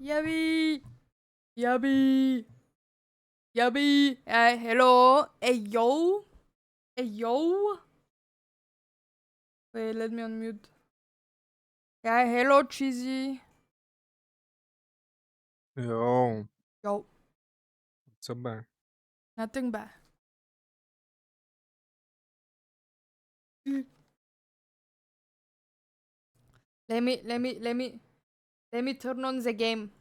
Yummy! Yummy! Yummy! Hello? Hey, yo? Hey, yo? Wait, let me unmute. Yeah, hello, Cheesy. Yo, Yo. what's up, man? Nothing bad. Let me turn on the game.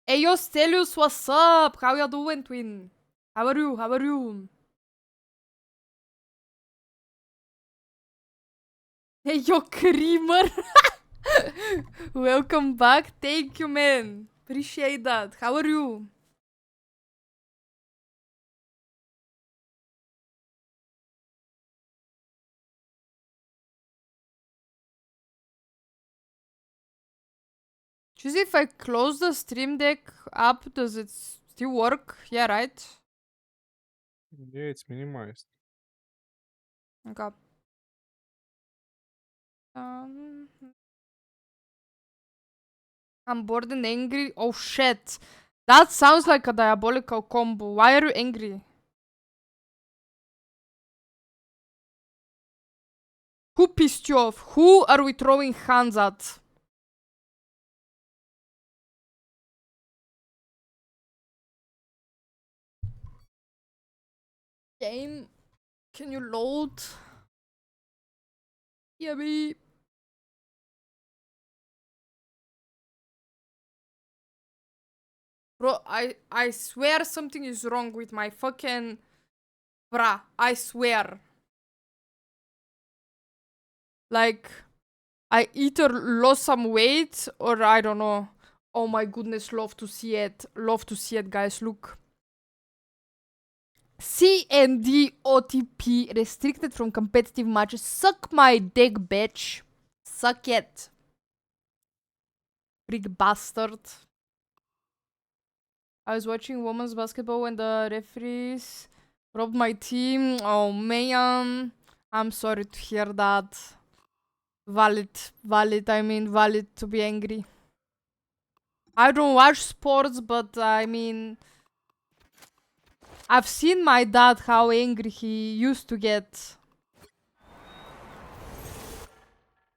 Hey, yo, Stelius, what's up? How you doing, twin? How are you? How are you? Hey, yo, Creamer. Welcome back. Thank you, man. Appreciate that. How are you? Just if I close the stream deck up, does it still work? Yeah, right? Yeah, it's minimized. Okay. Um, I'm bored and angry. Oh shit. That sounds like a diabolical combo. Why are you angry? Who pissed you off? Who are we throwing hands at? Game, can you load? Yeah, me. Bro, I swear something is wrong with my fucking... Bruh, I swear. Like, I either lost some weight or I don't know. Oh my goodness, love to see it. Love to see it, guys. Look. CND OTP restricted from competitive matches. Suck my dick, bitch. Suck it. Big bastard. I was watching women's basketball when the referees robbed my team. Oh man. I'm sorry to hear that. Valid. Valid. I mean, valid to be angry. I don't watch sports, but I mean, I've seen my dad how angry he used to get.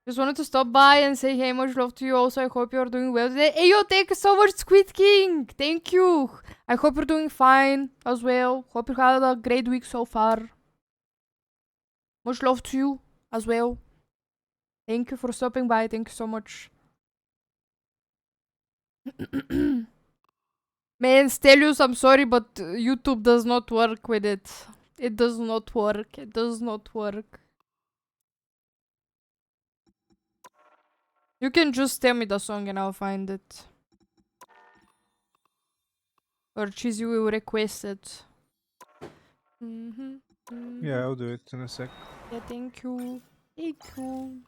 Just wanted to stop by and say hey, much love to you. Also, I hope you're doing well today. Hey yo, thank you so much, Squid King. Thank you. I hope you're doing fine as well. Hope you had a great week so far. Much love to you as well. Thank you for stopping by. Thank you so much. Man, Stelius, I'm sorry, but YouTube does not work with it. It does not work. It does not work. You can just tell me the song and I'll find it. Or Cheesy will request it. Yeah, I'll do it in a sec. Yeah, thank you. Thank you.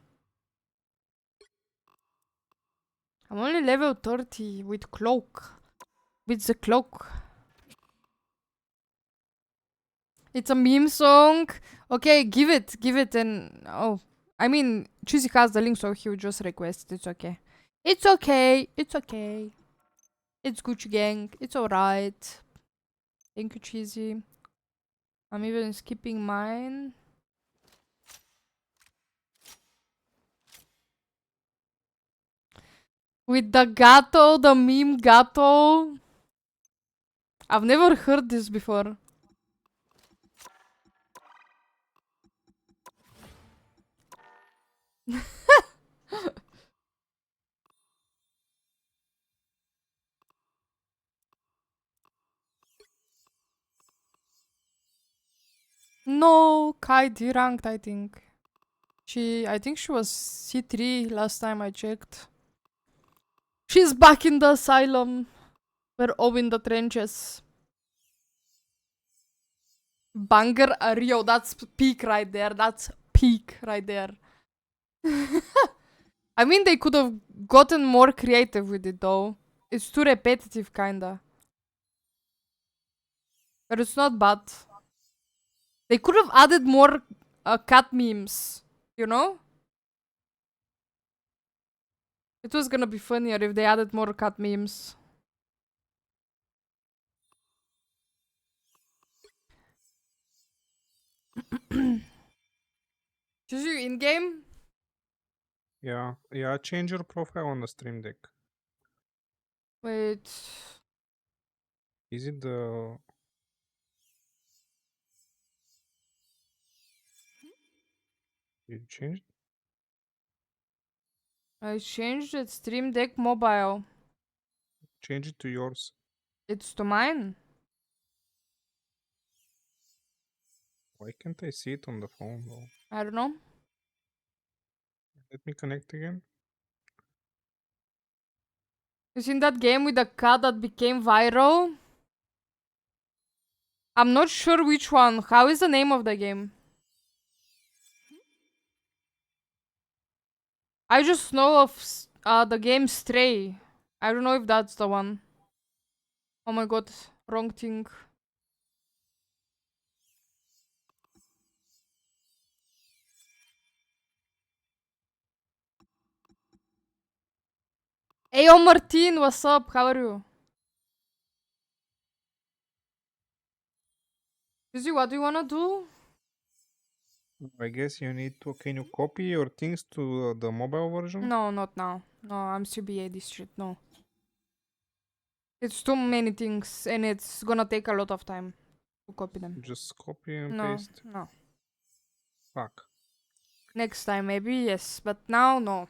I'm only level 30 with cloak. With the cloak. It's a meme song. Okay, give it and... Oh. I mean, Cheesy has the link, so he'll just request it. It's okay. It's okay. It's okay. It's Gucci gang. It's alright. Thank you, Cheesy. I'm even skipping mine. With the gato, the meme gato. I've never heard this before. No, Kai D-ranked, I think. I think she was C3 last time I checked. She's back in the asylum. We're all in the trenches. Banger Rio, that's peak right there. That's peak right there. I mean, they could have gotten more creative with it though. It's too repetitive, kinda. But it's not bad. They could have added more cat memes, you know? It was gonna be funnier if they added more cat memes. Choose you in game? Yeah. Yeah, change your profile on the stream deck. Wait. Is it the... You changed? I changed it. Stream Deck mobile. Change it to yours. It's to mine. Why can't I see it on the phone though? I don't know. Let me connect again. You seen that game with the cat that became viral? I'm not sure which one. How is the name of the game? I just know of the game Stray. I don't know if that's the one. Oh my god, wrong thing. Hey, yo, Martin, what's up? How are you? Suzy, what do you wanna do? I guess you need to... Can you copy your things to the mobile version? No, not now. No, I'm CBA this shit, no. It's too many things and it's gonna take a lot of time to copy them. Just copy and No, paste. no. Fuck. Next time maybe, yes, but now, no.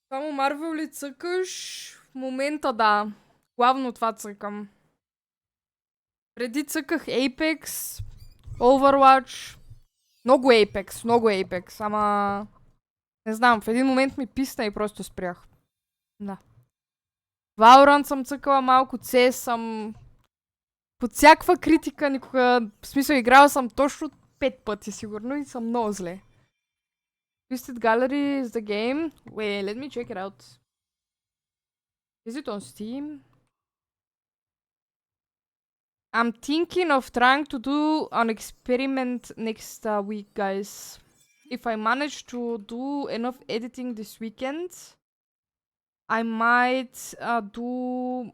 Само Марвел ли цъкаш? В момента да. Главно това цъкам. Преди цъках Apex, Overwatch. Много Apex, ама... Не знам, в един момент ми писна и просто спрях. Да. Valorant съм цъкала малко, CS съм... Под всякаква критика никога... В смисъл, играла съм точно 5 пъти сигурно и съм много зле. Twisted Gallery is the game. Wait, let me check it out. Is it on Steam? I'm thinking of trying to do an experiment next week, guys. If I manage to do enough editing this weekend, I might do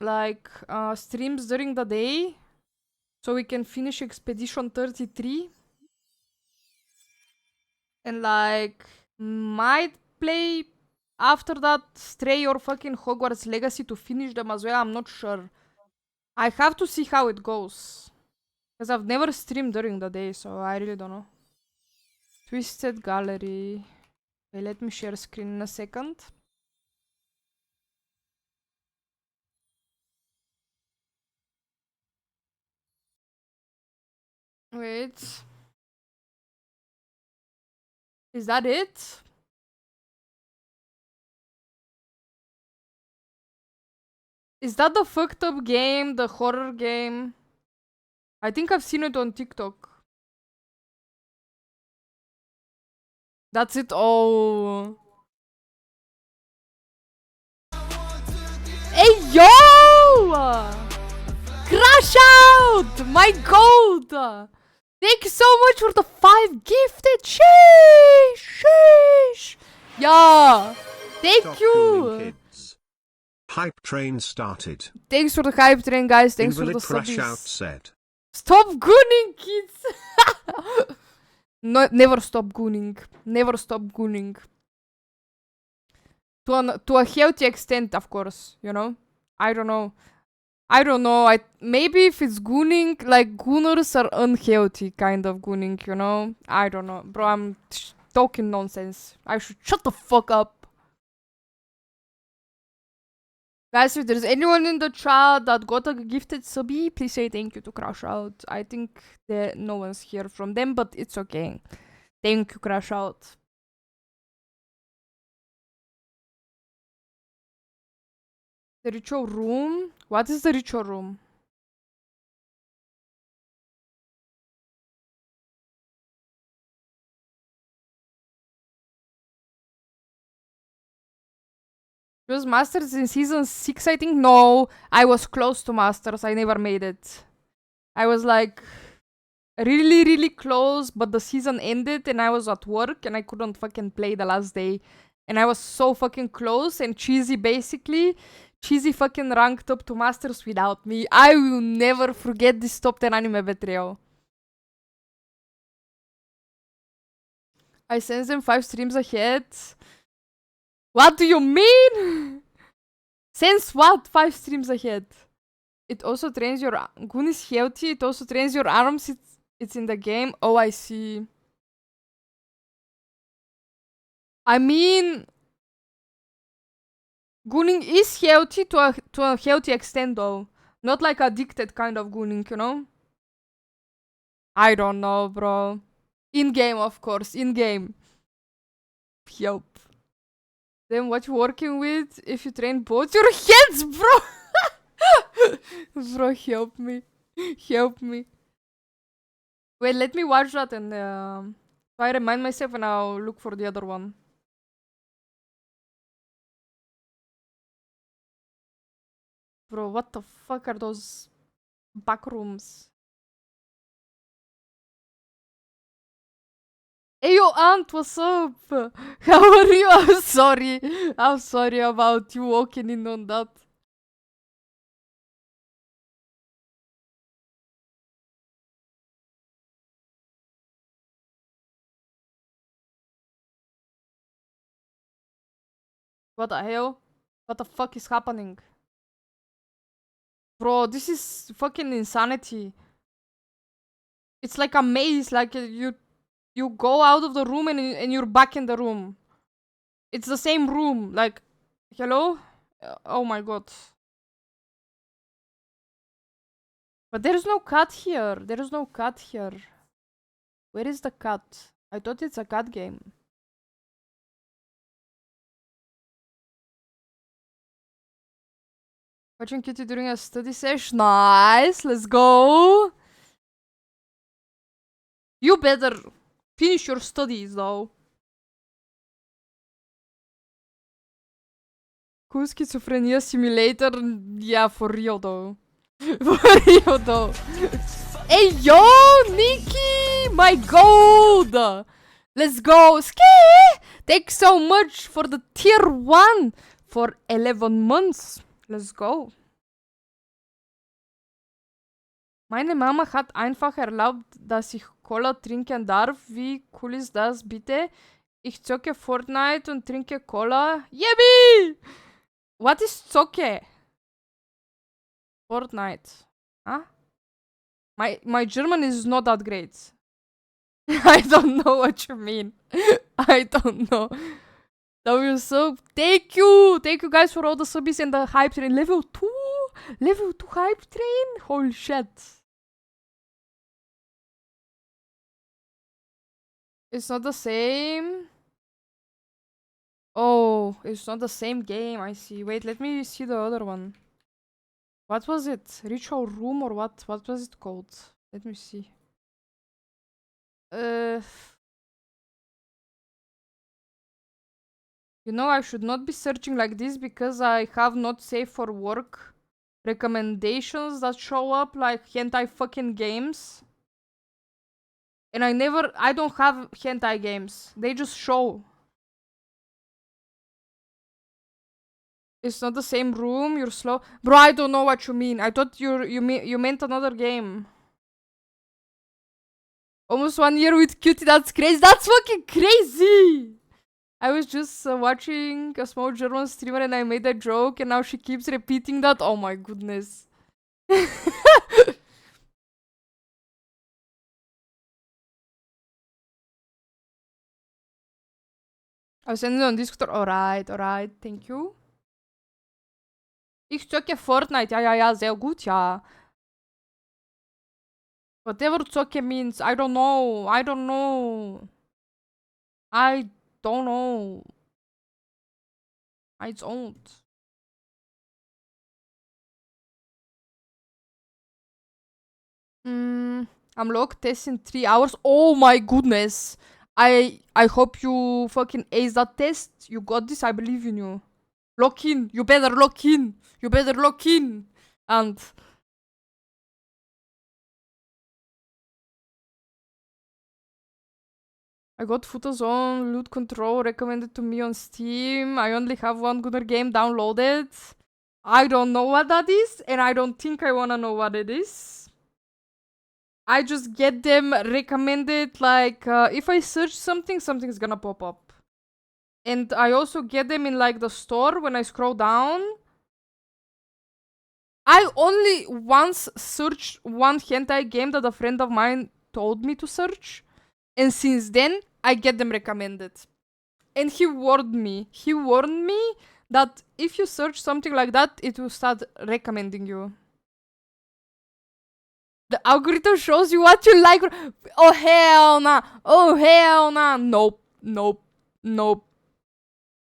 like streams during the day so we can finish Expedition 33 and like might play after that Stray or fucking Hogwarts Legacy to finish them as well. I'm not sure. I have to see how it goes. Because I've never streamed during the day, so I really don't know. Twisted Gallery. Okay, let me share screen in a second. Wait. Is that it? Is that the fucked up game? The horror game? I think I've seen it on TikTok. That's it. Oh. Hey, yo! Crash out! My gold! Thank you so much for the 5 gifted. Sheesh! Sheesh! Yeah! Thank Stop you! gooning, kids. Hype train started. Thanks for the hype train, guys. Thanks for Invalid the crash out subbies. said. Stop gooning, kids! No, never stop gooning. Never stop gooning. To a healthy extent, of course, you know? I don't know. Maybe if it's gooning, like gooners are unhealthy kind of gooning, you know? I don't know. Bro, I'm talking nonsense. I should shut the fuck up. Guys, if there's anyone in the chat that got a gifted subby, please say thank you to Crash Out. I think that no one's here from them, but it's okay. Thank you, Crash Out. The ritual room? What is the ritual room? It was Masters in Season 6, I think? No, I was close to Masters. I never made it. I was like really, really close, but the season ended and I was at work and I couldn't fucking play the last day. And I was so fucking close and Cheesy basically. Cheesy fucking ranked up to Masters without me. I will never forget this top 10 anime betrayal. I sent them 5 streams ahead. What do you mean? Since what? 5 streams ahead. It also trains your... Gun is healthy. It also trains your arms. It's in the game. Oh, I see. I mean... Gunning is healthy to a healthy extent though. Not like addicted kind of gunning, you know? I don't know, bro. In-game, of course. In-game. Yup. Then what you working with if you train both your hands, bro? Bro, help me. Help me. Wait, let me watch that and so I remind myself and I'll look for the other one. Bro, what the fuck are those back rooms? Hey, yo, Aunt, what's up? How are you? I'm sorry. I'm sorry about you walking in on that. What the hell? What the fuck is happening? Bro, this is fucking insanity. It's like a maze, like you go out of the room and you're back in the room. It's the same room, like, hello? Oh my god. But there's no cut here. There is no cut here. Where is the cut? I thought it's a cut game. Watching Kitty during a study session. Nice. Let's go. You better finish your studies though. Cool schizophrenia simulator. Yeah, for real though. For real though. Hey yo, Nikki! My gold! Let's go! Ski! Thanks so much for the tier 1 for 11 months. Let's go. Meine Mama hat einfach erlaubt, dass ich Cola trinken darf. Wie cool ist das, bitte? Ich zocke Fortnite und trinke Cola. Yippie! What is zocke? Fortnite. Huh? My German is not that great. I don't know what you mean. I don't know. That was so... Thank you! Thank you guys for all the subbies and the hype train. Level 2? Level 2 hype train? Holy shit. It's not the same. Oh, it's not the same game. I see. Wait, let me see the other one. What was it? Ritual Room or what? What was it called? Let me see. You know, I should not be searching like this because I have not safe for work recommendations that show up like hentai fucking games. And I don't have hentai games. They just show. It's not the same room, you're slow. Bro, I don't know what you mean. I thought you meant another game. Almost 1 year with Cutie, that's crazy. That's fucking crazy! I was just watching a small German streamer and I made a joke and now she keeps repeating that. Oh my goodness. I'll send it on Discord. Alright, alright. Thank you. Ich zocke Fortnite. Ja, ja, ja. Sehr gut, ja. Whatever zocke means. I don't know. I don't know. I don't know. I don't. I'm log test in 3 hours. Oh my goodness. I hope you fucking ace that test. You got this. I believe in you. Lock in. You better lock in. You better lock in. And I got Futazone, Loot Control recommended to me on Steam. I only have one Gunner game downloaded. I don't know what that is, and I don't think I wanna know what it is. I just get them recommended, like, if I search something, something's gonna pop up. And I also get them in, like, the store when I scroll down. I only once searched one hentai game that a friend of mine told me to search. And since then, I get them recommended. And he warned me. He warned me that if you search something like that, it will start recommending you. The algorithm shows you what you like. Oh, hell nah. Oh, hell nah. Nope. Nope. Nope.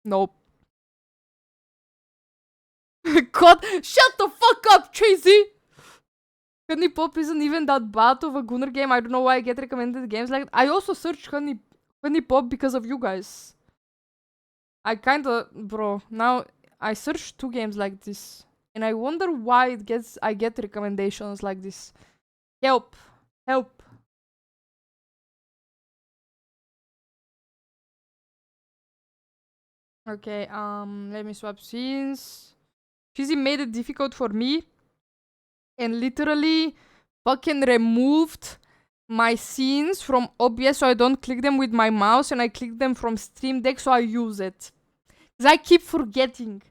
Nope. God, shut the fuck up, Tracy! Honey Pop isn't even that bad of a Gunner game. I don't know why I get recommended games like that. I also searched Honey Pop because of you guys. I kinda, bro, now I searched 2 games like this. And I wonder why I get recommendations like this. Help. Help. Okay, let me swap scenes. Fizzy made it difficult for me. And literally fucking removed my scenes from OBS so I don't click them with my mouse and I click them from Stream Deck so I use it. Cause I keep forgetting.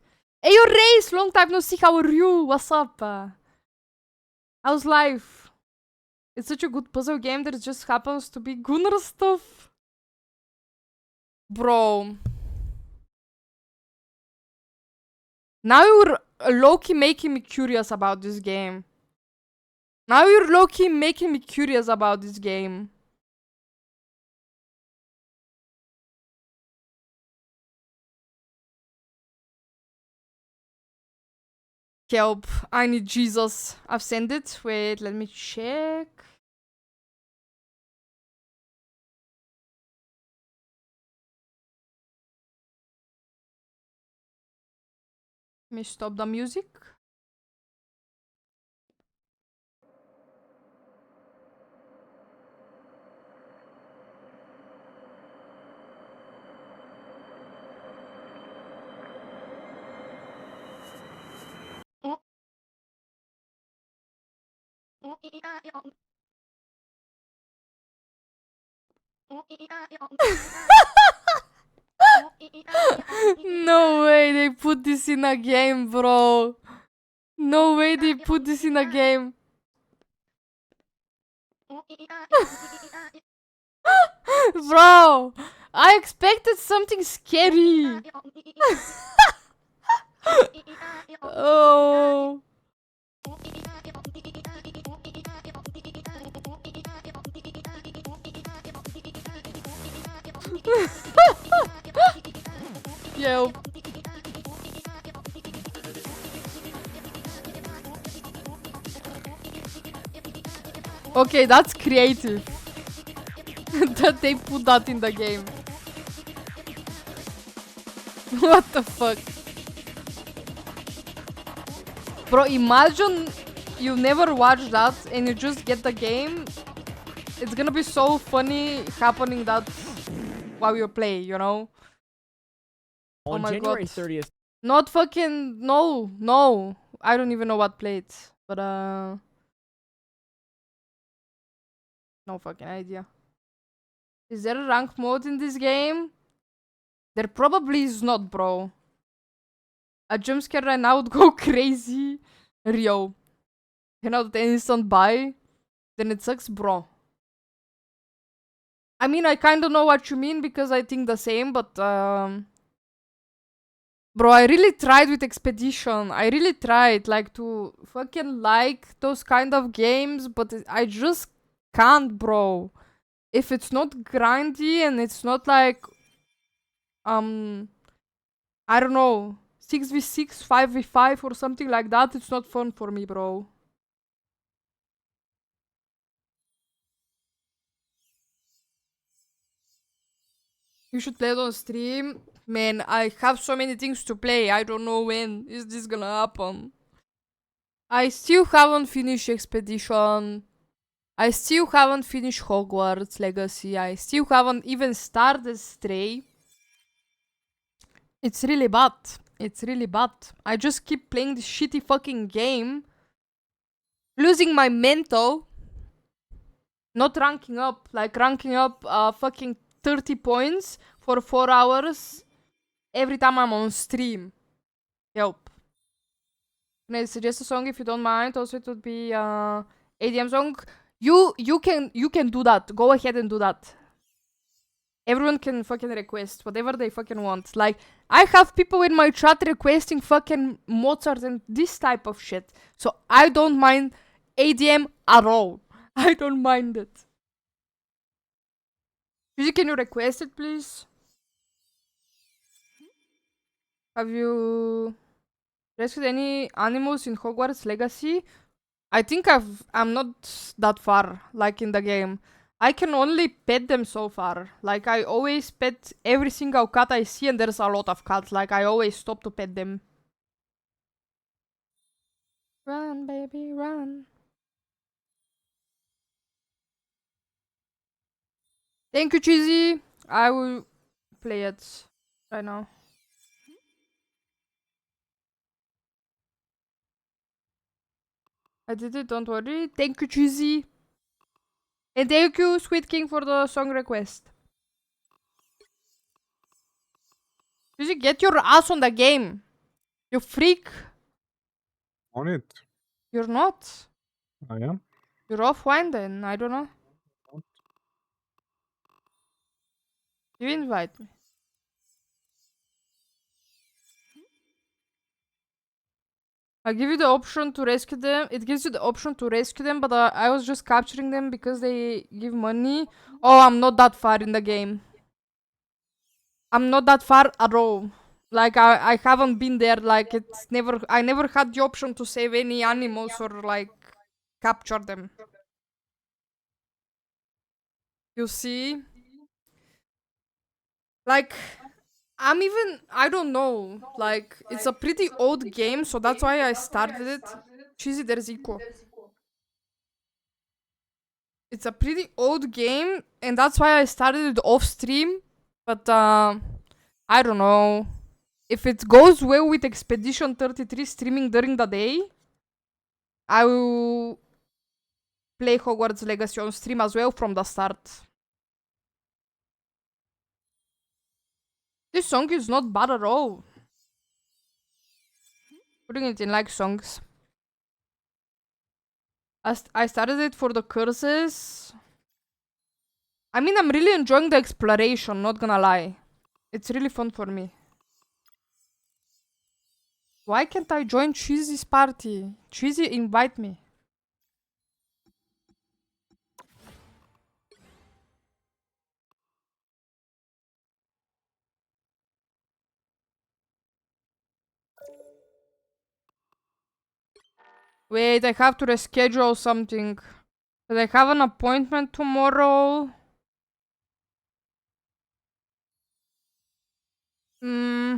Hey, yo, Race! Long time no see, how are you? What's up? How's life? It's such a good puzzle game that it just happens to be Gunner stuff. Bro. Now you're low-key making me curious about this game. Now you're low-key making me curious about this game. Help. I need Jesus. I've sent it. Wait, let me check. Let me stop the music. No way they put this in a game, bro. No way they put this in a game. Bro, I expected something scary. Oh. Yo. Okay, that's creative. That they put that in the game. What the fuck? Bro, imagine you never watch that and you just get the game. It's gonna be so funny happening that while you play, you know? On Oh my January god. 30th. Not fucking... No. I don't even know what played. But, no fucking idea. Is there a rank mode in this game? There probably is not, bro. A jumpscare right now would go crazy. Rio. Cannot instant buy? Then it sucks, bro. I mean, I kinda know what you mean because I think the same, but, bro, I really tried with Expedition. I really tried, like, to fucking like those kind of games, but I just can't, bro. If it's not grindy and it's not like, I don't know, 6v6, 5v5 or something like that, it's not fun for me, bro. You should play it on stream. Man, I have so many things to play. I don't know when is this gonna happen. I still haven't finished Expedition. I still haven't finished Hogwarts Legacy. I still haven't even started Stray. It's really bad. It's really bad. I just keep playing this shitty fucking game. Losing my mental. Not ranking up. Like ranking up fucking 30 points for 4 hours every time I'm on stream. Help. Can I suggest a song if you don't mind? Also, it would be ADM song. You can do that. Go ahead and do that. Everyone can fucking request whatever they fucking want. Like, I have people in my chat requesting fucking Mozart and this type of shit. So I don't mind ADM at all. I don't mind it. Suzy, can you request it, please? Have you rescued any animals in Hogwarts Legacy? I think I'm not that far, like in the game. I can only pet them so far. Like, I always pet every single cat I see, and there's a lot of cats. Like, I always stop to pet them. Run, baby, run. Thank you, Cheesy. I will play it right now. I did it, don't worry. Thank you, Cheesy. And thank you, Sweet King, for the song request. Cheesy, get your ass on the game. You freak. On it. You're not. I am. You're offline then. I don't know. You invite me. I give you the option to rescue them. It gives you the option to rescue them, but I was just capturing them because they give money. Oh, I'm not that far in the game. I'm not that far at all. Like, I haven't been there. Like, I never had the option to save any animals or, like, capture them. You see? Like, I don't know. Like, it's a pretty old game, so that's why I started it. Cheesy, there's eco. It's a pretty old game, and that's why I started it off stream. But I don't know. If it goes well with Expedition 33 streaming during the day, I will play Hogwarts Legacy on stream as well from the start. This song is not bad at all. Putting it in like songs. I started it for the curses. I mean, I'm really enjoying the exploration, not gonna lie. It's really fun for me. Why can't I join Cheesy's party? Cheesy, invite me. Wait, I have to reschedule something. But I have an appointment tomorrow. Hmm.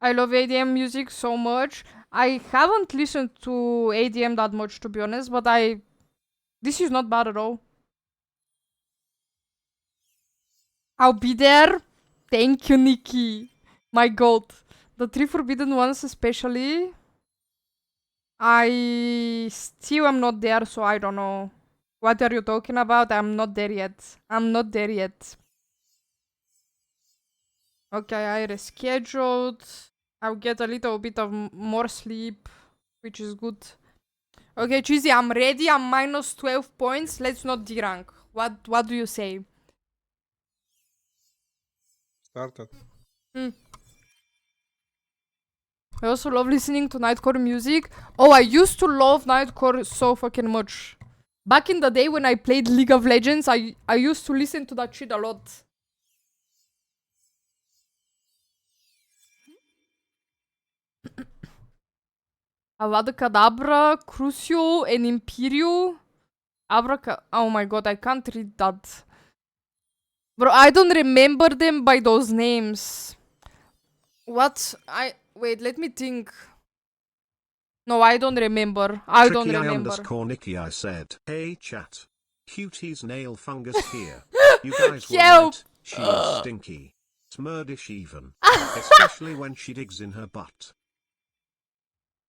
I love ADM music so much. I haven't listened to ADM that much, to be honest, but this is not bad at all. I'll be there. Thank you, Nikki. My god. The three forbidden ones especially. I still am not there, so I don't know. What are you talking about? I'm not there yet. I'm not there yet. Okay, I rescheduled. I'll get a little bit of more sleep, which is good. Okay, Cheesy, I'm ready. I'm minus 12 points. Let's not D-rank. What do you say? Started. I also love listening to Nightcore music. Oh, I used to love Nightcore so fucking much. Back in the day when I played League of Legends, I used to listen to that shit a lot. Avada Kedavra, Crucio, and Imperio. Oh my god, I can't read that. Bro, I don't remember them by those names. What? Wait, let me think. No, I don't remember. I don't Tricky remember. Nicky I said, hey chat. Cutie's nail fungus here. You guys were Help! right. She is stinky. Smurdish even. Especially when she digs in her butt.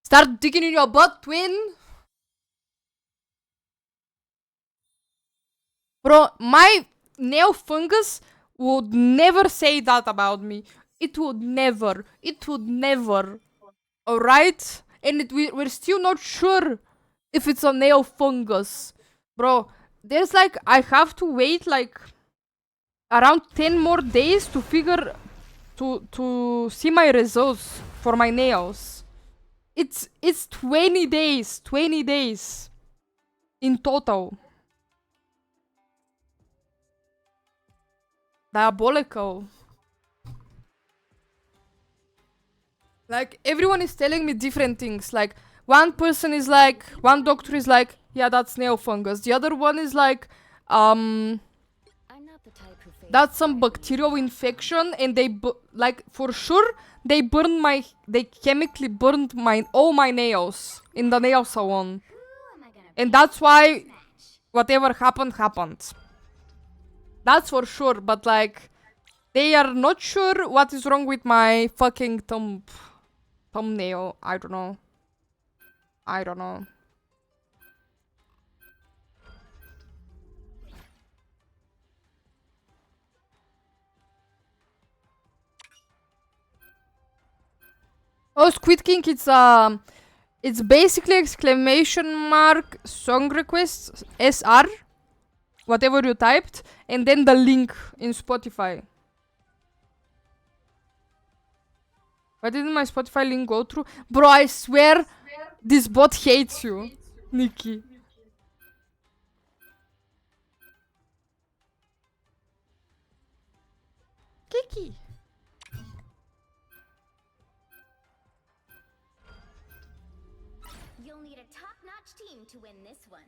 Start digging in your butt, twin. Bro, my nail fungus would never say that about me. It would never. It would never. Alright? And we're still not sure if it's a nail fungus. Bro, there's like, I have to wait like around 10 more days to figure, to see my results for my nails. It's 20 days. 20 days. In total. Diabolical. Like, everyone is telling me different things. Like, one person is like, one doctor is like, yeah, that's nail fungus. The other one is like, that's some bacterial infection, and they, like, for sure, they chemically burned all my nails in the nail salon. And that's why whatever happened. That's for sure, but like, they are not sure what is wrong with my fucking thumbnail. I don't know. Oh, Squid King, it's basically exclamation mark song requests SR, whatever you typed, and then the link in Spotify. Why didn't my Spotify link go through? Bro, I swear this bot hates you, Nikki. Kiki. You'll need a top-notch team to win this one.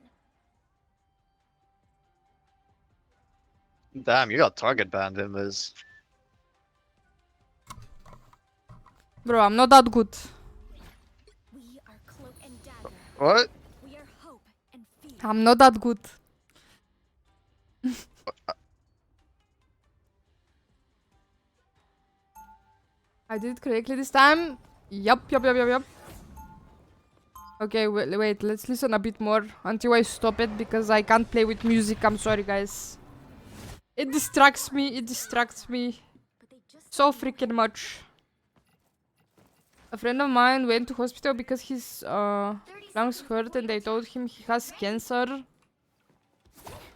Damn, you got target banned in this. Bro, I'm not that good. We are Cloak and Dagger. What? We are Hope and Fear. I'm not that good. I did it correctly this time. Yup. Okay, wait, let's listen a bit more until I stop it because I can't play with music. I'm sorry, guys. It distracts me so freaking much. A friend of mine went to hospital because his lungs hurt and they told him he has cancer.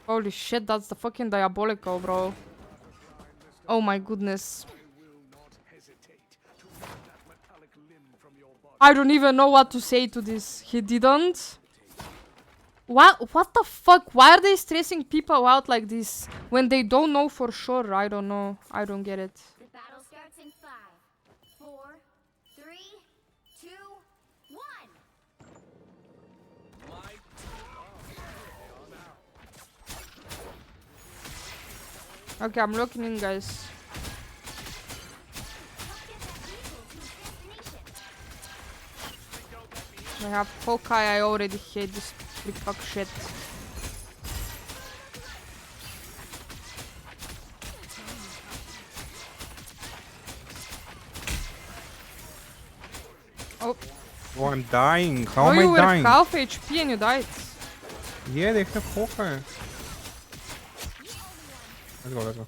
Holy shit, that's the fucking diabolical, bro. Oh my goodness. I don't even know what to say to this. He didn't. What the fuck? Why are they stressing people out like this when they don't know for sure? I don't know. I don't get it. The battle starts in 5, 4, 3, 2, 1. Okay, I'm locking in, guys. I have Hawkeye. I already hate this fuck shit. Oh, Oh, I'm dying. How oh, am you I were dying? half HP and you died. Yeah, they have Hawkeye. Let's go.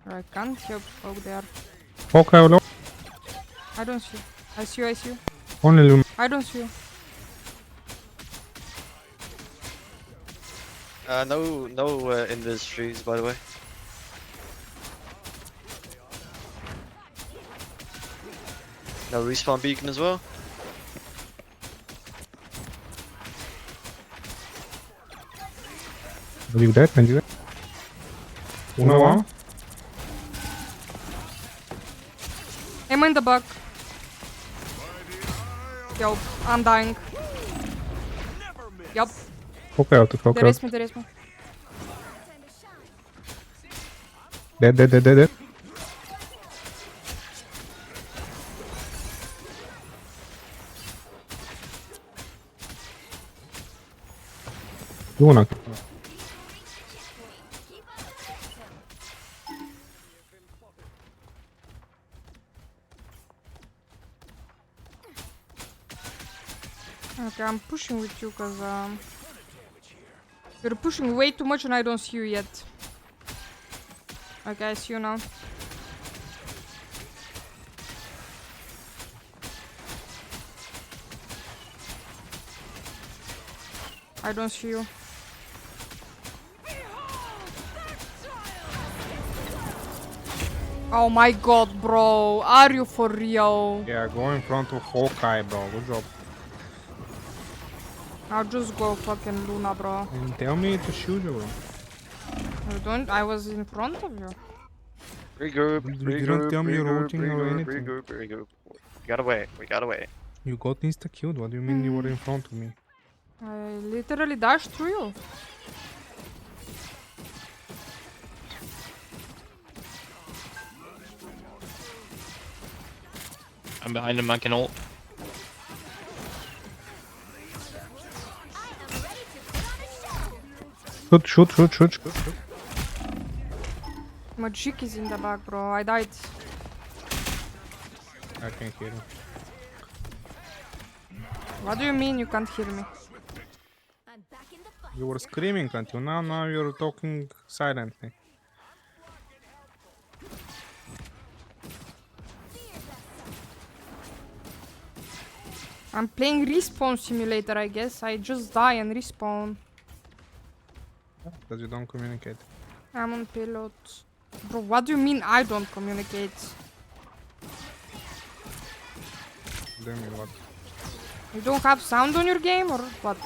I can't help folk there. Hawkeye alone. I don't see you. I see you. Only Luna. I don't see you. No industries, by the way. No respawn beacon as well. Are you dead? Can you dead? Una one. Am I in the bug? Yo, I'm dying. Yup, Hook out, hook there is out. me, there is me. Dead, dead, dead, dead, dead. Una. Okay, I'm pushing with you because you're pushing way too much and I don't see you yet. Okay, I see you now. I don't see you. Oh my god, bro. Are you for real? Yeah, go in front of Hawkeye, bro. Good job. I'll just go fucking Luna, bro. And tell me to shoot you, bro. You don't? I was in front of you. Regroup, You don't regroup, tell me you're regroup, ulting or regroup, anything. regroup, regroup. We gotta wait, we gotta wait. You got insta-killed. What do you mean you were in front of me? I literally dashed through you. I'm behind him, I can ult. Shoot, shoot, shoot, shoot, shoot, shoot. Magic is in the back, bro. I died. I can't hear him. What do you mean you can't hear me? I'm back in the fight. You were screaming until now. Now you're talking silently. I'm playing respawn simulator, I guess. I just die and respawn. Because you don't communicate. I'm on payload. Bro, what do you mean I don't communicate? Tell me what. You don't have sound on your game or what?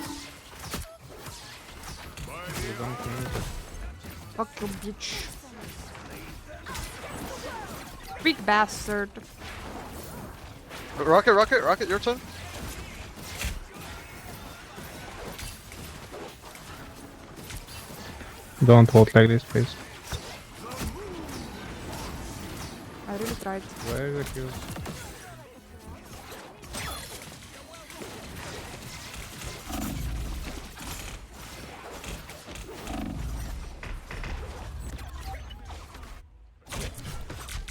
You don't communicate. Fuck you, bitch. Big bastard. Rocket, rocket, rocket, your turn. Don't hold like this, please. I really tried. Where is the kills?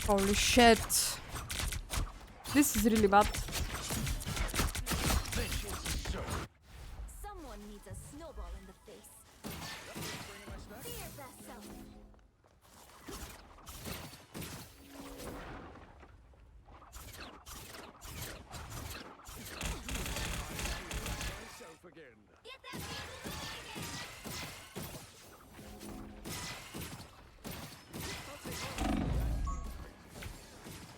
Holy shit. This is really bad. Someone needs a snowball in the face. Be your best self. Get that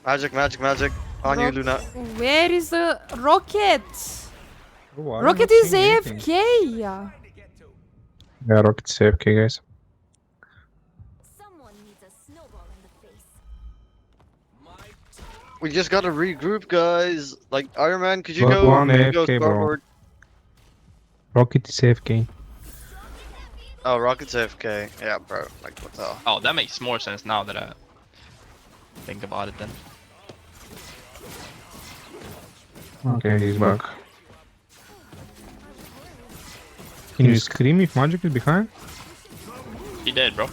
Magic, magic, magic. On you, Rock- Luna. Where is the rocket? Oh, I'm Rocket not is seeing anything. AFK. Yeah, Rocket's AFK, guys. Someone needs a snowball in the face. We just gotta regroup, guys. Like, Iron Man, could you Got go, one could you go AFK, bro. forward? Rocket is AFK. Oh, Rocket's AFK. Yeah, bro. Like, what the hell? Oh, that makes more sense now that I think about it then. Okay, he's back. Can you scream if Magic is behind? He did, bro.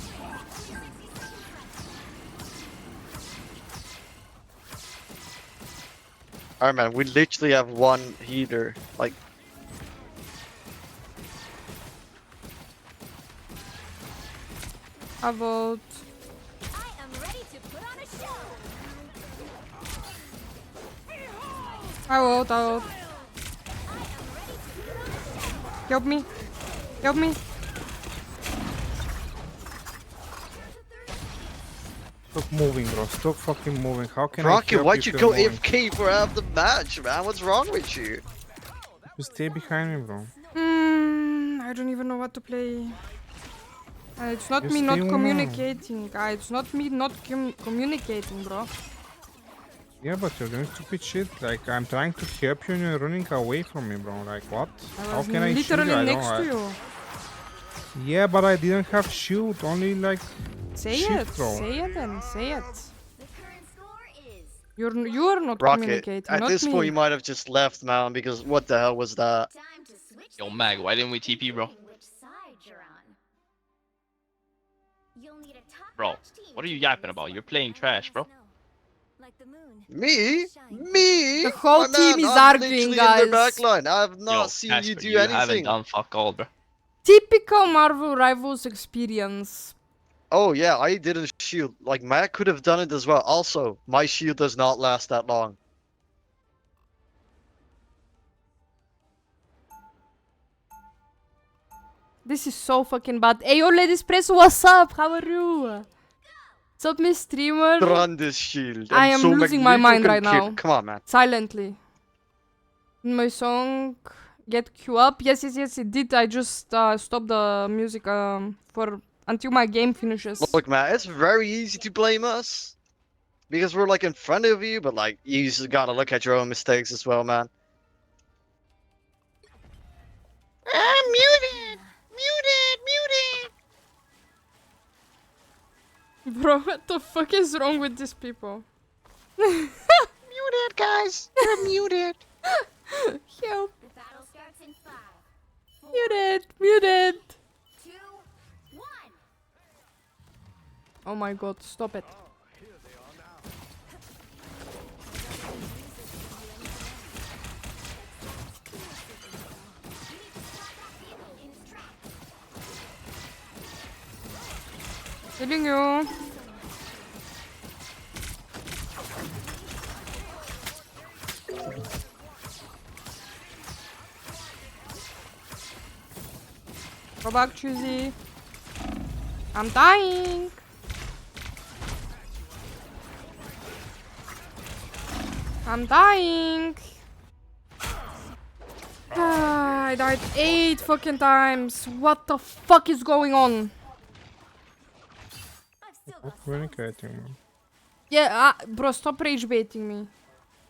Iron Man, we literally have one healer. Like, I vote. I am ready to put on a show. I vote. I vote. Help me. Help me. Stop moving, bro. Stop fucking moving. How can I Rocket, help why'd if you you're go moving? AFK for half the match, man? What's wrong with you? You stay behind me, bro. I don't even know what to play. It's not Just me not stay communicating. It's not me not communicating, bro. Yeah, but you're doing stupid shit. Like, I'm trying to help you and you're running away from me, bro. Like, what? I How was can I shield literally you? I next to don't. you. Yeah, but I didn't have shield. Only like Say shift, it. bro. Say it then. Say it. The current score is You're not Rocket. communicating, At not this me. point, you might have just left, man, because what the hell was that? time to switch. Yo, things Mag, up, why didn't we TP, bro? depending which side you're on. You'll need a Bro, top-notch team what are to you win yapping this about? one. You're playing I trash, bro. know. Like the moon. Me? Shine. Me? The whole My team man, is I'm arguing, literally in their guys. backline. I have not Yo, seen you Casper, do you haven't anything. done fuck all, bro. Typical Marvel Rivals experience. Oh yeah, I didn't shield. Like Matt could have done it as well. Also, my shield does not last that long. This is so fucking bad. Hey, yo, Ladies Press, what's up? How are you? What's up, Miss Streamer? Run this shield. I and am so losing my Magneto mind can right kill- now. Come on, man. Silently. My song get queue up. Yes, it did. I just stopped the music for until my game finishes. Look, Matt, it's very easy to blame us because we're like in front of you, but like you just gotta look at your own mistakes as well, man. I'm muted. Bro, what the fuck is wrong with these people? Muted, guys. You're muted. Help. The battle starts in 5, 4, Muted. 2, 1. Oh my god, stop it. Killing you. Go back, Choosy. I'm dying. I'm dying. I died 8 fucking times. What the fuck is going on? I've still Stop got communicating, man. Yeah, bro, stop rage baiting me.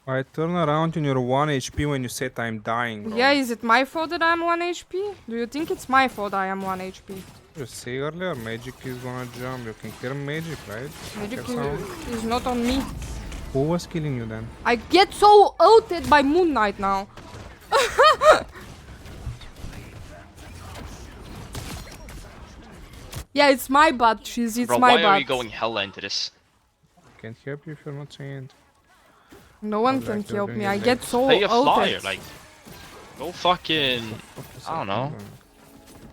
I turn around and you're 1 HP when you said I'm dying, bro. Yeah, is it my fault that I'm 1 HP? Do you think it's my fault I am 1 HP? You say earlier, magic is gonna jump. You can hear magic, right? Magic Hear sound. is not on me. Who was killing you then? I get so ulted by Moon Knight now. Yeah, it's my bad, Cheese. It's Bro, my why bad. are you going hella into this? Can't help you if you're not saying it. No one Like can you're help doing me. it I late. get so Play a flyer, ulted. like, go fucking I don't know.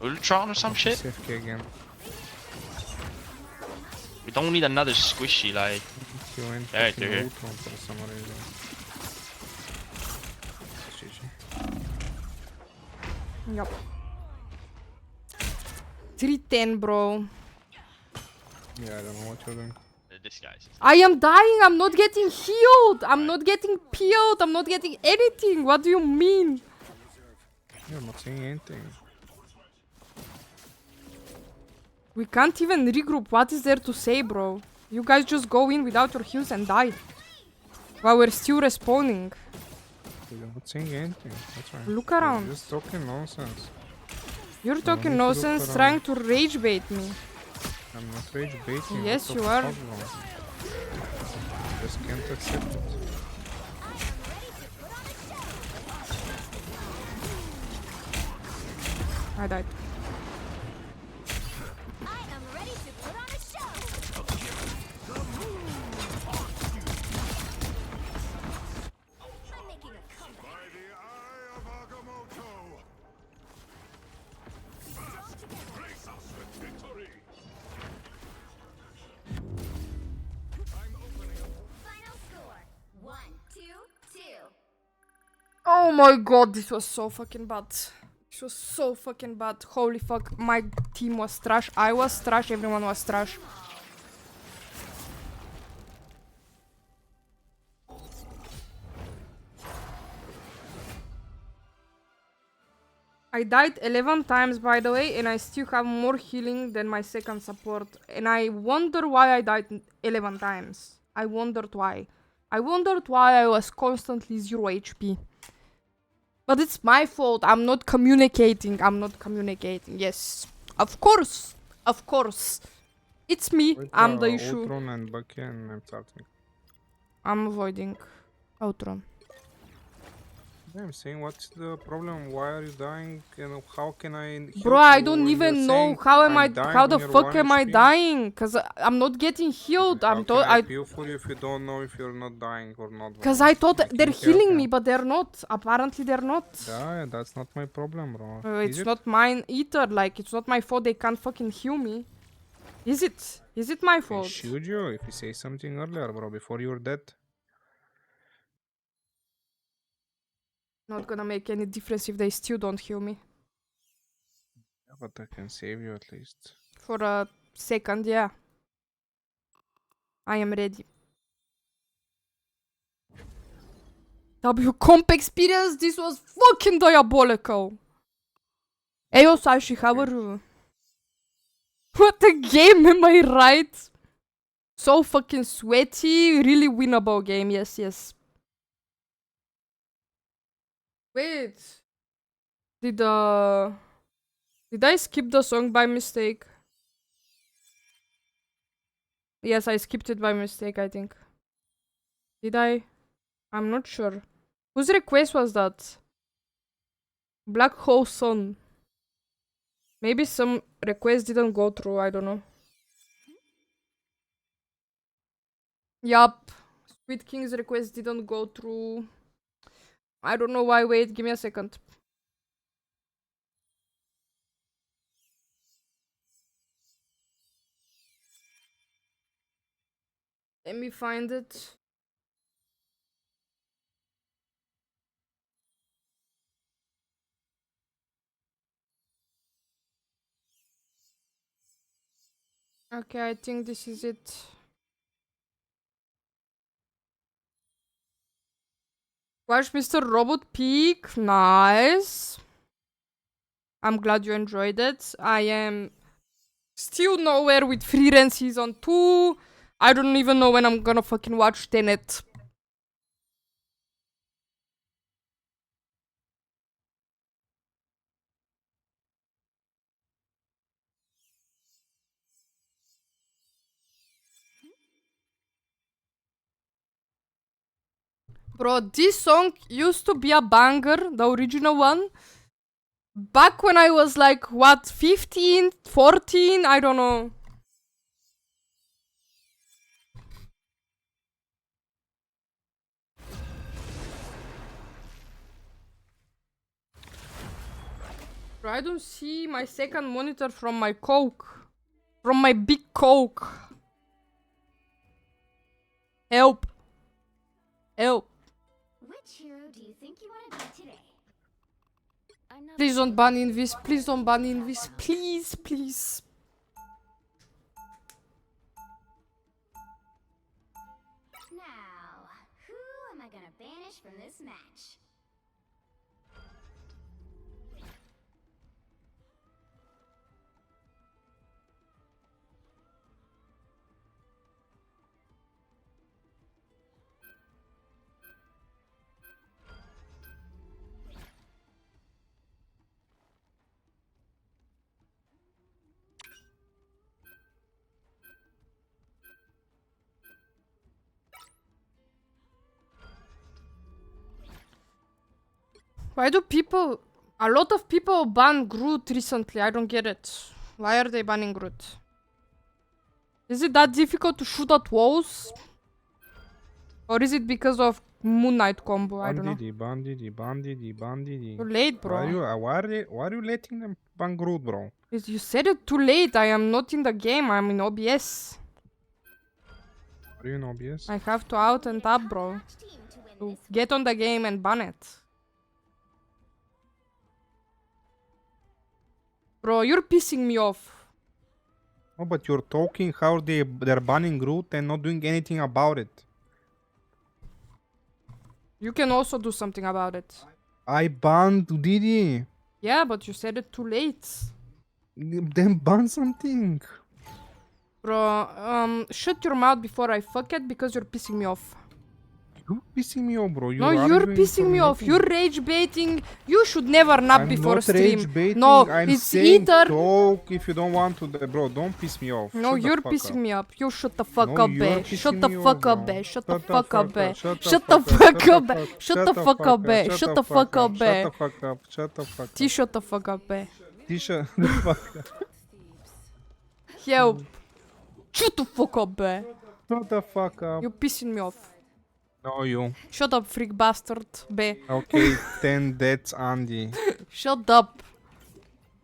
Ultron or some shit. CFK again. We don't need another squishy, like. He went Right fucking there. Ultron for some reason. GG. Yup. 310, bro. Yeah, I don't know what you're doing. This guy's. I am dying. I'm not getting healed. I'm not getting peeled. I'm not getting anything. What do you mean? You're not saying anything. We can't even regroup. What is there to say, bro? You guys just go in without your heals and die. While we're still respawning. You're not saying anything. That's right. Look You're around. just talking nonsense. You're need talking to look nonsense around. trying to rage bait me. I'm not rage baiting. Yes, what the you are. fuck, bro? Just can't accept it. I died. I am ready to put on a show. I'm making a comeback. Final score 1, 2, 2. Oh my god, this was so fucking bad. This was so fucking bad. Holy fuck, my team was trash. I was trash, everyone was trash. I died 11 times, by the way, and I still have more healing than my second support. And I wonder why I died 11 times. I wondered why. I wondered why I was constantly 0 HP. But it's my fault. I'm not communicating. I'm not communicating. Yes. Of course. Of course. It's me. Wait, I'm the issue. Outrun and Bucky and I'm starting. I'm avoiding Outrun. I'm saying, what's the problem? Why are you dying? And how can I help Bro, I you? don't You're even know saying how am I'm dying how the when you're fuck 1 am I HP? dying? Cause I'm not getting healed. How I'm can I I heal for you if you don't know if you're not dying or not? Cause bro? I thought I they're can't help healing you. me, but they're not. Apparently they're not. Yeah, that's not my problem, bro. It's Is it? not mine either. Like, it's not my fault they can't fucking heal me. Is it? Is it my I fault? shoot you if you say something earlier, bro, before you're dead. Not gonna make any difference if they still don't heal me. Yeah, but I can save you at least. For a second, yeah. I am ready. W comp experience, this was fucking diabolical. Ayo, Sashi, how are you? What a game, am I right? So fucking sweaty, really winnable game, yes, yes. Wait. Did I skip the song by mistake? Yes, I skipped it by mistake, I think. Did I? I'm not sure. Whose request was that? Black Hole Sun. Maybe some request didn't go through, I don't know. Yup. Squid King's request didn't go through. I don't know why. Wait, give me a second. Let me find it. Okay, I think this is it. Watch Mr. Robot Peak. Nice. I'm glad you enjoyed it. I am still nowhere with Free Rent Season 2. I don't even know when I'm gonna fucking watch Tenet. Bro, this song used to be a banger, the original one. Back when I was like, what, 15, 14? I don't know. Bro, I don't see my second monitor from my coke. From my big coke. Help. Help. Which hero do you think you want to be today? Please don't ban Invis. Please don't ban Invis. Please, please. Now, who am I gonna banish from this match? Why do people... A lot of people ban Groot recently. I don't get it. Why are they banning Groot? Is it that difficult to shoot at walls? Or is it because of Moon Knight combo? I don't know. Bandidi. Too late, Why are bro. you, why are you letting them ban Groot, bro? You said it too late. I am not in the game. I'm in OBS. Are you in OBS? I have to out and tab, bro. Top-notch team to win To this get on the game and ban it. Bro, you're pissing me off. Oh, but you're talking how they're banning Groot and not doing anything about it. You can also do something about it. I banned Didi. Yeah, but you said it too late. Then ban something. Bro, shut your mouth before I fuck it because you're pissing me off. You're pissing me off, bro. No, you're arguing pissing for me off. nothing. You're rage baiting. You should never nap I'm before not stream. rage baiting. No, I'm it's saying either. talk if you don't want to. Bro, don't piss me off. No, Shut the you're fuck pissing up. me up. You shut the fuck No, up, you're bae. Shut pissing the me off, fuck up, bro. bae. Shut the Shut the fuck up, fuck bae. up. Shut the Shut the fuck fuck up. up, bae. Shut the fuck up, bae. Shut the fuck up, bae. Shut the fuck up. Shut the fuck Ti up. shut the fuck up, bae. Shut the fuck up. Yo. Shut the fuck up, bae. Shut the fuck up. You're pissing me off. No, you. Shut up, freak bastard, bae. Okay, 10 deaths, Andy. Shut up.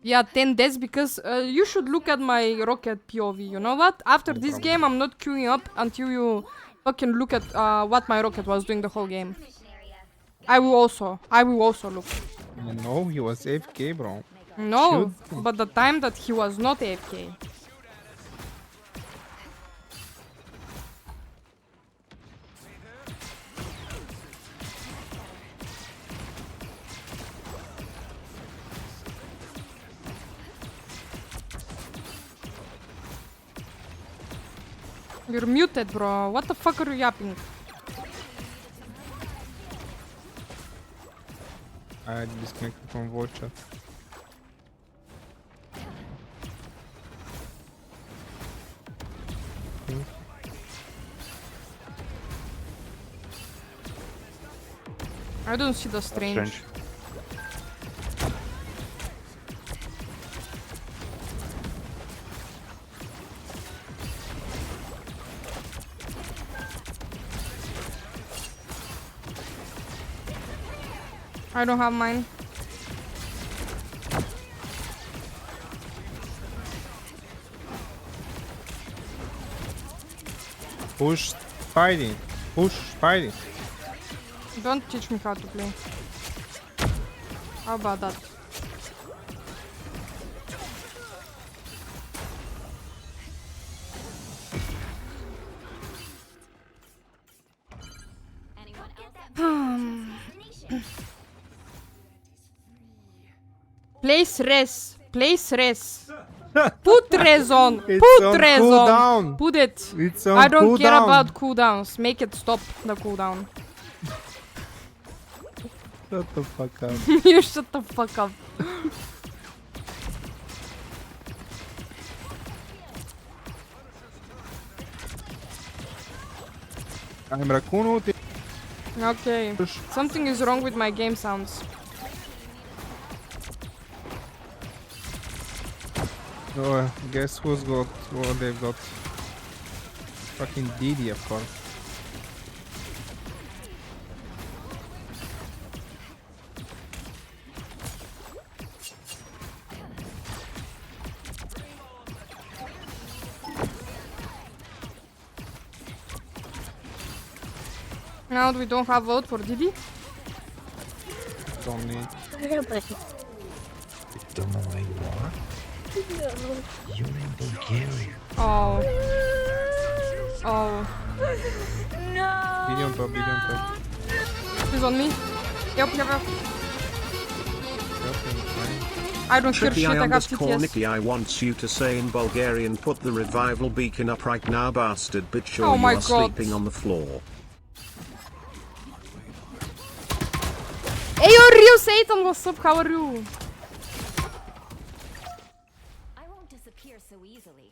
Yeah, 10 deaths because you should look at my rocket POV. You know what? After this game, I'm not queuing up until you fucking look at what my rocket was doing the whole game. I will also look. No, he was AFK, bro. No, but the time that he was not AFK. You're muted, bro. What the fuck are you yapping? I disconnected from voice chat. I don't see the strange. I don't have mine. Push Spidey. Push Spidey. Don't teach me how to play. How about that? Anyone else at destination? Place res. Place res. Put res on. It's Put on res cooldown. on. Put it. It's on I don't care cooldown. about cooldowns. Make it stop the cooldown. Shut the fuck up. You shut the fuck up. I'm Raccoon ulti. Okay. Something is wrong with my game sounds. Oh, guess who's got what they've got? Fucking Didi, of course. Now we don't have vote for Didi. Don't need. Don't know where you are? You're in Bulgaria. Oh. Oh. Didi on top, Didi on top. He's on me. Yep. Yep, I'm fine. I don't hear Tricky shit. I got underscore TTS. Nicky I wants you to say in Bulgarian put the revival beacon up right now bastard bitch sure Oh you my are God. sleeping on the floor. Hey, yo, Ryu Satan, what's up? How are you? I won't disappear so easily.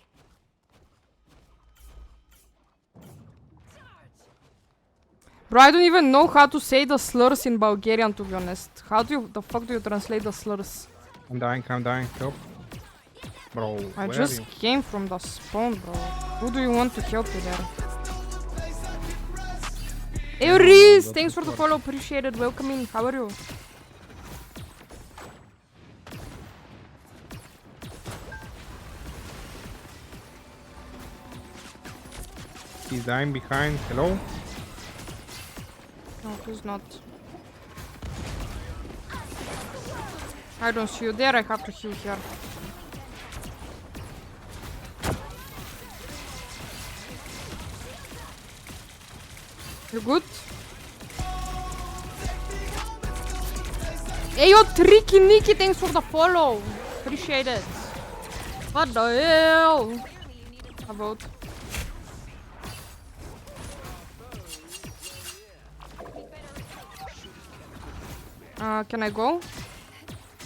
Bro, I don't even know how to say the slurs in Bulgarian, to be honest. How do you, the fuck do you translate the slurs? I'm dying, help. Bro, I where just are you? came from the spawn, bro. Who do you want to help you there? Hey, Reese! Thanks for the follow, appreciate it. Welcome in. How are you? He's dying behind. Hello? No, he's not. I don't see you there. I have to heal here. You good? Hey, yo, Tricky Nicky, thanks for the follow. Appreciate it. What the hell? A vote. Can I go?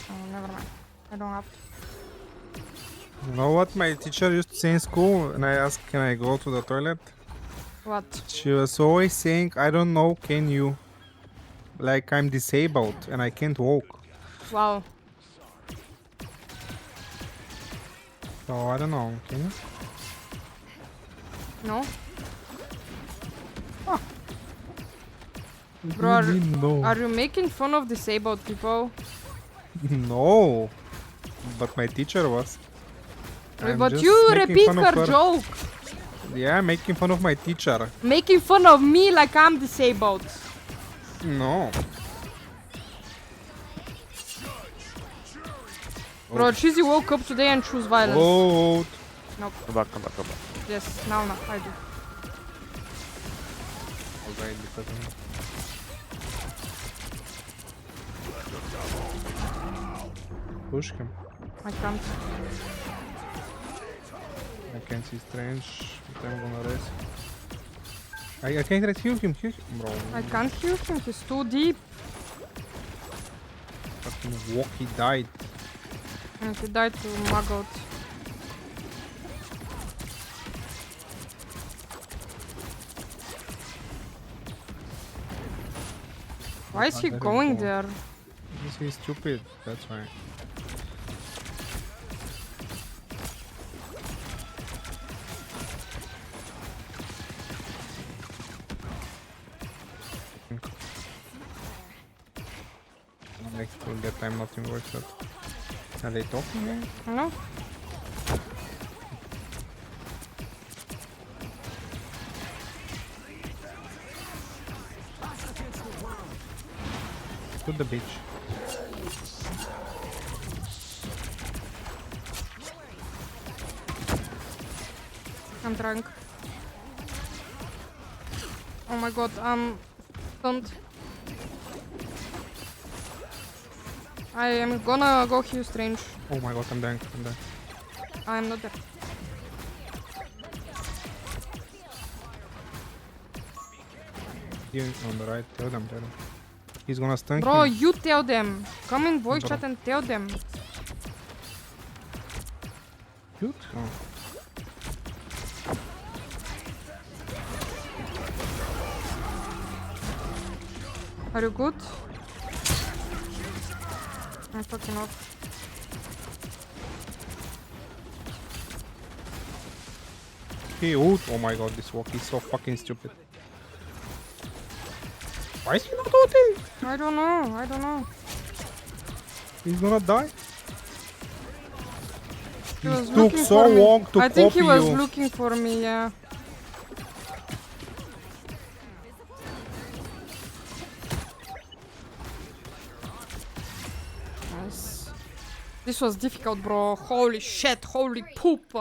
Oh, never mind. I don't have to. You know what my teacher used to say in school? And I asked, can I go to the toilet? What? She was always saying, I don't know, can you? Like I'm disabled and I can't walk. Wow. So I don't know, can you? No? What do Bro, you mean, no? Are you making fun of disabled people? No. But my teacher was. I'm But just you making repeat fun of her joke. Yeah, making fun of my teacher. Making fun of me like I'm disabled. No. Bro, Cheesy woke up today and chose violence. Oh. Nope. Come back. Yes, now I do. Alright, because push him. I can't. I can see strange, but I'm gonna rest. I can't rest heal him, bro. I can't heal him, he's too deep. Fucking walk, he died. And he died to Maggot. Why is he Let him going go. there? Because he's stupid, that's why. Like till that time nothing works out. Are they talking again? No? To the beach. I'm drunk. Oh my god, don't. I am gonna go heal Strange. Oh my god, I'm dying. I'm not there. Here on the right, tell them. He's gonna stun Bro, him. you tell them. Come in voice Bro. chat and tell them. Shoot? Oh. Are you good? I'm fucking off. He ult. Oh my god, this walk is so fucking stupid. Why is he not ulting? I don't know. He's gonna die. He was Took looking so for me. long to I think he copy was you. looking for me, yeah. Nice. This was difficult, bro. Holy shit, holy poop.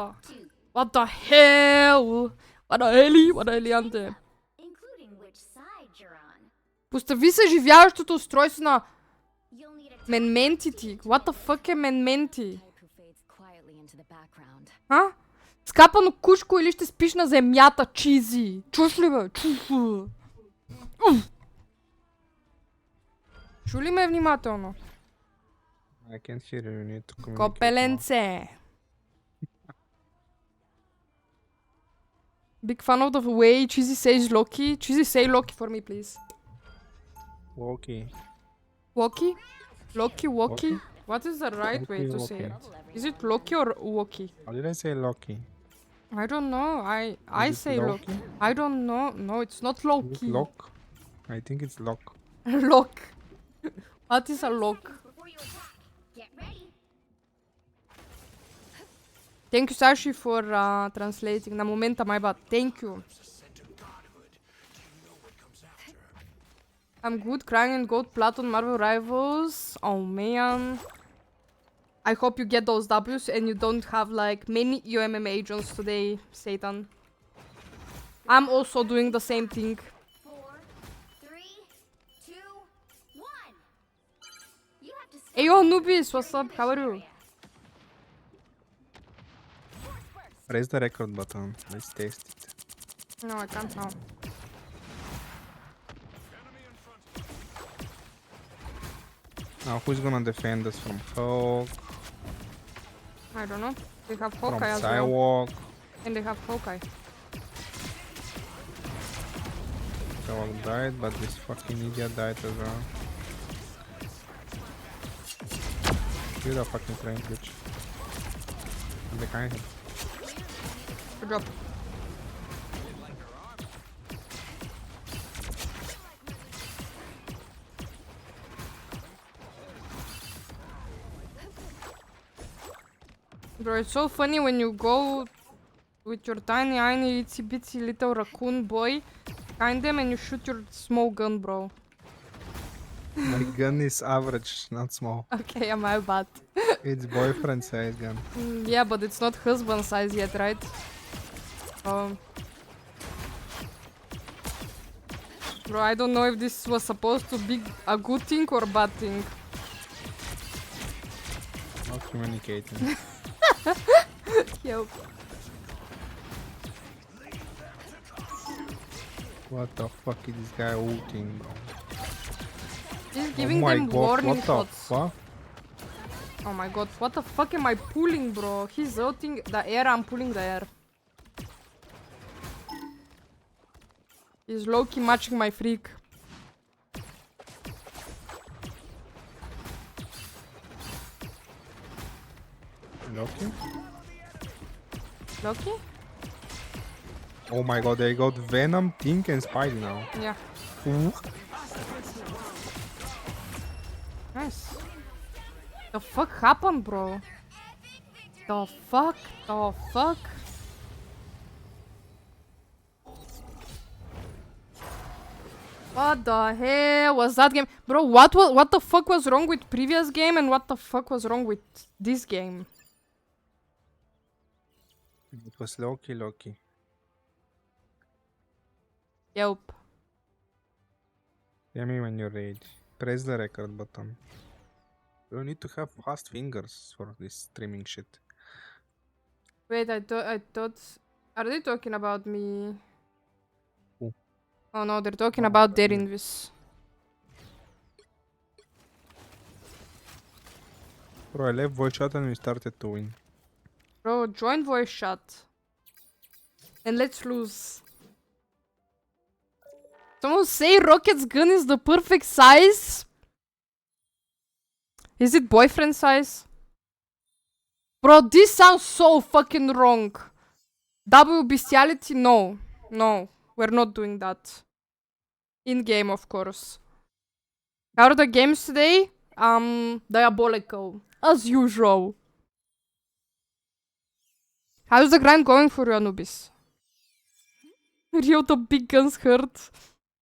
What the hell? What the heliante? including which side you're on. Постави съживяващото устройство на You'll need a Менментити. What the fuck е Менменти? who fades quietly into the background. А? Скапано кушко или ще спиш на земята, чизи? Чуш ли бе? Чу ли ме внимателно? I can't hear you. You need to communicate more. Копеленце. Big fan of the way Cheesy says Loki. Cheesy, say Loki for me, please. Okay. Woki? Loki, Woki? Woki? What is the right way to say it? Is it Loki or Woki? How did I say Loki? I don't know. I Is it say Loki. I don't know. No, it's not Is it Loki. lock? I think it's lock. Lock. What is a lock? Before you attack, get ready. Thank you, Sashi, for translating. Na momenta, my bad. Thank you. I'm good. Crying and Gold Platon Marvel Rivals. Oh man. I hope you get those W's and you don't have like many UMM agents today, Satan. I'm also doing the same thing. 4, 3, 2, 1. You have Hey yo, Nubis, what's up? How are you? Press the record button. Let's taste it. No, I can't now. Now who's gonna defend us from Hulk, I don't know. They have from Hawkeye as well. Sidewalk? And they have Hawkeye. Sidewalk died, but this fucking idiot died as well. You're the fucking train bitch. I'm behind him. Good job. Bro, it's so funny when you go with your tiny, itsy bitsy little raccoon boy, behind them and you shoot your small gun, bro. My gun is average, not small. Okay, my bad. It's boyfriend size gun. Yeah, but it's not husband size yet, right? Bro, I don't know if this was supposed to be a good thing or bad thing. Not communicating. Yep. What the fuck is this guy ulting, bro? He's giving oh my them god, warning what the shots. fuck? Oh my god, what the fuck am I pulling, bro? He's ulting the air, I'm pulling the air. He's low-key matching my freak. Loki? Loki? Oh my god, they got Venom, Tink, and Spidey now. Yeah. Ooh. Nice. The fuck happened, bro? The fuck? The fuck? What the hell was that game? Bro, what the fuck was wrong with previous game and what the fuck was wrong with this game? It was Loki. Yep. Tell me when you're ready. Press the record button. You need to have fast fingers for this streaming shit. Wait, I thought... Are they talking about me? Who? Oh no, they're talking about their invis. Bro, I left voice chat and we started to win. Bro, join voice chat. And let's lose. Someone say Rocket's gun is the perfect size? Is it boyfriend size? Bro, this sounds so fucking wrong. W bestiality? No. No, we're not doing that. In game, of course. How are the games today? Diabolical. As usual. How's the grind going for you, Anubis? Rio, the big guns hurt.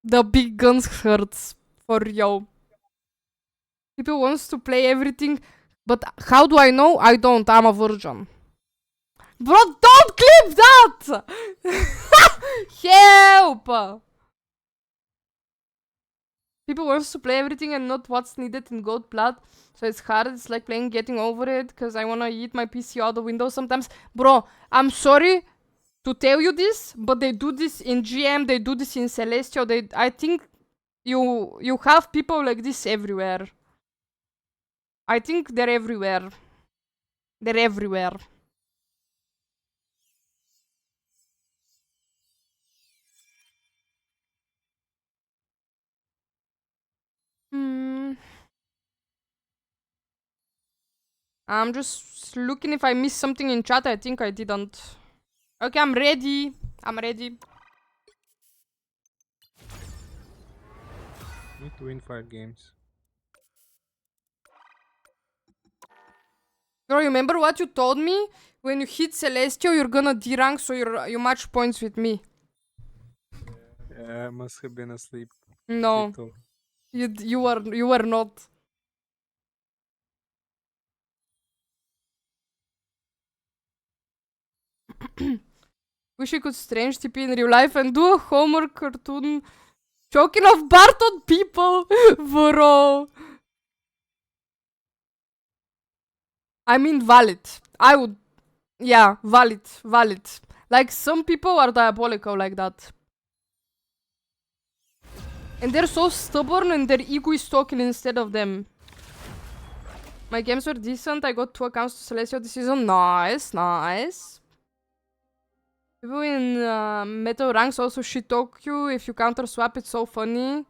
The big guns hurts. For yo. People wants to play everything. But how do I know? I don't. I'm a virgin. Bro, don't clip that! Help! People wants to play everything and not what's needed in gold blood. So it's hard. It's like playing getting over it. Because I wanna eat my PC out the window sometimes. Bro, I'm sorry to tell you this. But they do this in GM. They do this in Celestial. I think you have people like this everywhere. I think they're everywhere. They're everywhere. I'm just looking if I missed something in chat. I think I didn't. Okay, I'm ready. I'm ready. Need to win 5 games. Bro, remember what you told me? When you hit Celestial, you're gonna D-rank, so you match points with me. Yeah, I must have been asleep. No, Little. you were not. Wish we could strange TP in real life and do a Homer cartoon choking off Bart on people, bro. I mean valid. I would, yeah, valid. Like some people are diabolical like that. And they're so stubborn and their ego is talking instead of them. My games were decent. I got 2 accounts to Celestial this season. Nice. People in metal ranks also shit talk you if you counter swap. It's so funny.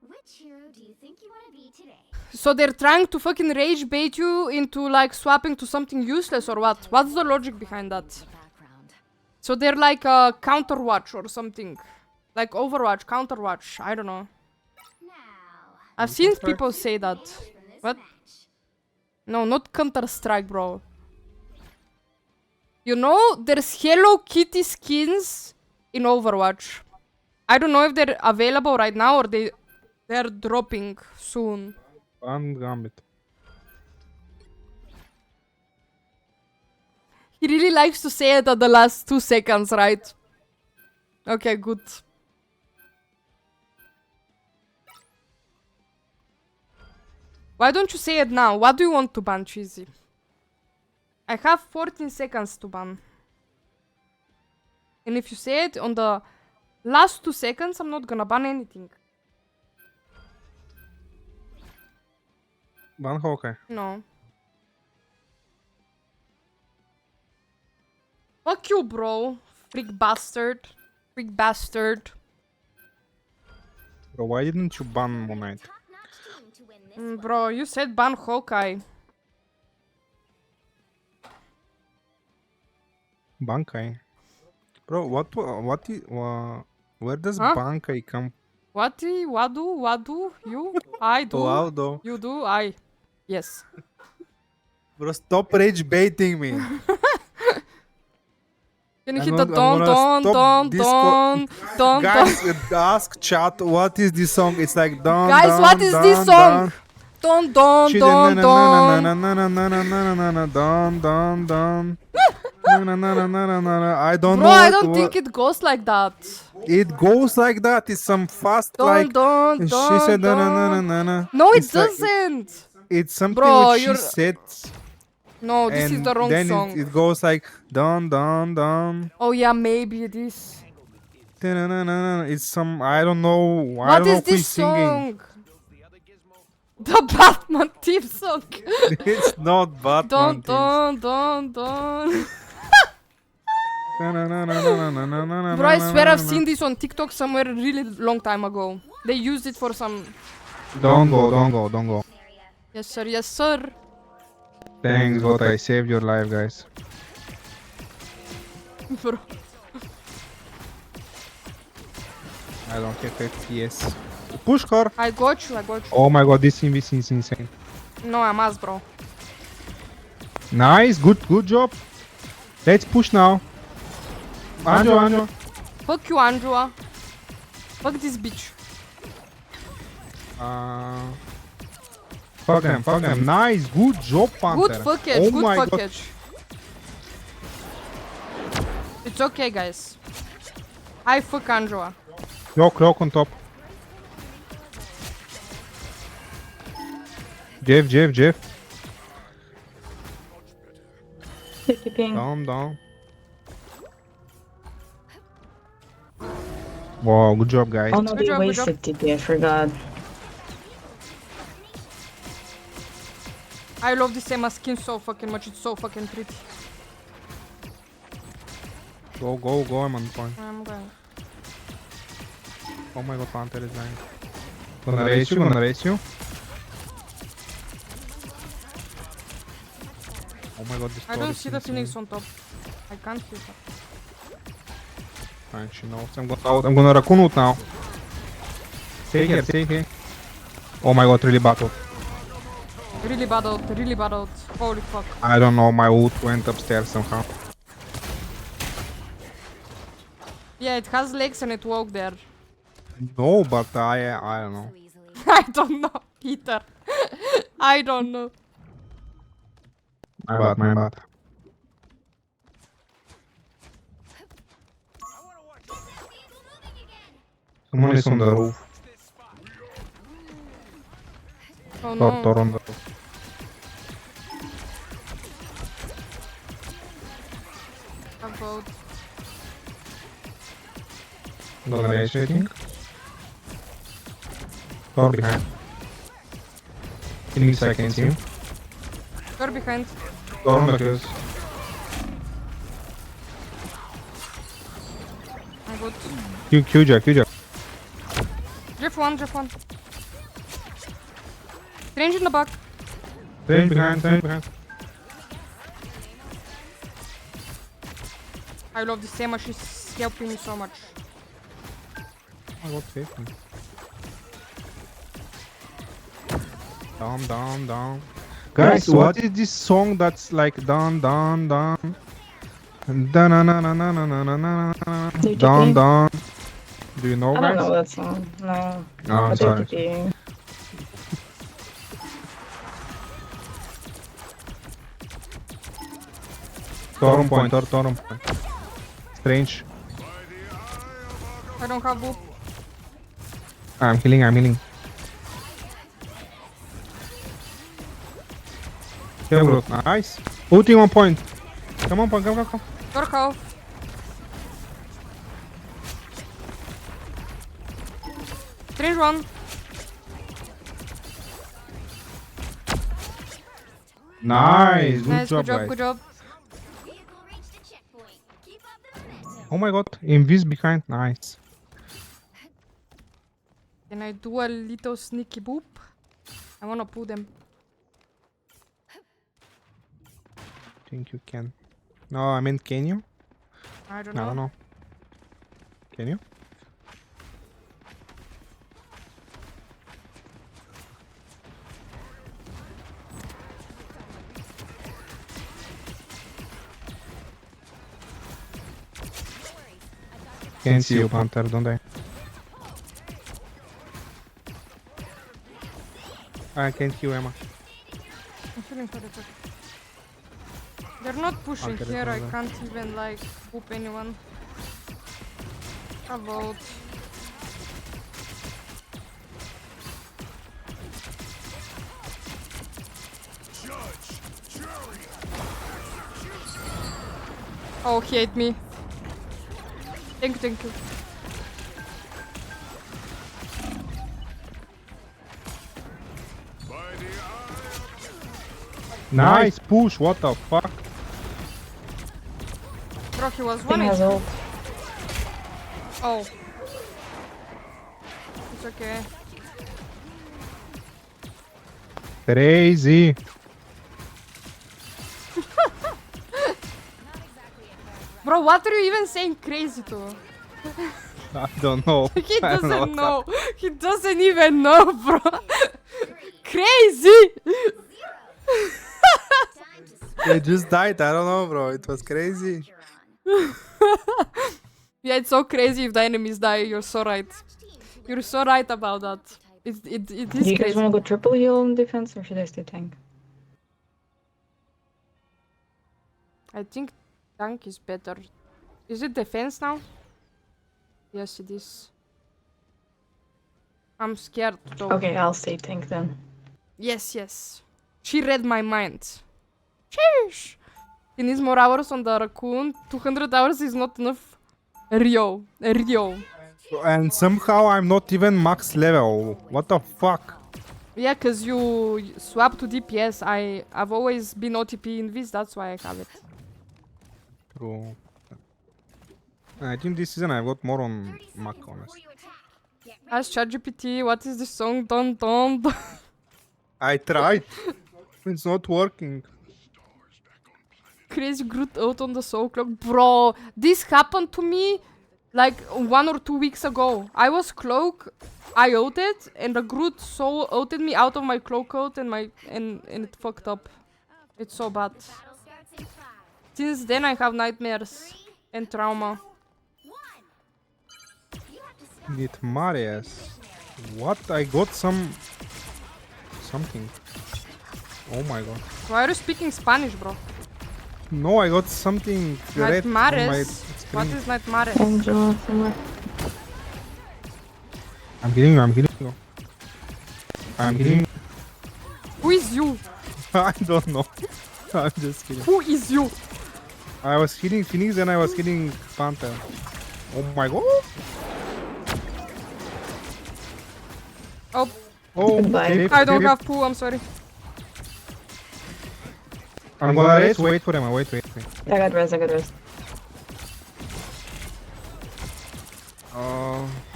Which hero do you think you want to be today? So they're trying to fucking rage bait you into like swapping to something useless or what? What's the logic behind that? Background. So they're like a counterwatch or something. Like Overwatch, counterwatch, I don't know. Now, I've seen people say that. from this What? match. No, not Counter-Strike, bro. You know, there's Hello Kitty skins in Overwatch. I don't know if they're available right now or they're dropping soon. Ban Gambit. He really likes to say it at the last 2 seconds, right? Okay, good. Why don't you say it now? What do you want to ban, Cheesy? I have 14 seconds to ban. And if you say it on the last 2 seconds, I'm not gonna ban anything. Ban Hawkeye. No. Fuck you, bro. Freak bastard. Bro, why didn't you ban Moon Knight? Top-notch team to win this Bro, you said ban Hawkeye. Bankai. Bro, where does Huh? Bankai come? What do? You? I do. Wow, though. You do? I. Yes. Bro, stop rage baiting me. Can you I'm hit the gonna don? Guys, ask chat what is this song. It's like don. Guys, don, what is don, this don. song? Don. I don't Bro, know. I don't think it goes like that. It goes like that. It's some fast like. Don. She said na. No, it It's like- doesn't. It's something Bro, which she you're- said. No, this is And the wrong then song. it goes like don. Oh yeah, maybe it is. It's some I don't know. I What don't know is who is this singing. song? The Batman theme song. It's not Batman. Don. Bro, I swear I've seen this on TikTok somewhere a really long time ago. They used it for some. Don't go. Yes, sir. Thanks, God, I saved your life, guys. Bro. I don't have FPS. Push her. I got you. Oh my God, this invis is insane. No, I must, bro. Nice, good job. Let's push now. Anjo. Fuck you, Andrew. Fuck this bitch. Fuck them. Nice, good job, Panther. Good fuckage, Oh good my God. fuckage. It's okay, guys. I fuck Andrew. Cloak on top. Jeff. Down. Wow, good job, guys. Oh no, Good they job, good wasted TP, I forgot. I love this Emma skin so fucking much. It's so fucking pretty. Go, I'm on point. I'm going. Oh my God, Panther is dying. Gonna race you. Oh my God, this I turret don't is see the insane. Phoenix on top. I can't hit her. Fine, she knows. I'm gonna Raccoon ult now. Stay here. Oh my God, really battled. Really battled. Holy fuck. I don't know, my ult went upstairs somehow. Yeah, it has legs and it walked there. No, but I don't know. so easily. I don't know, Peter. I don't know. My bad. Someone is on the roof. Oh no. Tor on the roof. vote. Gonna rage, I think. Or behind. In mid seconds, him. You're behind. Or on the kills. I'm good. Q-Jack. Drift one. Range in the back. Range behind. I love this Emma, she's helping me so much. I got safe. Down. Guys, what is this song that's like down? Down. Do you know, I guys? don't know that song. No. Oh, But sorry. they're Storm point. Strange. I don't have boop. I'm healing. Yeah, bro. Nice. Ulti 1 point. Come on, point. Come. You're half. Range one. Nice. Nice, Good job, guys. good job. Vehicle reached the checkpoint. Keep up the momentum. Oh my god. Invis behind. Nice. Can I do a little sneaky boop? I wanna pull them. Think you can. No, I meant can you? I don't I know. don't know. Can you? Can't see you, Panther, don't I? I can't heal Emma. I'm feeling for the check. They're not pushing Okay, here, I that's can't even like boop anyone. A vote. Oh, he ate me. Thank you. Nice push, what the fuck? Bro, he was Thing one has HP. ult. Oh. It's okay. Crazy. Bro, what are you even saying crazy to? I don't know. He I don't doesn't know. know. He doesn't even know, bro. Crazy! They just died, I don't know, bro. It was crazy. Yeah, it's so crazy if the enemies die. You're so right. You're so right about that. It Do is you guys crazy. want to go triple heal in defense or should I stay tank? I think tank is better. Is it defense now? Yes, it is. I'm scared though. Okay, I'll stay tank then. Yes. She read my mind. Sheesh! He needs more hours on the raccoon. 200 hours is not enough. Rio. And somehow I'm not even max level. What the fuck? Yeah, cause you swap to DPS. I've always been OTP in this, that's why I have it. True. I think this season I got more on Mac, honestly. Ask ChatGPT, what is the song? Dun dun dun. I tried. It's not working. Crazy Groot out on the soul clock. Bro, this happened to me like 1 or 2 weeks ago. I was cloak, I ulted, and the Groot soul ulted me out of my cloak out and it fucked up. It's so bad. Since then I have nightmares and trauma. Need Marius. What? I got something. Oh my god. Why are you speaking Spanish, bro? No, I got something red on my Nightmares? What screen. is nightmares? Angela somewhere. I'm healing you. I'm healing you. Who is you? I don't know. I'm just kidding. Who is you? I was hitting Phoenix and I was hitting Panther. Oh my god. Oh, Oh, Goodbye. safe, I don't safe. have poo, I'm sorry. I'm gonna race. Wait for him. Wait. I got res, I got res.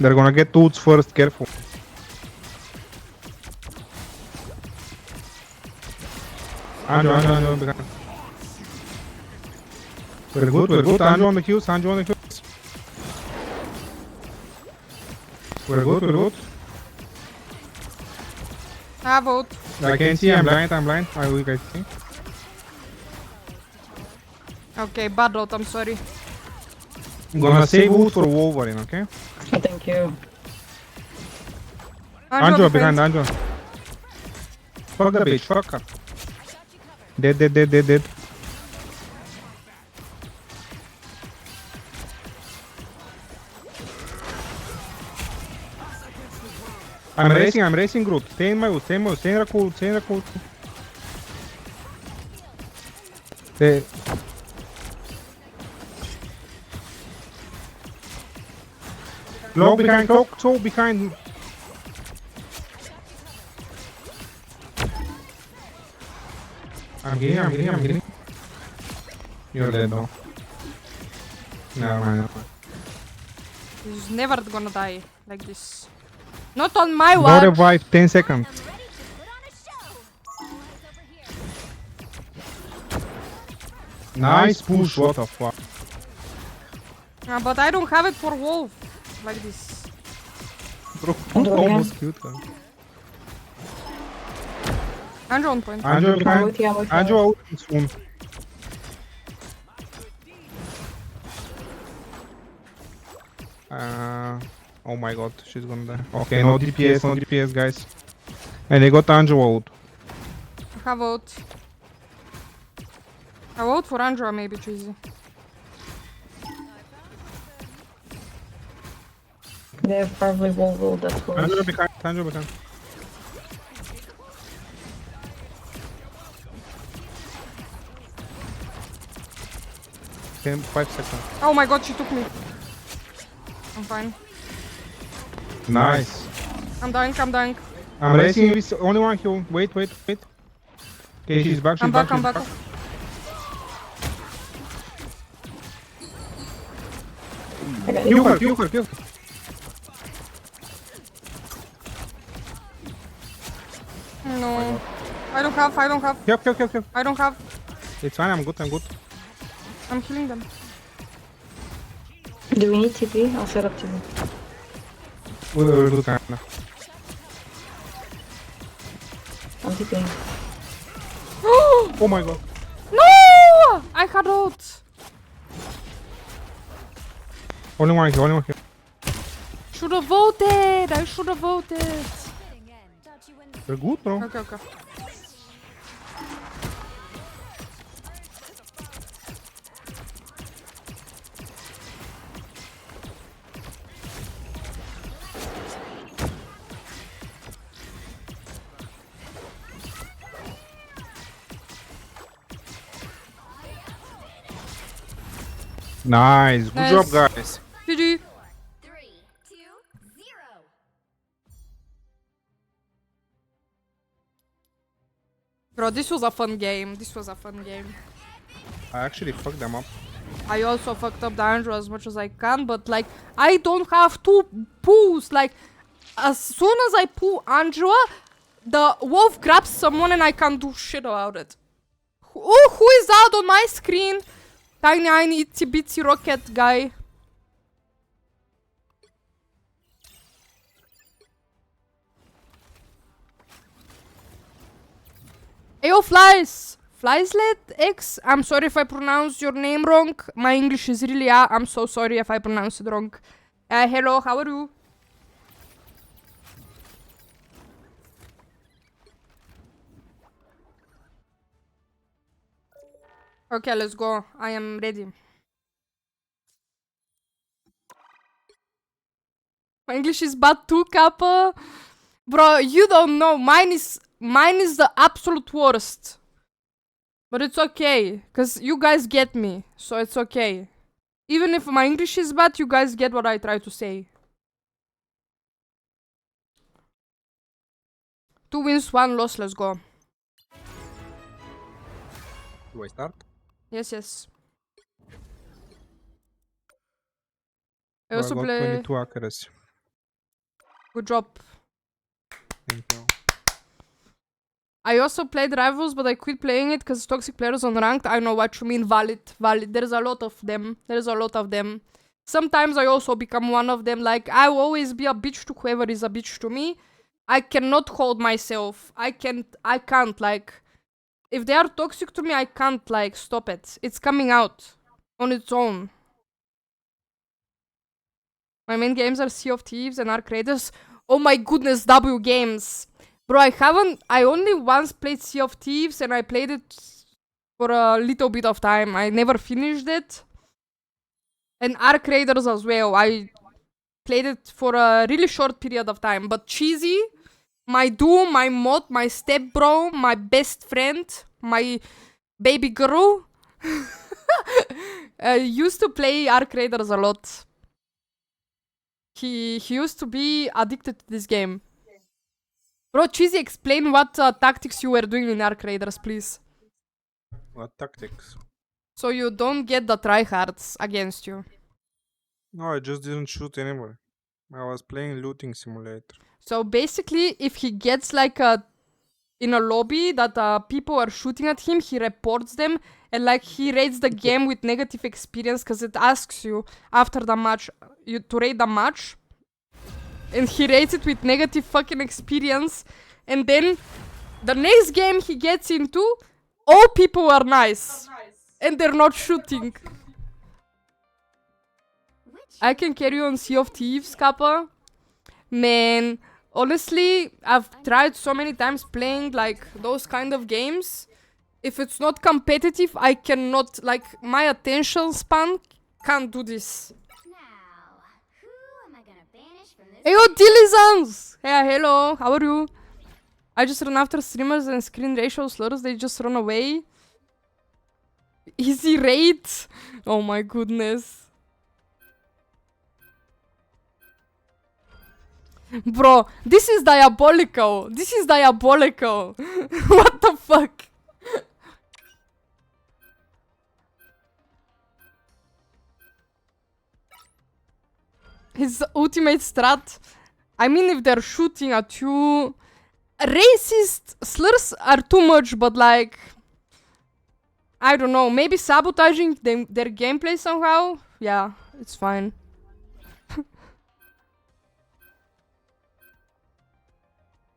They're gonna get tools first. Careful. Anjo, behind. We're good. Anjo on the kills. We're good. I vote. I can see. I'm blind. I will guys see. Okay, bad route, I'm sorry. I'm gonna save wood for Wolverine, okay? Oh, thank you. Anjo defense. behind Anjo. Fuck the bitch, fuck her. Dead. I'm racing Groot. Stay in my wood, stay in Rakul. Stay. Cloak behind, cloak behind. I'm getting. You're dead though. Never mind. He's never gonna die like this. Not on my No watch. revive, 10 seconds. I'm ready to put on a show. Eyes over here. Nice push, what the fuck. But I don't have it for wolf. Like this. Bro, Anjo almost killed her. Andrew on point. Anjo I'm behind. with you, I'm with you. Anjo out soon. Oh my god, she's gonna die. Okay, no DPS, guys. And they got Anjo out. I have vote. I vote for Andrew maybe, Cheesy. They have probably Wolvo, that's Anjo worse. behind. 5 seconds. Oh my god, she took me. I'm fine. Nice. I'm dying. I'm racing with only one kill. Wait. Okay, she's back. I'm back. I got Kill you. her. No. I don't have. Kill. I don't have. It's fine, I'm good. I'm killing them. Do we need TP? I'll set up TP. We'll do kinda. I'm TPing. Oh my god. No! I had ult. Only one kill. Should have voted. I should have voted. Fitting in. Thought you wouldn't We're good, bro. Okay. Nice. Good Nice. job, guys. GG. 3, 2, 0. Bro, this was a fun game. I actually fucked them up. I also fucked up the Andrew as much as I can, but like, I don't have two pulls. Like, as soon as I pull Andrew, the wolf grabs someone and I can't do shit about it. Who is out on my screen? Tiny itsy bitsy rocket guy. Ayo, Flies! Flieslet X, I'm sorry if I pronounce your name wrong. My English is really, I'm so sorry if I pronounce it wrong. Hello, how are you? Okay, let's go. I am ready. My English is bad too, Kappa. Bro, you don't know. Mine is the absolute worst. But it's okay, cause you guys get me, so it's okay. Even if my English is bad, you guys get what I try to say. 2 wins, 1 loss, let's go. Do I start? Yes, yes. I Oh, also got play... 22 accuracy. Good job. Thank you. I also played Rivals, but I quit playing it because toxic players on ranked. I know what you mean, valid. There's a lot of them. Sometimes I also become one of them. Like, I will always be a bitch to whoever is a bitch to me. I cannot hold myself. I can't, like... If they are toxic to me, I can't, like, stop it. It's coming out on its own. My main games are Sea of Thieves and Ark Raiders. Oh my goodness, W games. Bro, I only once played Sea of Thieves and I played it for a little bit of time. I never finished it. And Ark Raiders as well. I played it for a really short period of time. But Cheesy, my duo, my mod, my stepbro, my best friend, my baby girl, used to play Ark Raiders a lot. He used to be addicted to this game. Bro, Cheesy, explain what tactics you were doing in Ark Raiders, please. What tactics? So you don't get the tryhards against you. No, I just didn't shoot anybody. I was playing looting simulator. So basically, if he gets like in a lobby that people are shooting at him, he reports them and like he rates the game with negative experience because it asks you after the match to rate the match. And he rates it with negative fucking experience. And then the next game he gets into, all people are nice. And they're not shooting. I can carry on Sea of Thieves, Kappa. Man, honestly, I've tried so many times playing like those kind of games. If it's not competitive, I cannot, like, my attention span can't do this. Now, who am I gonna banish from this? Hey, yo, Dilizans! Hey, hello, how are you? I just run after streamers and screen ratio slurs, they just run away. Easy rate? Oh my goodness. Bro, this is diabolical. This is diabolical. What the fuck? His ultimate strat. I mean, if they're shooting at you... Racist slurs are too much, but like... I don't know, maybe sabotaging their gameplay somehow? Yeah, it's fine.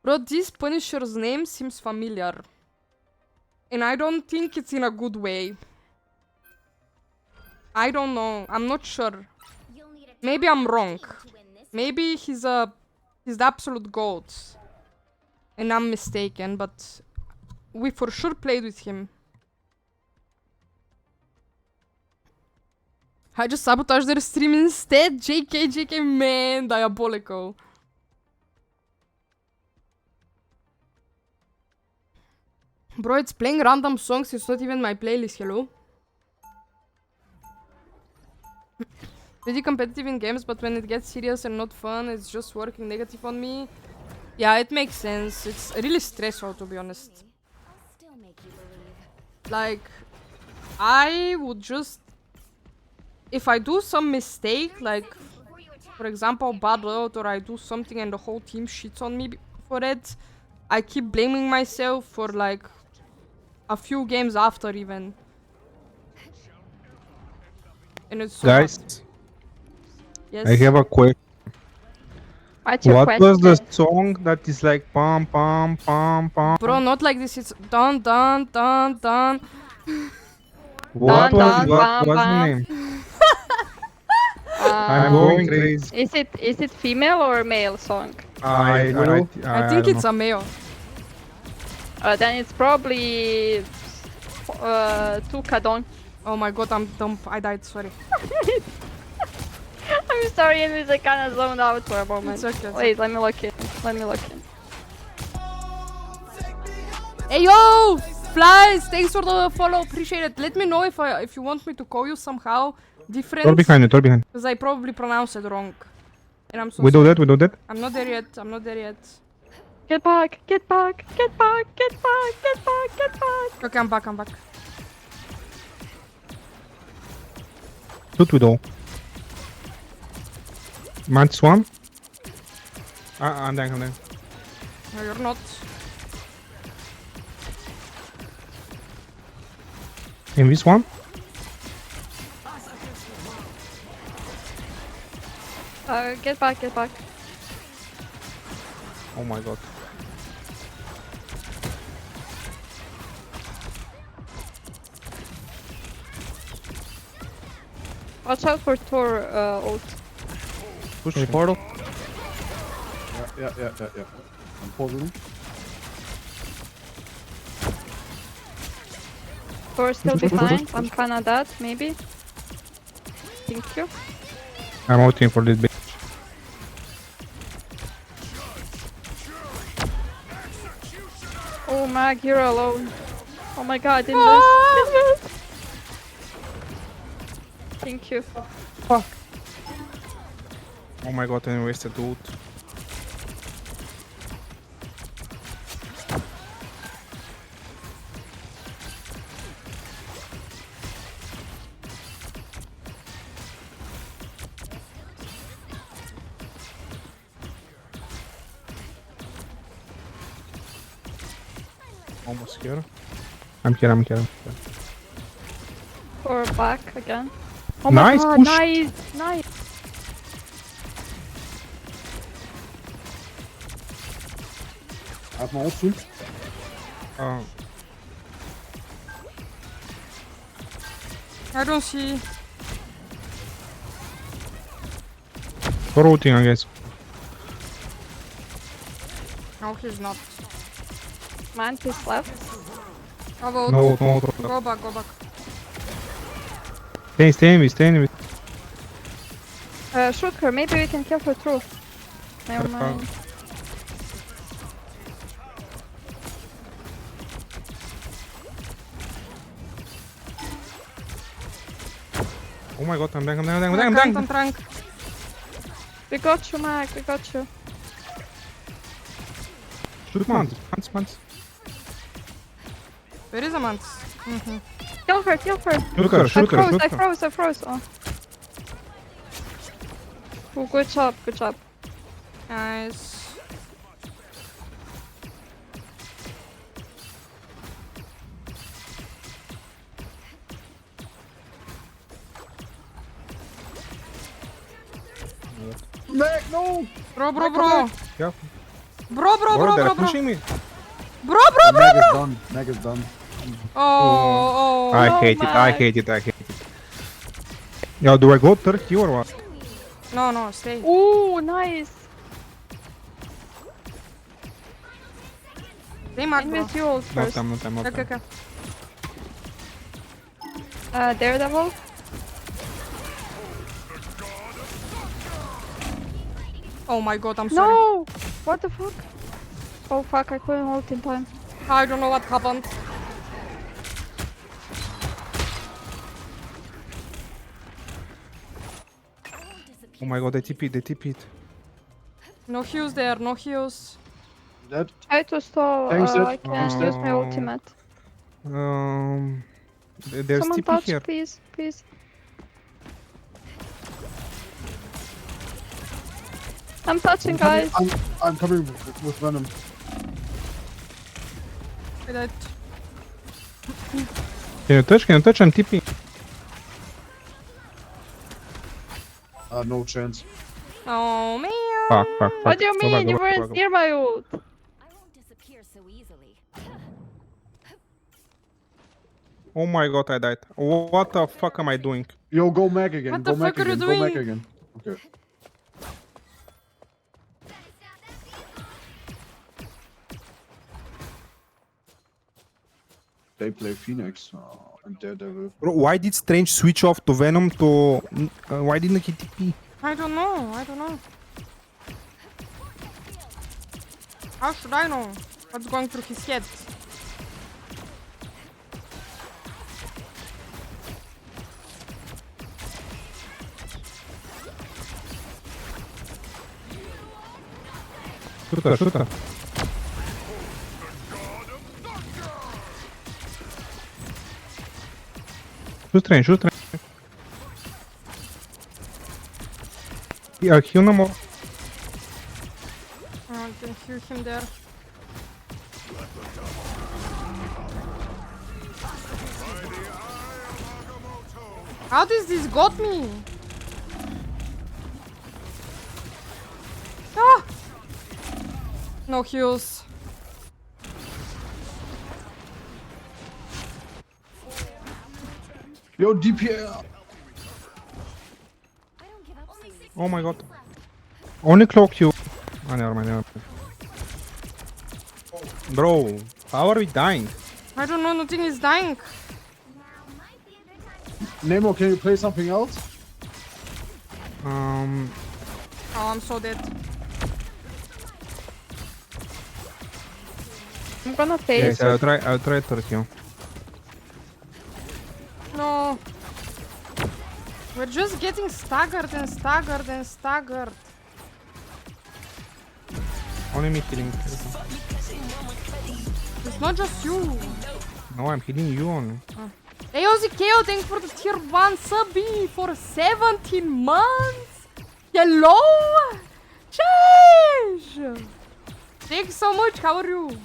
Bro, this Punisher's name seems familiar. And I don't think it's in a good way. I don't know, I'm not sure. You'll need a Maybe I'm wrong. team to win this. Maybe he's the absolute goat. And I'm mistaken, but we for sure played with him. I just sabotaged their stream instead. JK, man, diabolical. Bro, it's playing random songs, it's not even my playlist, hello? Pretty competitive in games, but when it gets serious and not fun, it's just working negative on me. Yeah, it makes sense. It's really stressful, to be honest. I'll still make you believe. Like, I would just... If I do some mistake, like, for example, bad load, or I do something and the whole team shits on me for it, I keep blaming myself for, like, a few games after, even. And it's so Guys, hard. Yes. I have a question. What's your What question? was the song that is like pam pam pam pam? Bro, not like this, it's dun dun dun dun. What Dun, was dun, what bam, was the bam. name? I'm Uh, going crazy. is it female or male song? I I think don't it's know. a male. Then it's probably Tukadon. Oh my god, I'm dumb. I died, sorry. I'm sorry, anyways, I kind of zoned out for a moment. It's okay, it's Wait, let me look it. Let me look it. Hey yo! Flies, thanks for the follow, appreciate it. Let me know if you want me to call you somehow different. Door behind you, door behind. Because I probably pronounced it wrong. And I'm so We do sorry. that, we do that. I'm not there yet, I'm not there yet. Get back, get back, get back, get back, get back, get back. Okay, I'm back, I'm back. Shoot Widow. Mantis one. I'm dying, I'm dying. No, you're not. In this one. Get back, get back. Oh my god. Watch out for Thor ult. Push Any him. portal? Yeah. I'm pausing. Thor still behind. I'm kinda dead, maybe. Thank you. I'm waiting for this bit. Oh Mag, you're alone. Oh my god, invest. Invest. Thank you. Oh my god, I wasted ult. Almost here. I'm here. Thor back again. Oh Nice my god, push. nice. I have my ult soon. I don't see. For ulting, I guess. No, he's not. Mantis left. How about No. go back, go back. Stay in with. Shoot her, maybe we can kill her through. Never mind. Oh my god, I'm dying. I'm trying. We got you, Mag, we got you. Shoot Mantis. Where is a mantis? Kill her. Shoot her. I froze. Oh. Oh, good job. Nice. Meg, no! Bro. Yeah. Bro. They're pushing me. Bro. Meg is done. Oh. I no, hate Mag. it. Yo, do I go Turkey or what? No, stay. Ooh, nice. Stay, Mark, bro. Invest your ult Not first. time. Okay. Daredevil. Oh my god, I'm sorry. No! What the fuck? Oh fuck, I couldn't ult in time. I don't know what happened. Oh my god, they TP'd. No heals there, no heals. Dead. Try to stall. Thanks, Dad. I can't use my ultimate. There's Someone TP touch, here. please. I'm touching, guys. I'm coming with Venom. I died. Can you touch? I'm TP. No chance. Oh man. Fuck. What do you Go back, mean? You go back, weren't near my ult. I won't disappear so easily. Oh my god, I died. What the fuck am I doing? Yo, go Meg again. What Go the Meg fuck are you again. Go Meg doing? again. Okay. They play Phoenix and Daredevil. Bro, why did Strange switch off to Venom to... why didn't he TP? I don't know. How should I know what's going through his head? Shoot her, shoot her. Shoot train, shoot train. Yeah, heal no more. Oh, I can hear him there. How does this got me? Ah! No heals. Yo, DPL. I don't give up. Only 6 Oh my god. seconds left. Only cloak you. Oh, never mind, never mind. Bro, how are we dying? I don't know, nothing is dying. Now might be a good time to Nemo, can you play something else? Oh, I'm so dead. I'm gonna face. Yes, I'll try to hurt you. No. We're just getting staggered and staggered and staggered. Only me healing. It's not just you. No, I'm healing you only. Hey, Ozzy KO, thanks for the tier 1 subby for 17 months. Hello? Change. Thanks so much. How are you?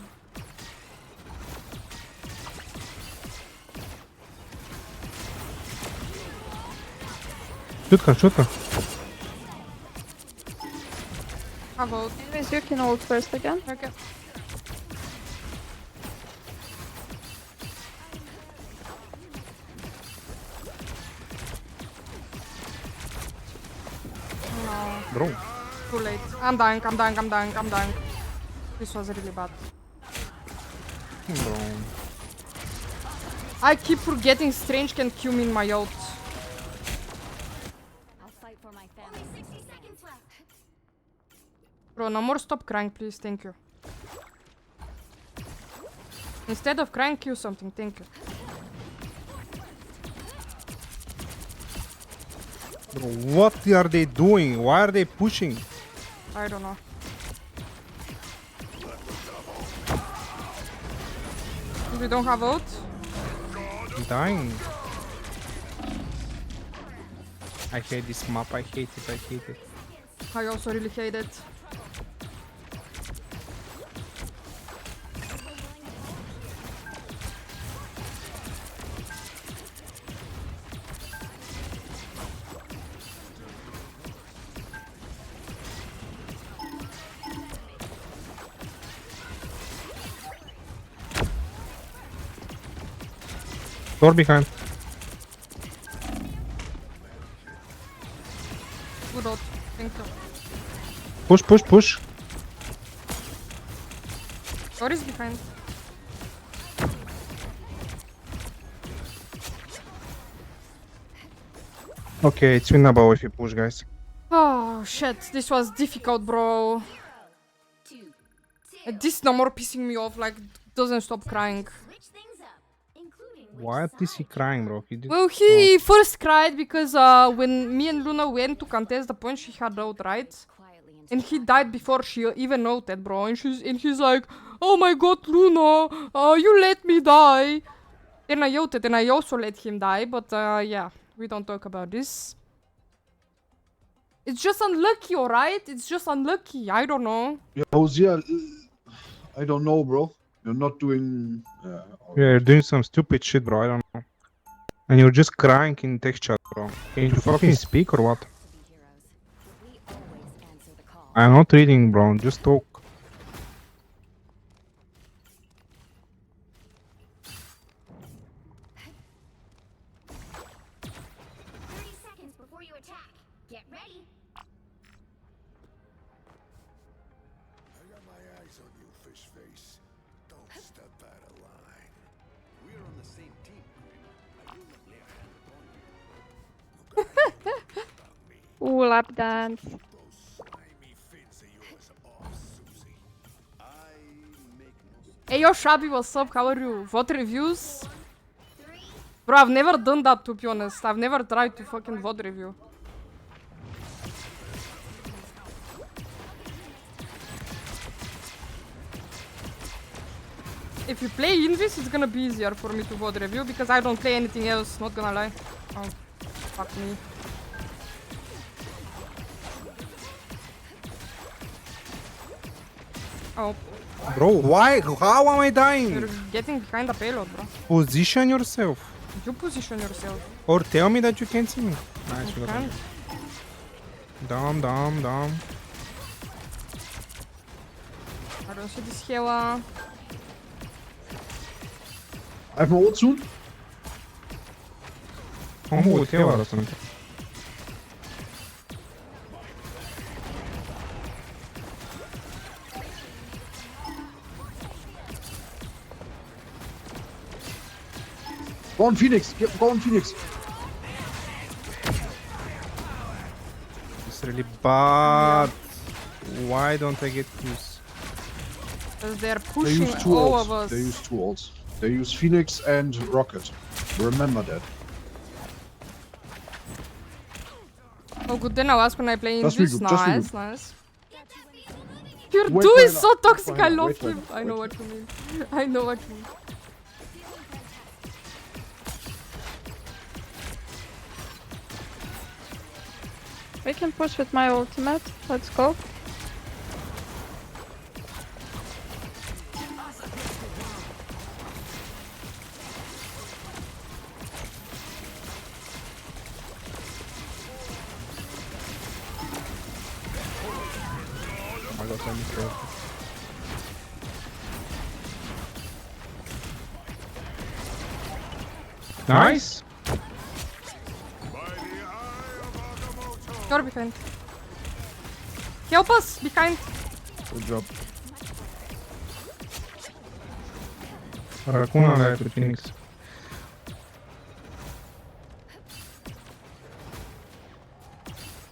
Shoot her, shoot her. How about? Anyways, you can ult first again. Okay. No, Bro. too late. I'm dying, I'm dying, I'm dying, I'm dying. This was really bad. Bro. I keep forgetting Strange can kill me in my ult. I'll fight for my family. Only 60 seconds left. Bro, no more stop crying, please. Thank you. Instead of crying, kill something. Thank you. Bro, what are they doing? Why are they pushing? I don't know. We don't have ult. I'm dying. I hate this map. I hate it. I hate it. I also really hate it. Door behind. Good ult. Thank you. Push, push, push. Door is behind. Okay, it's winnable if you push, guys. Oh shit, this was difficult, bro. 2, 2. And this no more pissing me off, like, doesn't stop crying. Switch things up, including which Why is he side. crying, bro? He did. Well, he first cried because when me and Luna went to contest the point, she had ult, right? Quietly into And he died before she even ulted, bro. And he's like, oh my god, Luna, you let me die. Then I ulted and I also let him die, but yeah, we don't talk about this. It's just unlucky, alright? It's just unlucky. I don't know. Yeah, Hosea, I don't know, bro. You're not doing. Yeah, you're doing some stupid shit, bro. I don't know. And you're just crying in text chat, bro. Can you fucking speak or what? to be heroes. We always answer the call. I'm not reading, bro. Just talk. 30 seconds before you attack. Get ready. I got my eyes on you, fish face. Don't step out of line. We're on the same team. Ooh, lap dance. Those slimy fins of yours off, Susie. I make no Hey, yo, Shabi, what's up? How are you? VOD reviews? 3, Bro, I've never done that, to be honest. I've never tried to fucking VOD review. if you play Invis, it's gonna be easier for me to VOD review because I don't play anything else, not gonna lie. Oh, fuck me. Oh, Bro, why? How am I dying? you're getting behind the payload, bro. Position yourself. You position yourself. Or tell me that you can't see me. Nice, we got Can't. it. Dumb. I don't see this Hela. I have my ult soon. On mogu tijela da sam. Go on Phoenix. Go on Phoenix. It's really bad. Why don't I get this? Because they're They pushing use two all ults. of us. They use two ults. They use Phoenix and Rocket. Remember that. Oh, good then I was when I play Just Invis. regroup, just Nice, regroup. nice. Your Wait dude right is now. so toxic, Wait I right now, love wait right him. now, I know wait. what you mean. I know what you mean. We can push with my ultimate. Let's go. I got any stuff. Nice. You're behind. Help us! Behind! Good job. Raccoon alive with Phoenix.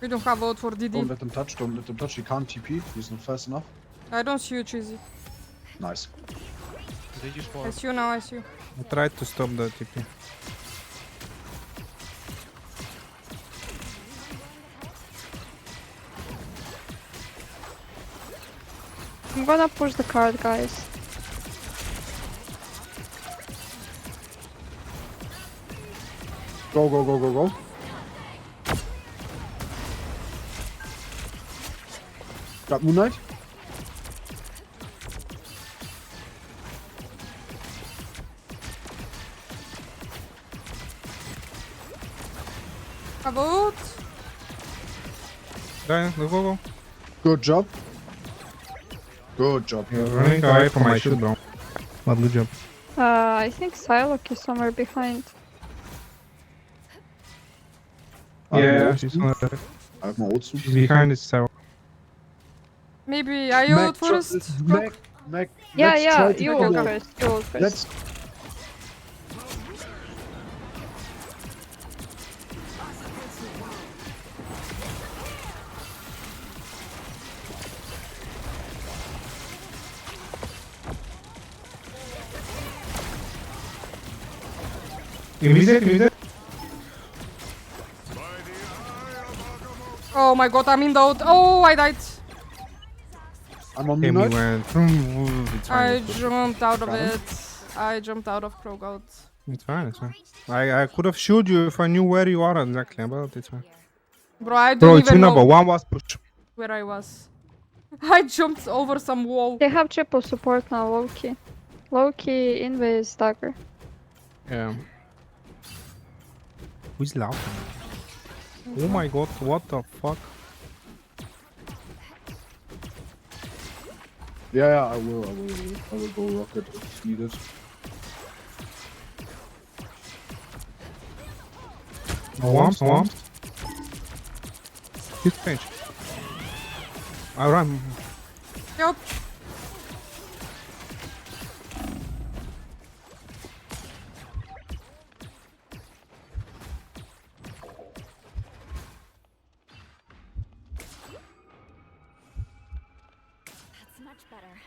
We don't have vote for Don't DD. let them touch. Don't let them touch. He can't TP. He's not fast enough. I don't see you, Cheesy. Nice. They just I want. see you now, I see you. I tried to stop the TP. I'm gonna push the card, guys. Go. Got Moon Knight. Have vote! Yeah, go. Good job. Good job. You're running away from my shield, bro. But good job. I think Psylocke is somewhere behind. Yeah, she's on the I have my ult soon. She's behind this tower. Maybe I ult first. Mac, Yeah, let's yeah, try to you kill ult them. first. You ult first. Let's. Immediate. Oh my god, I'm in the ult. Oh, I died. I'm on Okay, Moon we Knight. went. It's I fine. jumped out of Got him. it. I jumped out of Krogout. It's fine. I could have showed you if I knew where you are exactly, but it's fine. Bro, I Bro, don't it's even number know one was push. where I was. I jumped over some wall. They have triple support now, Loki. Loki, Invis, Dagger. Yeah. Who's laughing? Oh my god, what the fuck? Yeah, I will go Rocket if needed. No arms. Hit page. I run. Help! That's much better.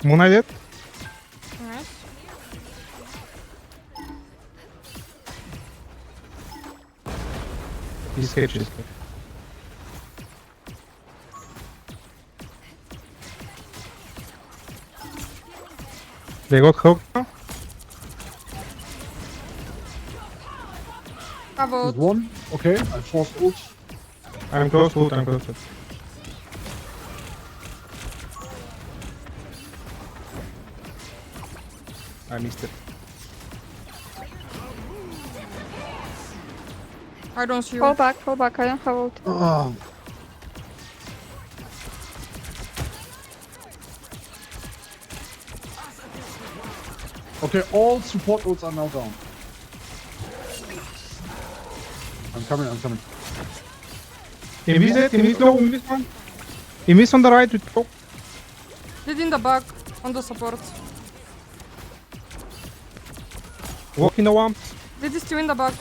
Moon I did. Alright. He's hit, she's hit. They got hooked now? Bravo. There's one. Okay, I forced ult. I'm close to it, I'm close to it. I missed it. I don't see you. Fall back, I don't have ult. Oh. Okay, all support ults are now down. I'm coming, I'm coming. Invis it, invis low, invis one. Invis on the right with low. Did in the back on the support. Walk in the wamp. Did is still in the back.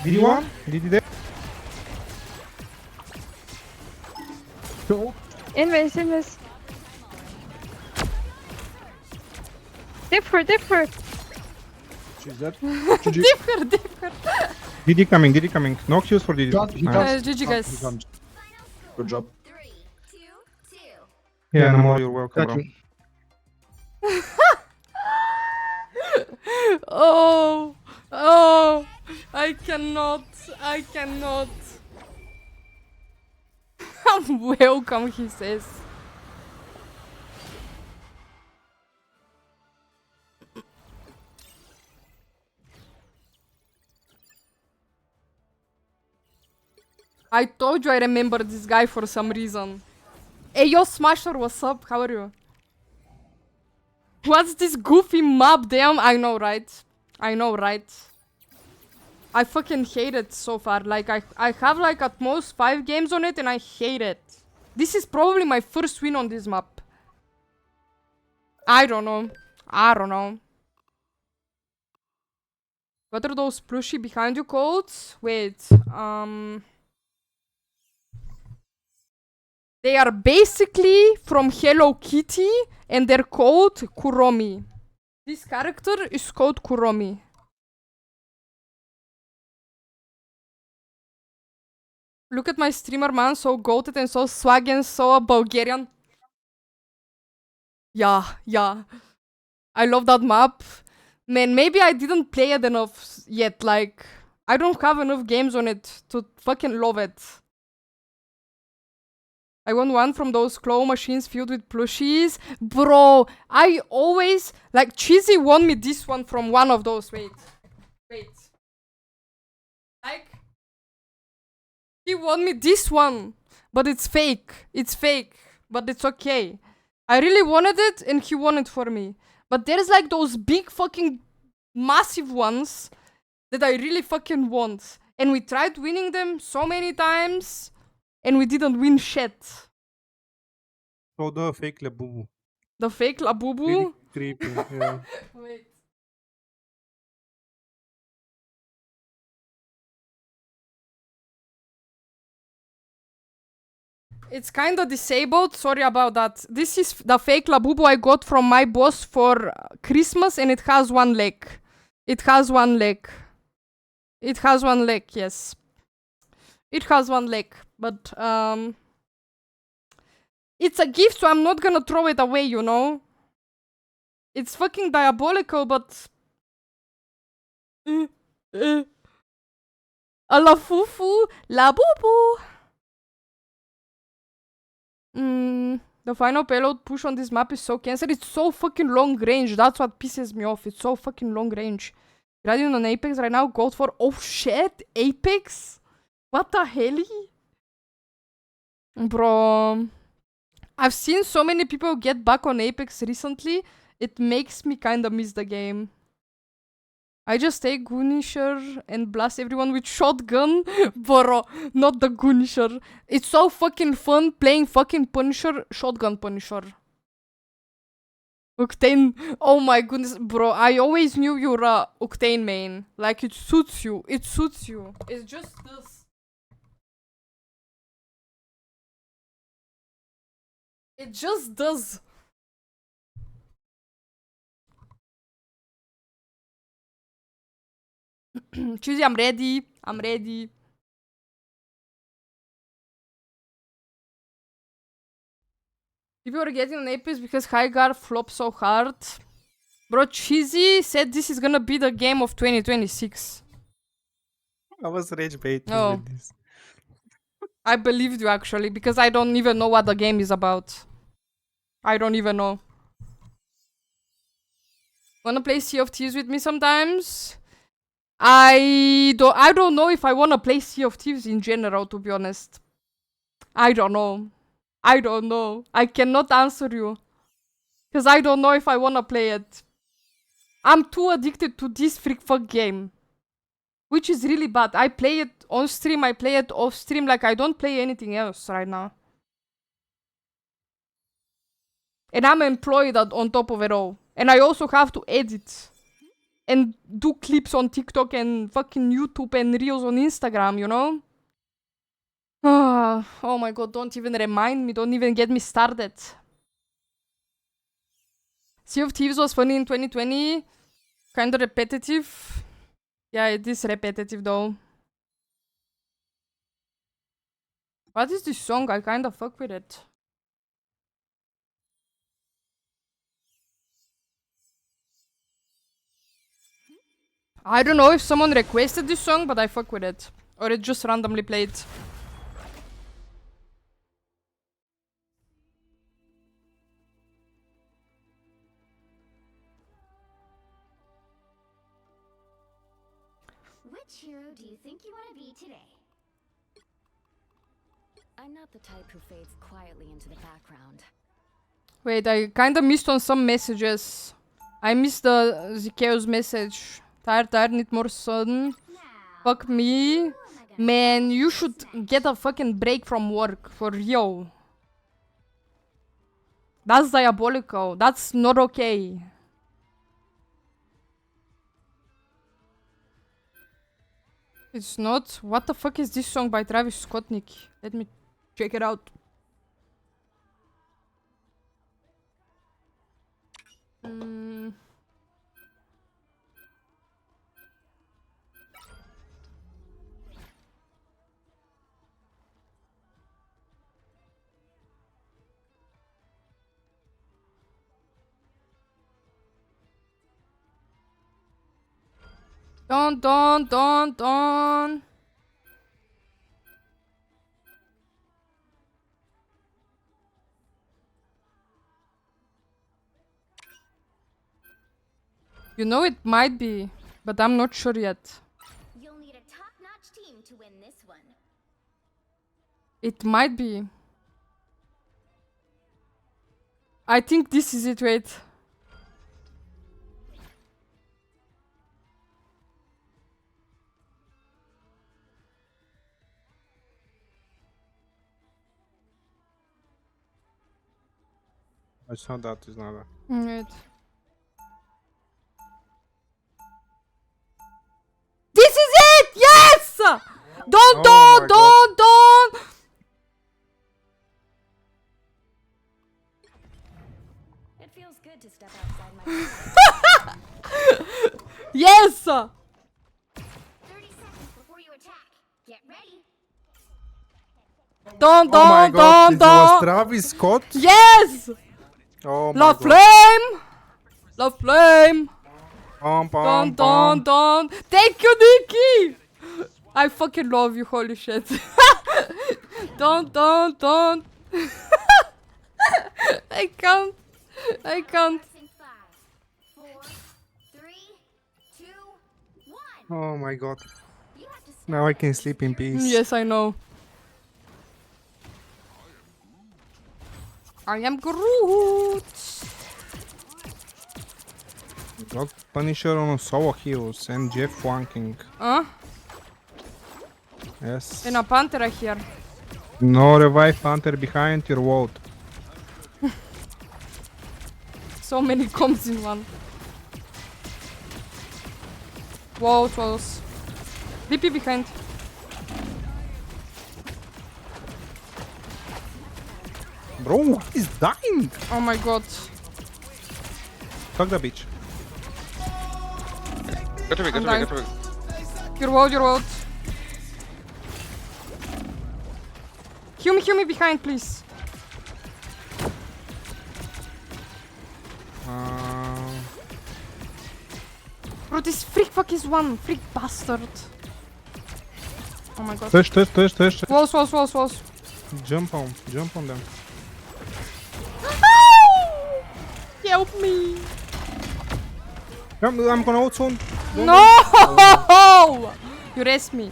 Did you one? Did you there? Kill. Invis. Differ. She's dead. GG. Differ. Didi coming. No excuse for Didi. He Nice. comes. GG He guys. comes. Good job. 3, 2, 2. Yeah, no more, you're welcome, Thank bro. you. Oh, I cannot. Welcome, he says. I told you I remember this guy for some reason. Hey, yo, Smasher, what's up? How are you? What's this goofy map? Damn, I know, right? I fucking hate it so far. Like, I have like at most 5 games on it and I hate it. This is probably my first win on this map. I don't know. What are those plushy behind you codes? Wait, they are basically from Hello Kitty and they're called Kuromi. This character is called Kuromi. Look at my streamer, man, so goated and so swag and so Bulgarian. Yeah. I love that map. Man, maybe I didn't play it enough yet, like, I don't have enough games on it to fucking love it. I want one from those claw machines filled with plushies. Bro, I always, like, Cheesy won me this one from one of those. Wait. Like, he won me this one, but it's fake. But it's okay. I really wanted it and he won it for me. But there's like those big fucking massive ones that I really fucking want. And we tried winning them so many times and we didn't win shit. So the fake Labubu. The fake Labubu? Creepy, yeah. Wait. It's kinda disabled, sorry about that. This is the fake Labubu I got from my boss for Christmas and it has one leg. Yes. It has one leg, but it's a gift, so I'm not gonna throw it away, you know? It's fucking diabolical, but a la fufu, Labubu. The final payload push on this map is so cancer. It's so fucking long range. That's what pisses me off. It's so fucking long range. Grinding on Apex right now. Gold for... Oh shit! Apex? What the hell? Bro. I've seen so many people get back on Apex recently. It makes me kinda miss the game. I just take Gunisher and blast everyone with shotgun. Bro, not the Gunisher. It's so fucking fun playing fucking Punisher, shotgun Punisher. Octane, oh my goodness, bro, I always knew you were a Octane main. Like, it suits you, It's just this. It just does. Choosy, I'm ready. I'm ready. People are getting an Apis because Highgar flopped so hard. Bro, Cheesy said this is gonna be the game of 2026. I was rage baiting No. with this. I believed you actually, because I don't even know what the game is about. I don't even know. Wanna play Sea of Thieves with me sometimes? I don't know if I wanna play Sea of Thieves in general, to be honest. I don't know. I don't know. I cannot answer you. Because I don't know if I wanna play it. I'm too addicted to this fuck game. Which is really bad. I play it on stream, I play it off stream, like I don't play anything else right now. And I'm employed on top of it all. And I also have to edit. And do clips on TikTok and fucking YouTube and reels on Instagram, you know? Oh my god, don't even remind me, don't even get me started. Sea of Thieves was funny in 2020. Kinda repetitive. Yeah, it is repetitive though. What is this song? I kinda fuck with it. I don't know if someone requested this song, but I fuck with it. Or it just randomly played. Which hero do you think you want to be today? I'm not the type who fades quietly into the background. Wait, I kinda missed on some messages. I missed the Zikeo's message. Tired, need more sun. Fuck me. Man, you should get a fucking break from work, for real. That's diabolical. That's not okay. It's not. What the fuck is this song by Travis Scott, Nick? Let me check it out. Don't. You know it might be, but I'm not sure yet. You'll need a top-notch team to win this one. It might be. I think this is it, wait. It's not that, it's not that. Wait. This is it! Yes! Don't. It feels good to step outside my Yes! 30 seconds before you attack. Get ready. Oh my god, it was Travis Scott? Yes! Oh my Love god. flame! Love flame! Pom, pom, pom. Don't. Thank you, Nikki! I fucking love you, holy shit. Don't. I can't. In 5, 4, 3, 2, 1. Oh my god. You have to step Now I can sleep in peace. Yes, I know. I am Groot. Got Punisher on solo heals and Jeff flanking. Huh? Yes. And a Pantera here. No revive Hunter behind your ward. So many comms in one. Whoa, close. DP behind. Bro, he's dying. Oh my god. Fuck the bitch. Go to me, go I'm to me, go dying. to me. You're out. Heal me behind, please. Bro, this fuck is one. Freak bastard. Oh my god. Touch. Walls. Jump on them. Help me. I'm gonna ult soon. No! You rest me.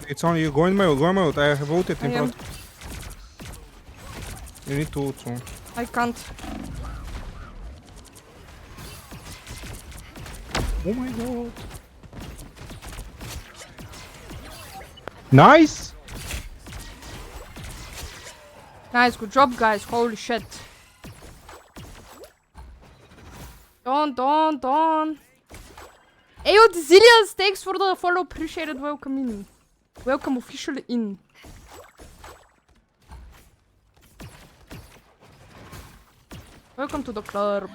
It's only you. Go in my ult. I have ulted I in am. front. You need to ult soon. I can't. Oh my god. Nice! Nice, good job, guys. Holy shit. Don't. Ayo, Zillions, thanks for the follow. Appreciate it. Welcome in. Welcome officially in. Welcome to the club.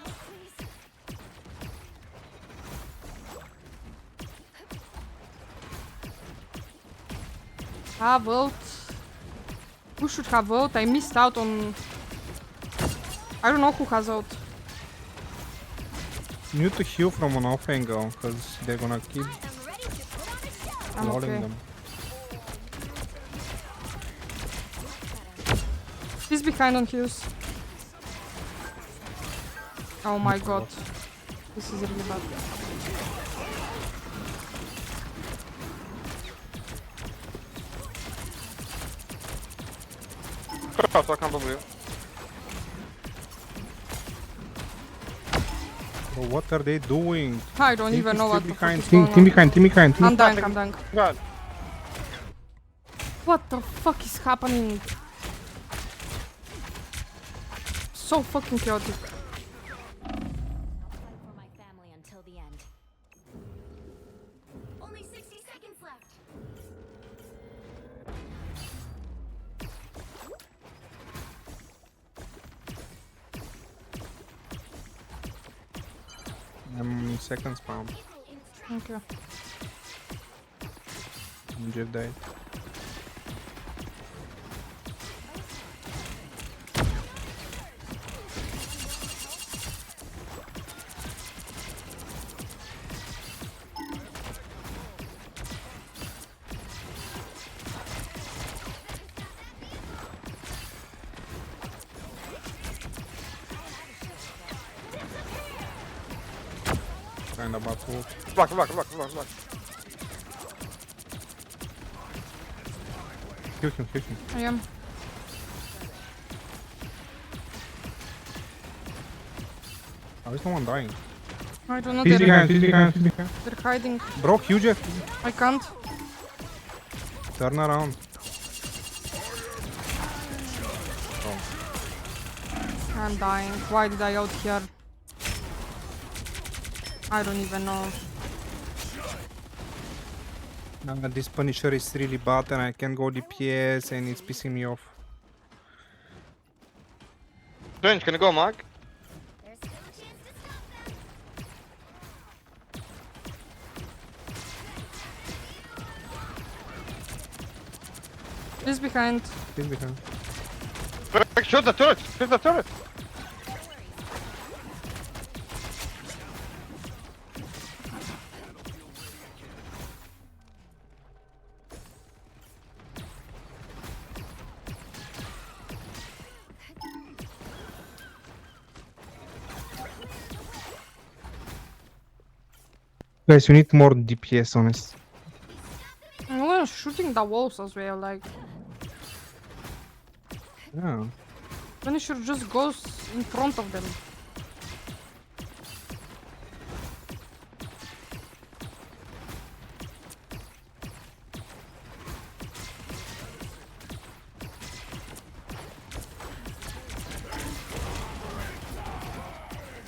Have ult. Who should have ult? I missed out on... I don't know who has ult. You need to heal from an off angle, because they're gonna keep I'm rolling okay. them. He's behind on heals. Oh my god. This is really bad. Cross, I can't believe. Bro, what are they doing? I don't even know what the fuck is Team going on. behind. I'm dying. God. What the fuck is happening? So fucking chaotic. I'll fight for my family until the end. Only 60 seconds left. I'm second spawn. Okay. Jet died. Kinda about to ult. Block. Kill him. I am. How is no one dying? I don't know. He's They're behind. hiding. Bro, huge F. I can't. Turn around. I'm dying. Why did I out here? I don't even know. This Punisher is really bad and I can't go DPS and it's pissing me off. Strange, can you go, Mark? There's still a chance to stop them. He's behind. He's behind. Shoot the turret! Shoot the turret! Guys, you need more DPS on us. I'm only shooting the walls as well. Like, Yeah. Punisher just goes in front of them.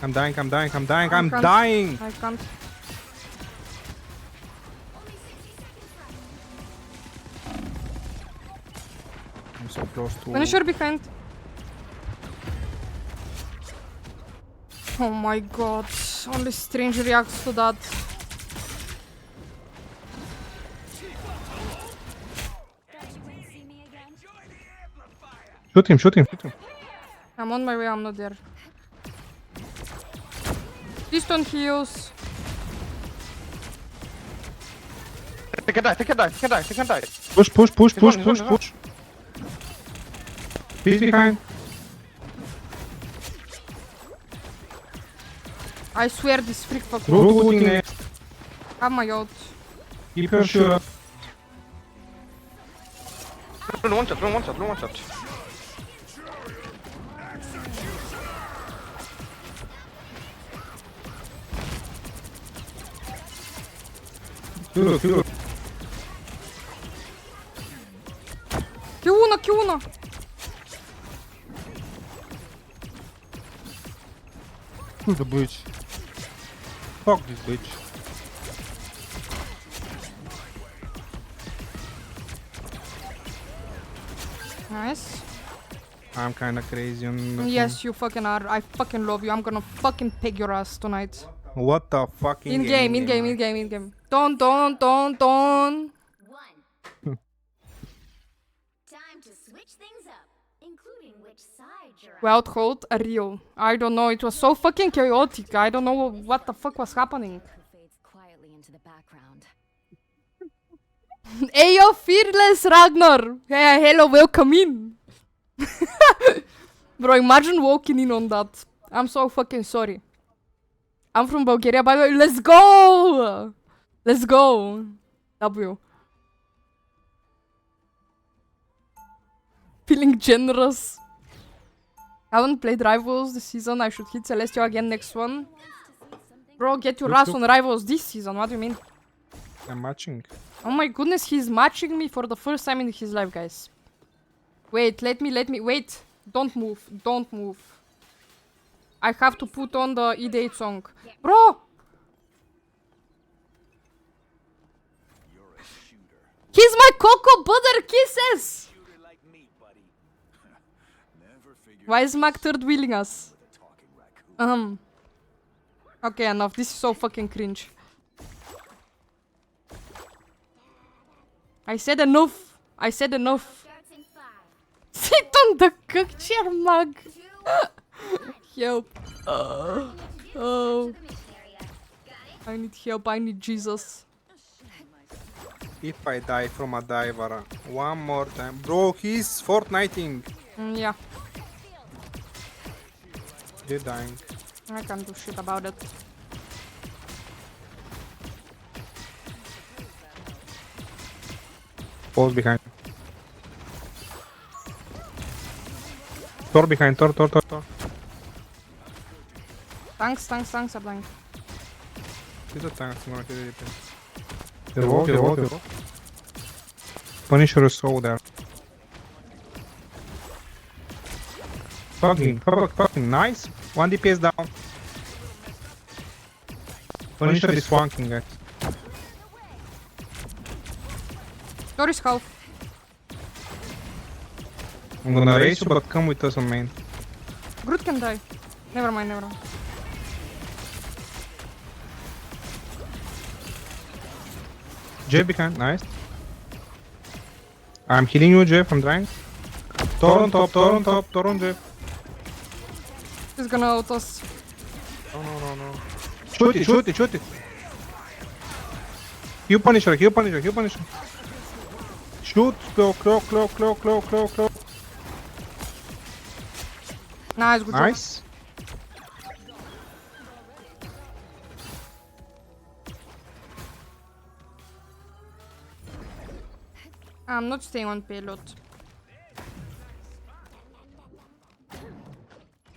I'm dying. I'm can't. dying! I can't. I'm so close to... Punisher behind. Oh my god. Only Strange reacts to that. Shoot him, shoot him, shoot him. I'm on my way, I'm not there. Please don't heals. They can die, they can die, they can die, they can die. Push, push, push, He's on, push, he's on, push, he's on. push. He's behind. I swear this freak fuck. Rooting next. Have my ult. Keep your shield up. Run one shot, run one shot, run one shot. Kill, kill. Киуна, Киуна! Who's the bitch? Fuck this bitch. Nice. I'm kinda crazy on the Yes, you fucking are. I fucking love you. I'm gonna fucking peg your ass tonight. phone. What the fucking In game, in game, in game, in game. Don't. One. Time to switch things up, including which side you're on. Wild hold a real. I don't know. It was so fucking chaotic. I don't know what the fuck was happening. Who fades quietly into the background. Hey yo, fearless Ragnar. Hey, hello, welcome in. Bro, imagine walking in on that. I'm so fucking sorry. I'm from Bulgaria, by the way. Let's go! Let's go. W. Feeling generous. Haven't played Rivals this season. I should hit Celestial again next one. Bro, get your ass on Rivals this season. What do you mean? I'm matching. Oh my goodness, he's matching me for the first time in his life, guys. Wait, let me, wait. Don't move, don't move. I have to put on the E8 song. Bro! He's my Cocoa Butter Kisses! Why is Mac third wheeling us? Okay, enough. This is so fucking cringe. I said enough. I said enough. Starts in 5, Sit on the cook chair, Mug. 2, 1. Help. Oh. To the mission area. Got it? I need help. I need Jesus. If I die from a diver one more time. Bro, he's Fortniting. Yeah, They're dying. I can't do shit about it. Pause behind. Tor behind, Tor. Thanks, Ablang. He's a tank, I'm gonna kill it. They're wall. Punisher is so there. Fucking nice. 1 DPS down. Punisher is flanking, guys. Doris half. I'm gonna race you, but come with us on main. Groot can die. Never mind. Jeff behind, nice. I'm healing you, Jeff, I'm trying. Tor on top, Jeff. He's gonna ult us. No. Shoot it. Heal Punisher. Shoot, claw. Nice, good job. Nice. I'm not staying on payload.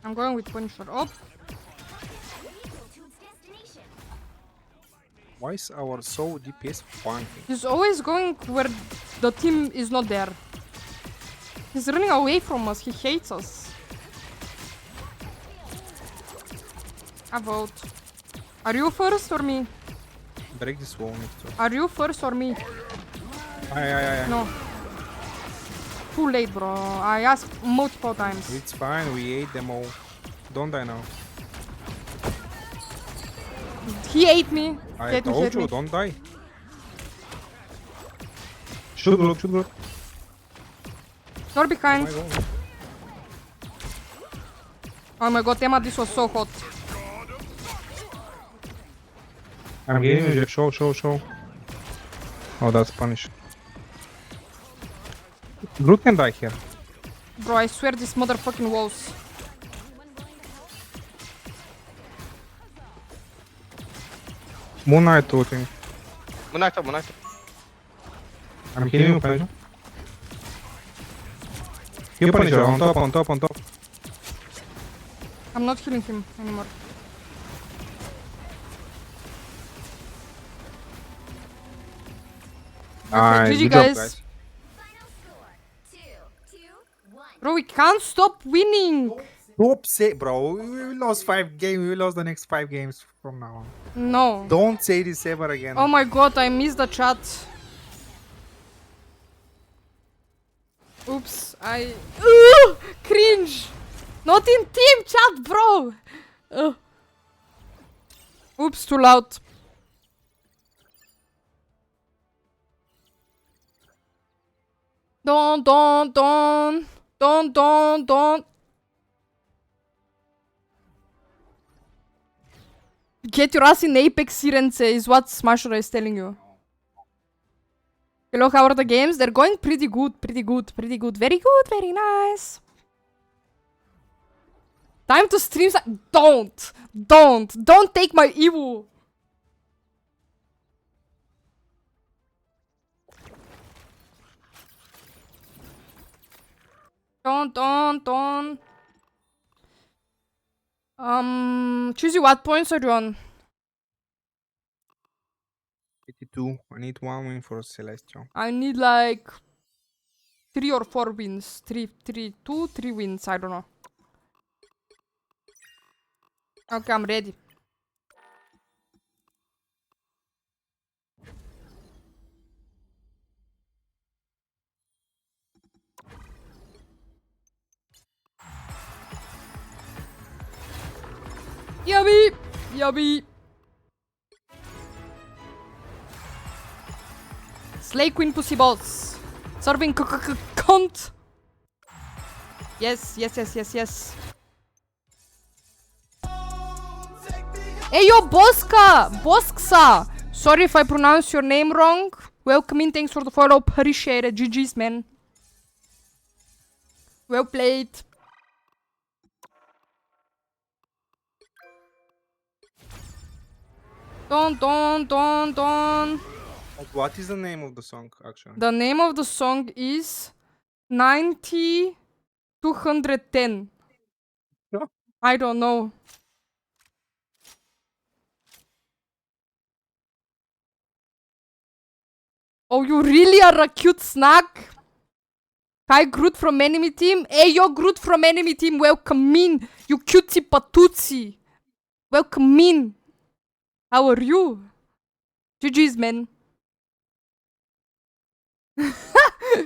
I'm going with Punisher. Oh, Vehicle to its destination. Why is our soul DPS flanking? he's always going where the team is not there. He's running away from us. He hates us. I vote. Are you first or me? Break this wall next to. Are you first or me? Aye. No. Too late, bro. I asked multiple times. It's fine, we ate them all. Don't die now. He ate me. I He ate me, he told ate you, me. don't die. Shoot, bro, shoot, bro. Door behind. My God. Oh my god, Emma, this was so hot. I'm getting you, show, show, show. Oh, that's punish. Groot can die here. Bro, I swear this motherfucking walls. Moon Knight looting. Moonite top, Moonite top. I'm healing you, Punisher. Heal Punisher, on top, on top, on top. I'm not healing him anymore. Nice, GG good job, guys. guys. Final score 2-1. Bro, we can't stop winning. Stop say, bro. We lost 5 games. We lost the next 5 games from now on. No. Don't say this ever again. Oh my god, I missed the chat. Oops, I... Ugh, cringe! Not in team chat, bro! Ugh. Oops, too loud. Don't. Get your ass in Apex, Sirense, is what Smasher is telling you. Hello, how are the games? They're going pretty good. Very good, very nice. Time to stream Don't take my Evo. Don't. Choosy, what points are you on? 82. I need 1 win for Celestial. I need like 3 or 4 wins. 3 wins, I don't know. Okay, I'm ready. Yummy. Slay Queen Pussy Balls. Serving cunt. Yes. Hey yo, Bosksa. Sorry if I pronounce your name wrong. Welcome in, thanks for the follow. Appreciate it. GG's, man. Well played. Don't. What is the name of the song, actually? The name of the song is 90-210. Yeah. I don't know. Oh, you really are a cute snack? Hi, Groot from enemy team. Hey, yo, Groot from enemy team. Welcome in, you cutie patootie. Welcome in. How are you? GG's, man.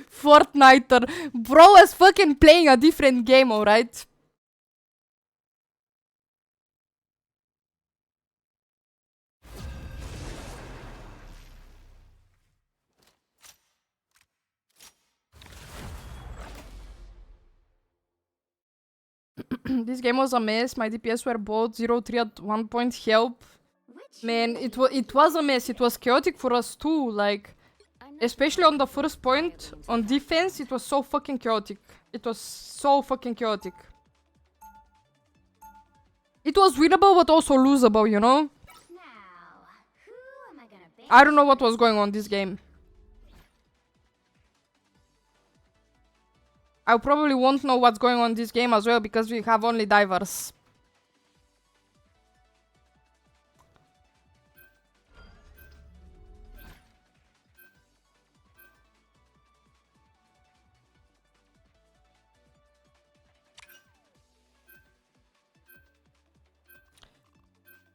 Fortniter. Bro is fucking playing a different game, alright? This game was a mess. My DPS were both 0-3 at one point. Help. Man, it was a mess. It was chaotic for us too. Like, especially on the first point, on defense, it was so fucking chaotic. It was winnable, but also losable, you know? Now, who am I gonna ban? I don't know what was going on this game. I probably won't know what's going on this game as well, because we have only divers.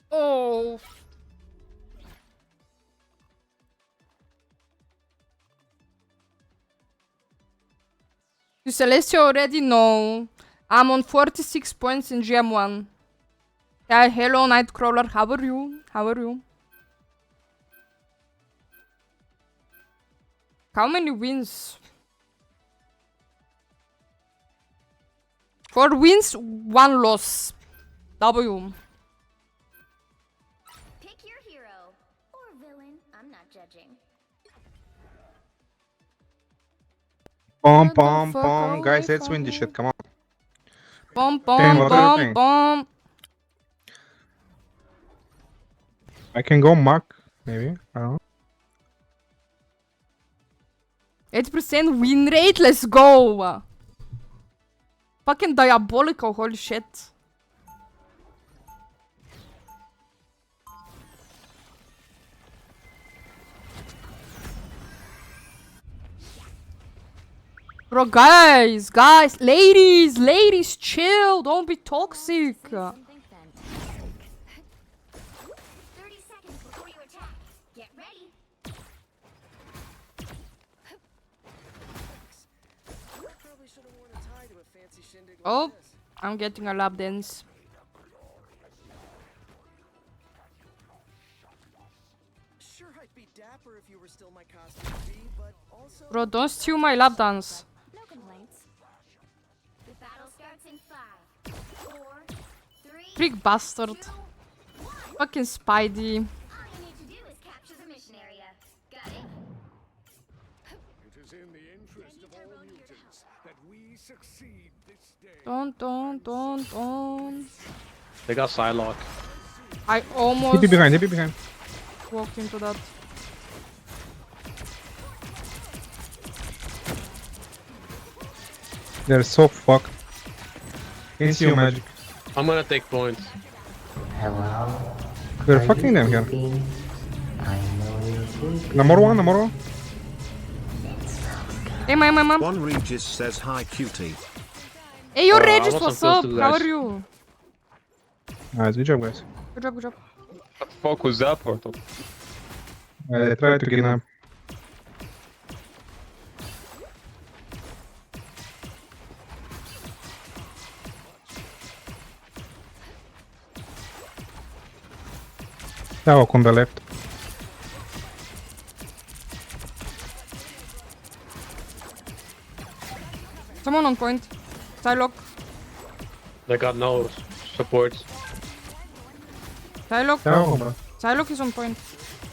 Oh. You Celestia already know. I'm on 46 points in GM1. Yeah, hello Nightcrawler, how are you? How are you? How many wins? 4 wins, 1 loss. W. Pick your hero or villain. I'm not judging. Pom Get the pom fuck pom. Guys, away let's win from this me. shit. Come on. Bom Shane, bom what are you bom playing? bom. I can go Mark, maybe. I don't know. 8% win rate, let's go! Fucking diabolical, holy shit. Bro, guys, ladies, chill, don't be toxic. Say something then. 30 seconds before you attack. Get ready. Oh, I'm getting a lap dance. Sure, I'd be dapper if you were still my costume B, but also Bro, don't steal my lap dance. No complaints. The battle starts in 5, 4, 3, Freak bastard. 2, 1. Fucking Spidey. All you need to do is capture the mission area. Got it? It is in the interest of all mutants that we succeed this day. Don't. They got Psylocke. I almost TP behind. walked into that. They're so fucked. Can see your magic. I'm gonna take points. Hello? We're Are fucking you them here. pooping? I know you're pooping. Number one. Hey, my mom. One Regis says hi, cutie. Hey, yo, I Regis, wasn't what's close up? to the How guys. are you? Nice, good job, guys. Good job. What the fuck was that portal? I tried to kidnap. Talk on the left. Someone on point. Psylocke. They got no support. Psylocke. Talk, bro. Psylocke is on point.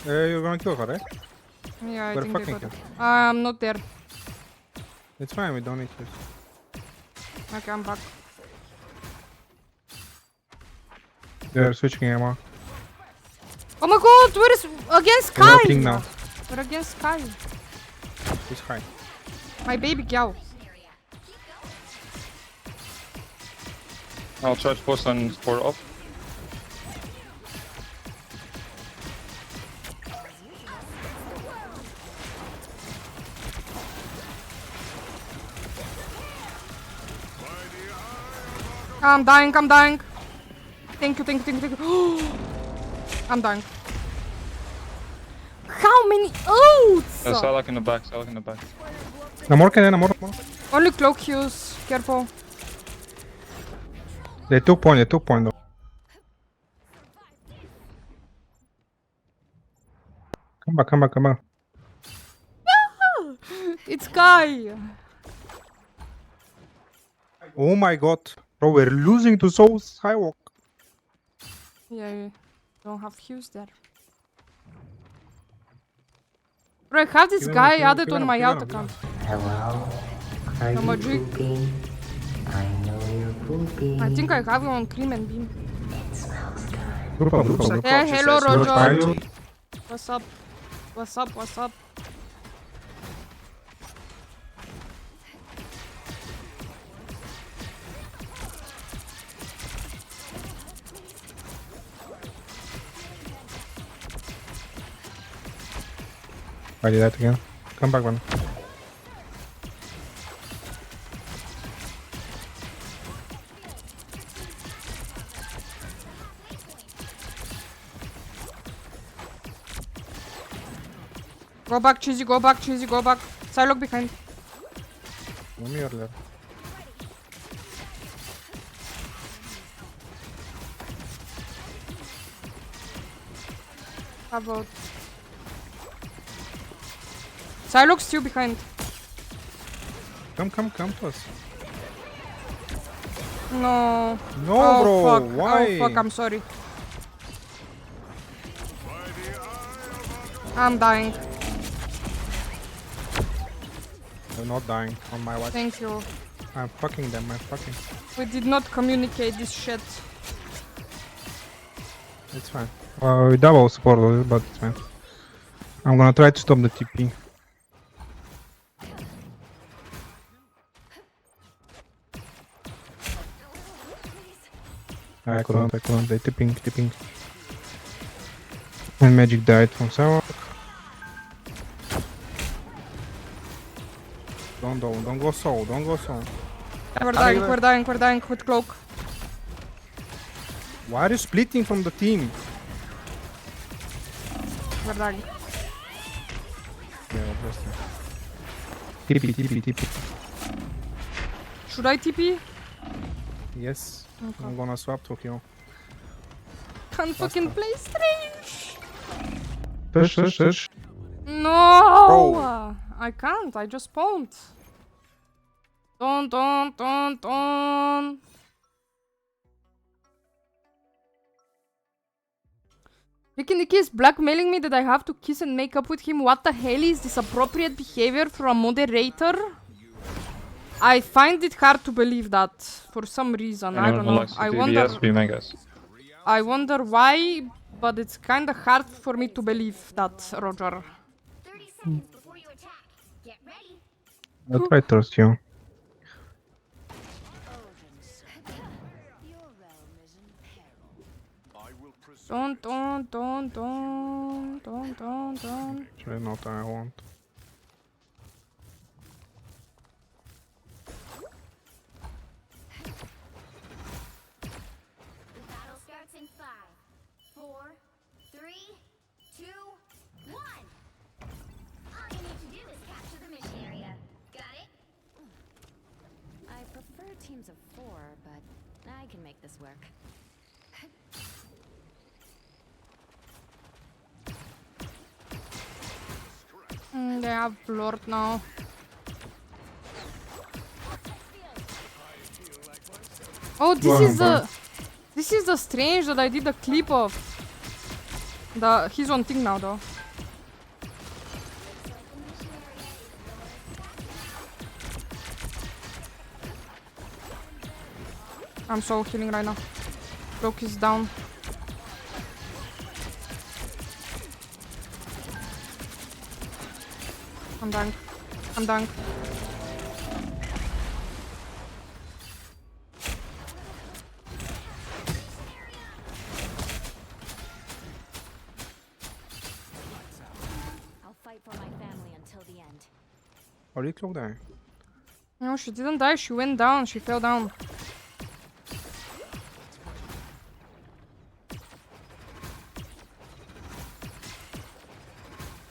You're gonna kill her, right? Yeah, I We're think they fucking got here. it. I'm not there. It's fine, we don't need to. Okay, I'm back. They're switching ammo. Oh my god, where is... Against They're Sky! ping now. We're against Sky. He's high. My baby cow. I'll try to post on support up. I'm dying. Thank you. I'm dying. How many ults? Psylocke in the back, Namor. Only cloak heals. Careful. They took point though. Come back. It's Sky. Oh my god. Bro, we're losing to Soul Skywalk. Yeah, you don't have heals there. Bro, I have this guy added on my out account. Hello? Are No you magic. pooping? I know you're pooping. I think I have you on Cream and Beam. It smells good. Grupa. Yeah, hello, Roger. Roger. What's up? I did that again. Come back, man. Go back, Cheesy, go back. Psylocke behind. No me earlier. How about Psylocke still behind. Come to us. No. No, Oh bro. fuck. Why? Oh fuck, I'm sorry. I'm dying. They're not dying on my watch. Thank you. I'm fucking them. I'm fucking. We did not communicate this shit. It's fine. We double support, but it's fine. I'm gonna try to stop the TP. I couldn't. They tipping. And magic died from Sarok. Don't go soul. We're dying with cloak. Why are you splitting from the team? We're dying. Yeah, obviously. TP. Should I TP? Yes. Okay. I'm gonna swap to heal. Can't fucking play strange. Push. No! I can't, I just spawned. Don't. Ricky Nicky is blackmailing me that I have to kiss and make up with him. What the hell is this appropriate behavior for a moderator? I find it hard to believe that for some reason. I don't know. I wonder why, but it's kind of hard for me to believe that, Roger. 30 seconds before you attack. Get ready. I'll try to trust you. Your realm is in peril. I will preserve Don't. Actually, not I want. The battle starts in 5, 4, 3, 2, 1. All you need to do is capture the mission area. Got it? I prefer teams of 4, but I can make this work. They have Lord now. Oh, this is the strange that I did a clip of. He's on thing now though. I'm so healing right now. Cloak is down. I'm dying. I'll fight for my family until the end. Are you cloak dying? No, she didn't die. She went down. She fell down.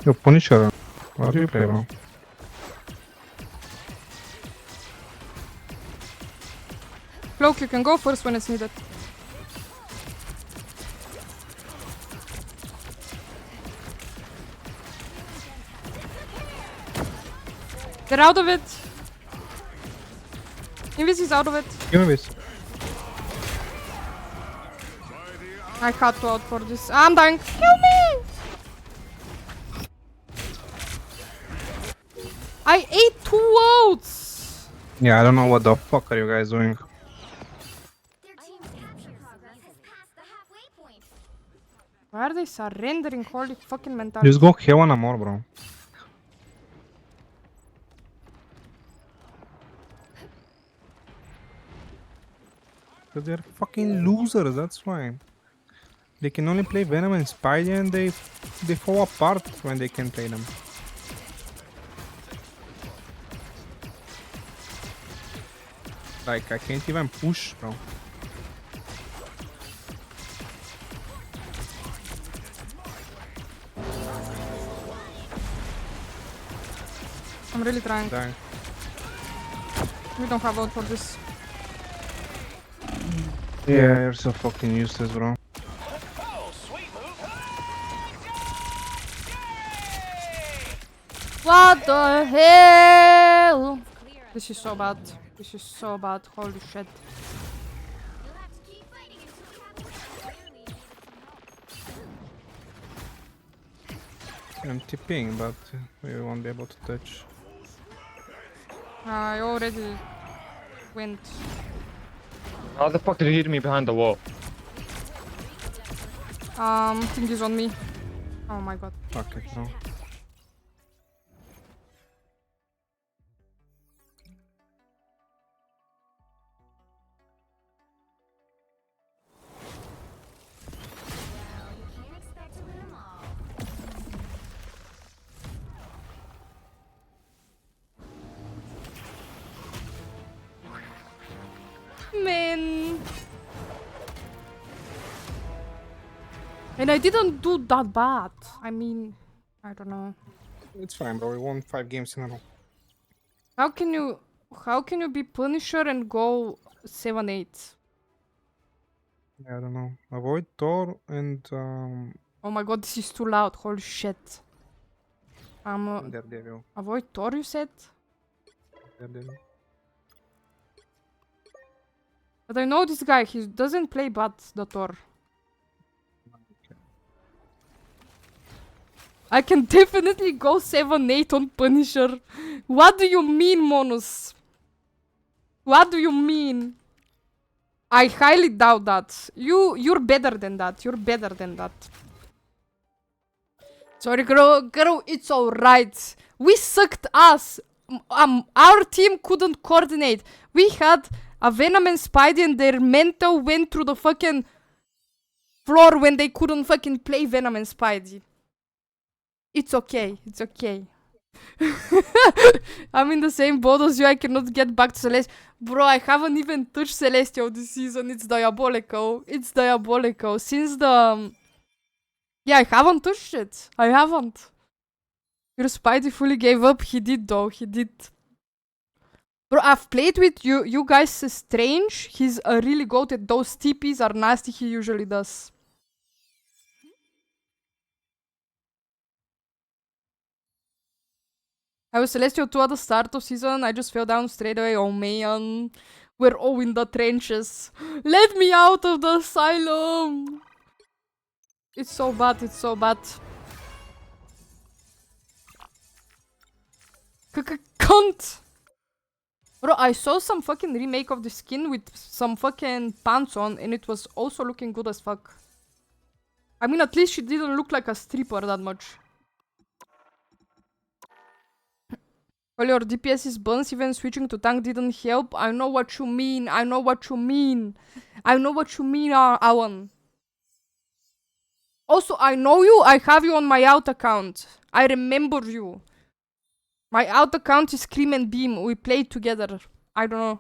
Yo, Punisher. What do you play, bro? Cloak, you can go first when it's needed. Get out of it! Invis is out of it. Give me this. I had to out for this. I'm dying. Help me! I ate 2 votes! Yeah, I don't know what the fuck are you guys doing. Their team's capture progress has passed the halfway point. Why are they surrendering? Holy fucking mentality. Just go heal one more, bro. Because they're fucking losers, that's why. They can only play Venom and Spidey and they fall apart when they can play them. Like, I can't even push, bro. I'm really trying. Dang. We don't have out for this. Yeah, you're so fucking useless, bro. What the hell? This is so bad. This is so bad. Holy shit. You'll have to keep fighting until we have a winner. Clearly needed some help. I'm tipping, but we won't be able to touch. I already went. How the fuck did he hit me behind the wall? Thing is on me. Oh my god. Fuck it, no. You can't expect to win them all. Man. And I didn't do that bad. I mean, I don't know. It's fine, bro. We won 5 games in a row. How can you be Punisher and go 7-8? I don't know. Avoid Thor and Oh my god, this is too loud. Holy shit. Daredevil. Avoid Thor, you said? Daredevil. But I know this guy, he doesn't play bad, the Thor. I can definitely go 7-8 on Punisher. What do you mean, Monus? What do you mean? I highly doubt that. You're better than that. You're better than that. Sorry, girl, it's alright. We sucked ass. Our team couldn't coordinate. We had a Venom and Spidey and their mental went through the fucking floor when they couldn't fucking play Venom and Spidey. It's okay. It's okay. I'm in the same boat as you. I cannot get back to Celeste. Bro, I haven't even touched Celestial this season. It's diabolical. It's diabolical. Since the... yeah, I haven't touched it. I haven't. Your Spidey fully gave up. He did though. He did. Bro, I've played with you guys Strange. He's a really goated. Those TPs are nasty. He usually does. I was Celestial 2 at the start of season. I just fell down straight away. Oh man. We're all in the trenches. Let me out of the asylum. It's so bad. It's so bad. Cunt. Bro, I saw some fucking remake of the skin with some fucking pants on and it was also looking good as fuck. I mean, at least she didn't look like a stripper that much. Well, your DPS is buns, even switching to tank didn't help. I know what you mean. I know what you mean. I know what you mean, Alan. Also, I know you. I have you on my out account. I remember you. My out account is Scream and Beam. We played together. I don't know.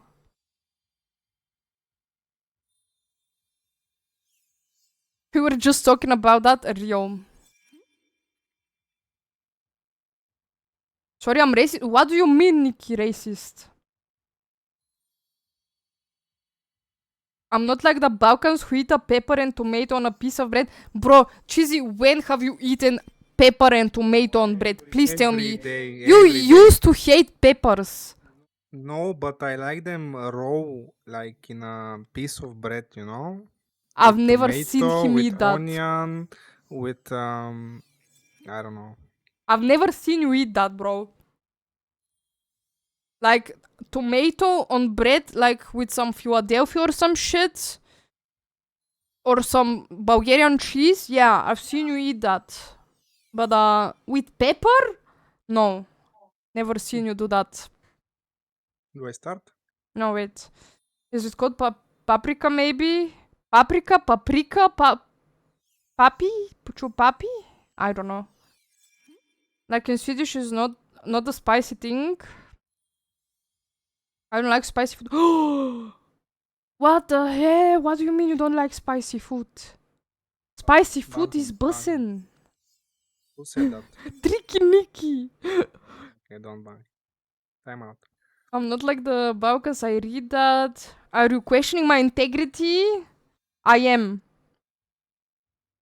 We were just talking about that, Rio. Sorry, I'm racist. What do you mean, Nikki, racist? I'm not like the Balkans who eat a pepper and tomato on a piece of bread. Bro, Cheesy, when have you eaten pepper and tomato on bread? Please tell me. You used to hate peppers. No, but I like them raw, like in a piece of bread, you know? I've With never tomato, seen him with eat that. onion, with I don't know. I've never seen you eat that, bro. Like, tomato on bread, like with some Philadelphia or some shit. Or some Bulgarian cheese. Yeah, I've seen you eat that. But, with pepper? No. Never seen you do that. Do I start? No, wait. Is it called paprika, maybe? Paprika? Papi? Papi? I don't know. Like in Swedish is not a spicy thing. I don't like spicy food. What the hell? What do you mean you don't like spicy food? Spicy food is bussin'. Who said that? Tricky Nicky. Okay, don't buy. Time out. I'm not like the Balkans, I read that. Are you questioning my integrity? I am.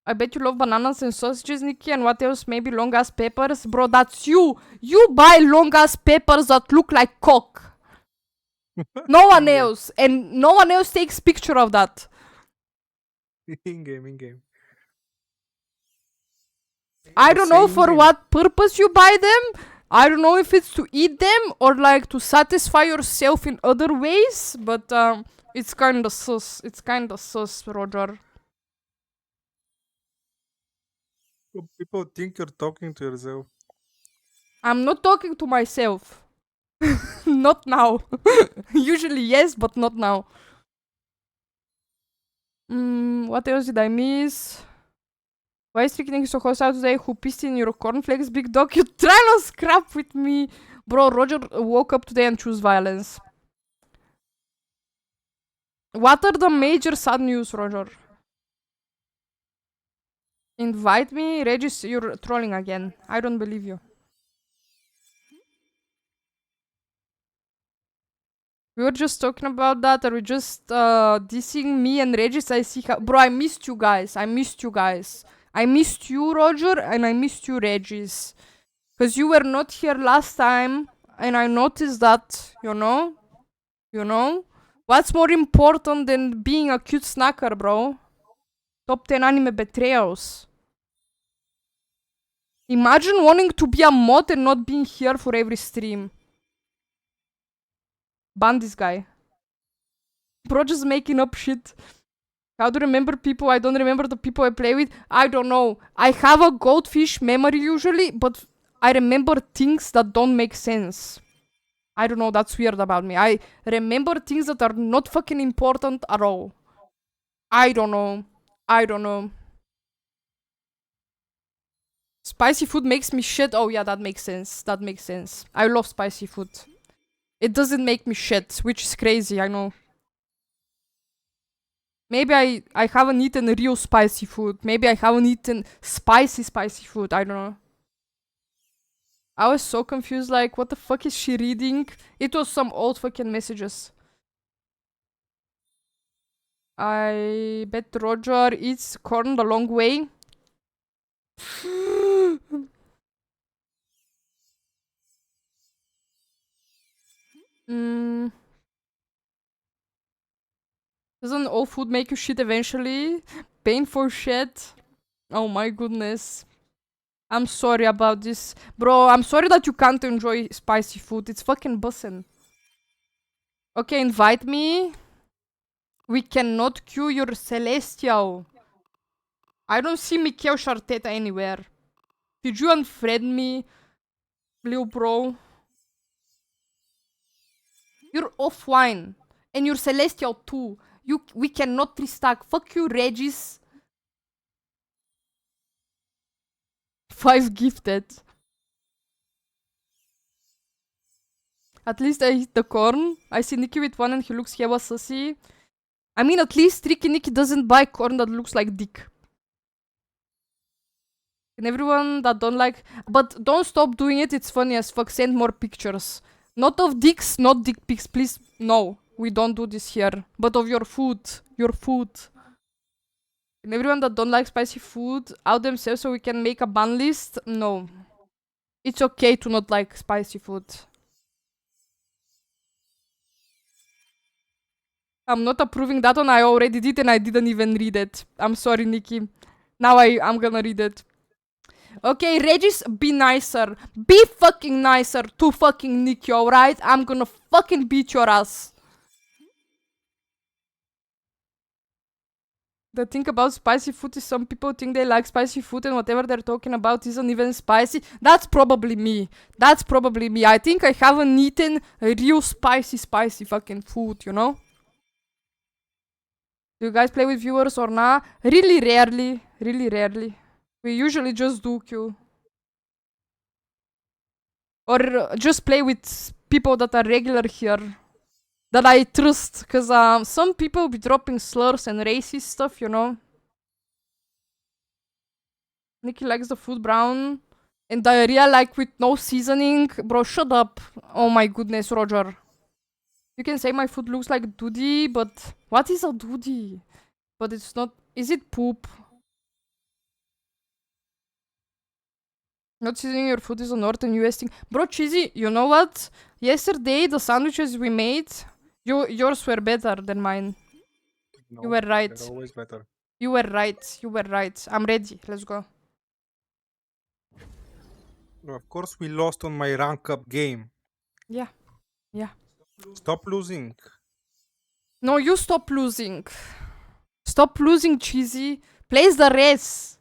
I bet you love bananas and sausages, Nikki, and what else? Maybe long ass peppers? Bro, that's you! You buy long ass peppers that look like cock! No one In-game. else! And no one else takes picture of that! In-game, in-game. I The don't know same for game. what purpose you buy them. I don't know if it's to eat them or like to satisfy yourself in other ways, but it's kinda sus. It's kinda sus, Roger. People think you're talking to yourself. I'm not talking to myself. Not now. Usually yes, but not now. What else did I miss? Why is Tricky so hostile today? Who pissed in your cornflakes, big dog? You try to scrap with me. Bro, Roger woke up today and chose violence. What are the major sad news, Roger? Invite me? Regis, you're trolling again. I don't believe you. We were just talking about that. Are we just dissing me and Regis? I see how... Bro, I missed you guys. I missed you guys. I missed you, Roger, and I missed you, Regis. Because you were not here last time, and I noticed that, you know? You know? What's more important than being a cute snacker, bro? Top 10 anime betrayals. Imagine wanting to be a mod and not being here for every stream. Ban this guy. Bro, just making up shit. How do I remember people? I don't remember the people I play with. I don't know. I have a goldfish memory usually, but I remember things that don't make sense. I don't know, that's weird about me. I remember things that are not fucking important at all. I don't know. I don't know. Spicy food makes me shit. Oh yeah, that makes sense. That makes sense. I love spicy food. It doesn't make me shit, which is crazy, I know. Maybe I haven't eaten real spicy food. Maybe I haven't eaten spicy food. I don't know. I was so confused, like, what the fuck is she reading? It was some old fucking messages. I bet Roger eats corn the long way. Doesn't all food make you shit eventually? Painful shit? Oh my goodness. I'm sorry about this. Bro, I'm sorry that you can't enjoy spicy food. It's fucking bussin'. Okay, invite me. We cannot queue your Celestial. I don't see Mikhail Sharteta anywhere. Did you unfriend me, Lil bro? You're offline. And you're Celestial too. We cannot restack. Fuck you, Regis. 5 gifted. At least I hit the corn. I see Nikki with 1 and he looks hella sussy. I mean, at least Tricky Nikki doesn't buy corn that looks like dick. And everyone that don't like... But don't stop doing it, it's funny as fuck. Send more pictures. Not of dicks, not dick pics, please. No, we don't do this here. But of your food. Your food. And everyone that don't like spicy food, out themselves so we can make a ban list? No. It's okay to not like spicy food. I'm not approving that one, I already did and I didn't even read it. I'm sorry, Nikki. Now I'm gonna read it. Okay, Regis, be nicer. Be fucking nicer to fucking Nikki, alright? I'm gonna fucking beat your ass. The thing about spicy food is some people think they like spicy food and whatever they're talking about isn't even spicy. That's probably me. That's probably me. I think I haven't eaten real spicy fucking food, you know? Do you guys play with viewers or not? Really rarely. Really rarely. We usually just do queue. Or just play with people that are regular here. That I trust. Cause some people be dropping slurs and racist stuff, you know. Nikki likes the food brown. And diarrhea like with no seasoning. Bro, shut up. Oh my goodness, Roger. You can say my food looks like doody, but... What is a doody? But it's not... Is it poop? Not seasoning your food is a northern US thing. Bro, Cheesy, you know what? Yesterday, the sandwiches we made, yours were better than mine. No, You were right. they're always better. You were right. You were right. I'm ready. Let's go. Bro, of course we lost on my rank up game. Yeah. Yeah. Stop losing. No, you stop losing. Stop losing, Cheesy. Place the res.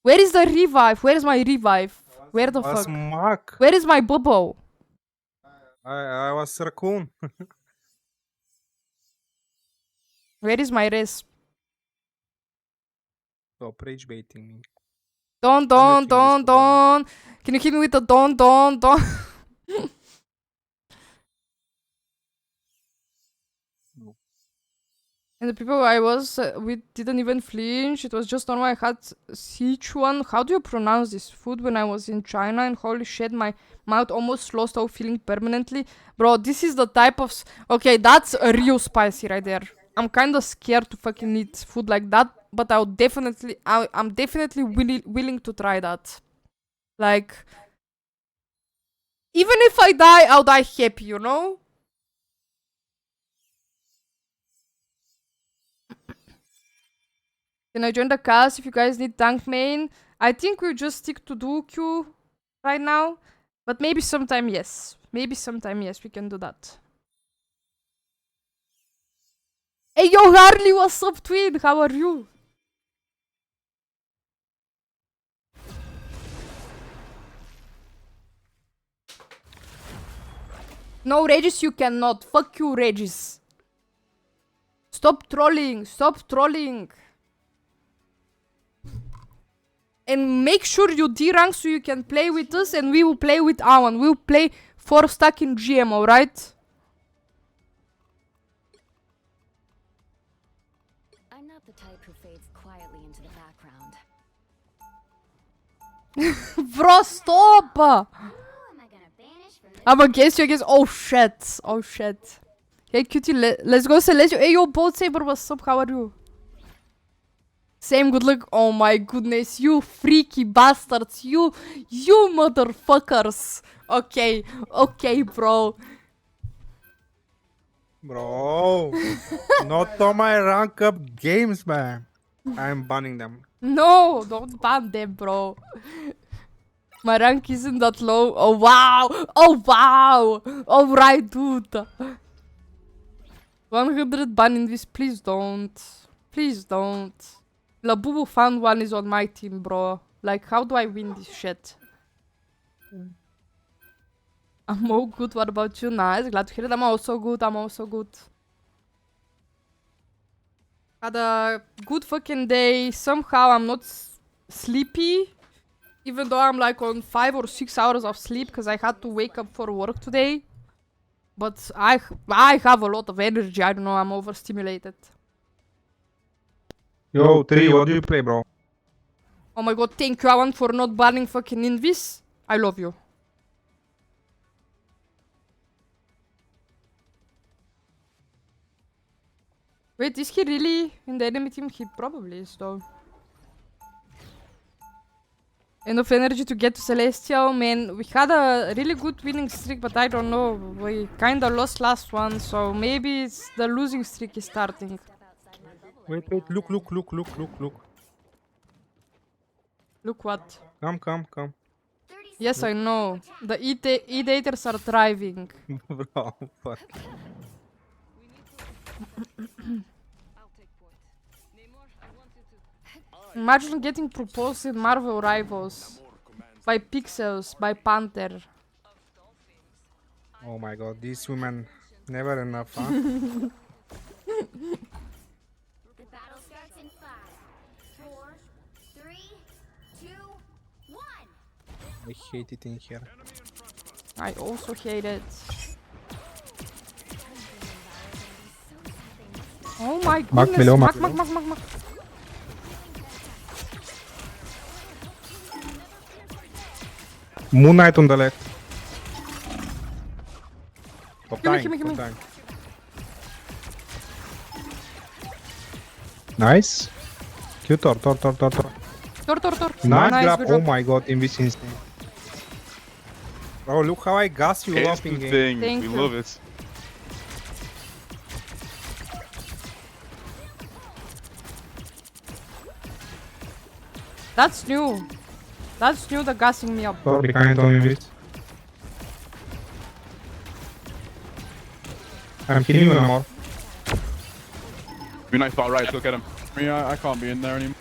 Where is the revive? Where is my revive? Where the I was fuck? Mark. Where is my bubble? I was Raccoon. Where is my res? Stop rage baiting me. Don. Can you hit me with the don? And the people I was with didn't even flinch. It was just normal. I had Sichuan. How do you pronounce this food when I was in China? And holy shit, my mouth almost lost all feeling permanently. Bro, this is the type of... Okay, that's a real spicy right there. I'm kind of scared to fucking eat food like that. But I'm definitely willing to try that. Like... Even if I die, I'll die happy, you know? Can I join the cast if you guys need tank main? I think we'll just stick to duo Q right now. But maybe sometime, yes. Maybe sometime, yes, we can do that. Hey, yo, Harley, what's up, twin? How are you? No, Regis, you cannot. Fuck you, Regis. Stop trolling. Stop trolling. And make sure you D-rank so you can play with us and we will play with Awan. We'll play 4 stack in GM, alright? I'm not the type who fades quietly into the background. Bro, stop! Who am I gonna banish from this? I'm against you, I guess. Oh shit. Oh shit. Hey, cutie, let's go Celestio. Hey, yo, Bolt Saber, what's up? How are you? Same good luck. Oh my goodness, you freaky bastards. You motherfuckers. Okay, bro. Bro, not on my rank up games, man. I'm banning them. No, don't ban them, bro. My rank isn't that low. Oh wow. Alright, dude. 100 ban in this. Please don't. Labubu fan 1 is on my team, bro. Like, how do I win this shit? I'm all good. What about you? Nice. Glad to hear it. I'm also good. Had a good fucking day. Somehow I'm not sleepy. Even though I'm like on 5 or 6 hours of sleep because I had to wake up for work today. But I have a lot of energy. I don't know. I'm overstimulated. Yo, Tri, what do you play, bro? Oh my god, thank you, Awan, for not banning fucking Invis. I love you. Wait, is he really in the enemy team? He probably is, though. Enough energy to get to Celestial. Man, we had a really good winning streak, but I don't know. We kinda lost last one, so maybe it's the losing streak is starting. Wait, look. Look what? Come. Yes, I know. The E-daters are thriving. Bro, fuck. Imagine getting proposed in Marvel Rivals. By Pixels, by Panther. Oh my god, these women never enough, huh? The battle starts in 5, 4, 3, 2, 1. I hate it in here. I also hate it. Oh my goodness. below, Mark. Moon Knight on the left. Stop Give me. dying. Nice. Q Tor. Tor. Nice grab. good Oh job. my god, Invis insane. Bro, look how I gas you It's up in the game. thing. Thank We you. love it. That's new. That's new, the gassing me up. Thor behind on me. I'm killing you no more. Be nice bot right, go get him. I can't be in there anymore.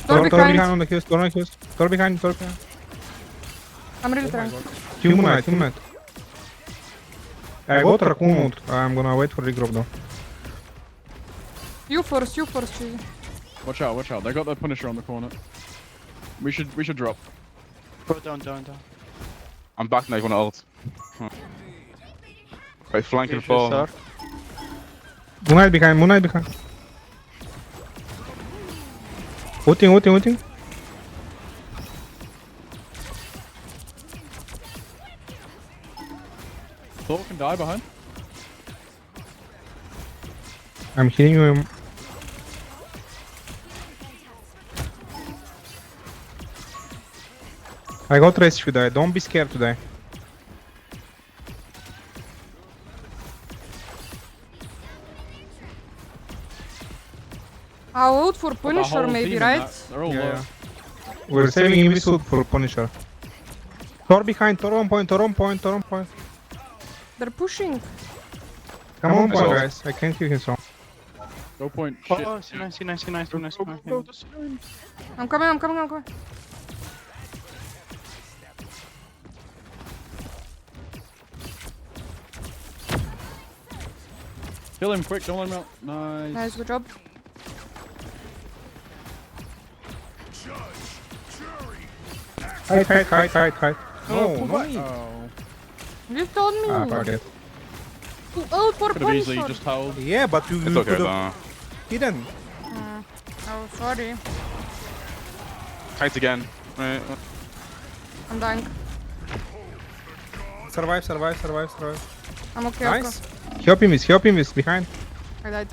Thor Thor behind behind. on the kills, Thor on the kills. Thor behind, Thor behind. I'm really trying. Humanite, humanite. I got Raccoon ult. I'm gonna wait for regroup though. You first, Cheesy. Watch out. They got the Punisher on the corner. We should drop. Go down. I'm back now, you wanna ult. Right, flanking the fall. Moonlight behind, Moonlight behind. Ulting. Thor can die behind. I'm hitting you. I got rest if you die. Don't be scared to die. I'll ult for Got the Punisher whole maybe, team in right? that. They're all Yeah, low. yeah. We're saving Invisul for Punisher. Thor behind, Thor on point. They're pushing. Come on, I saw. guys. I can't kill him so. Go point. Shit. Oh, nice. I'm coming. Kill him quick, don't let him out. Nice. Nice, good job. Hide. Oh, No need. Oh. You told me. Ah, forget. To ult for Could have easily Punisher. just held. Yeah, but you It's okay could though. have hidden. Oh, sorry. Kite again. Right. I'm dying. Survive. I'm okay. Nice. Help him is behind. I died.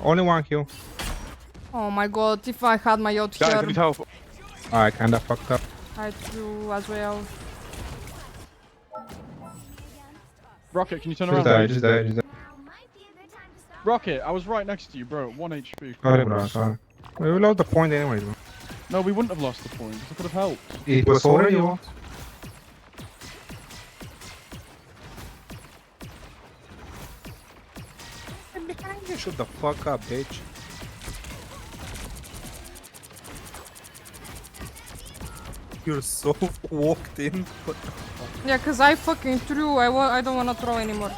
Only one kill. Oh my god, if I had my yacht Guys, I here, need help. I kinda fucked up. I'd do as well. Rocket, can you turn Just around? die. Now might be a good time to start. Rocket, I was right next to you, bro. 1 HP. Sorry, bro. Sorry. We lost the point anyway, bro. No, we wouldn't have lost the point. I could have helped. It was already lost. Shut the fuck up, bitch. You're so walked in. What the fuck? Yeah, cause I fucking threw. I don't wanna throw anymore.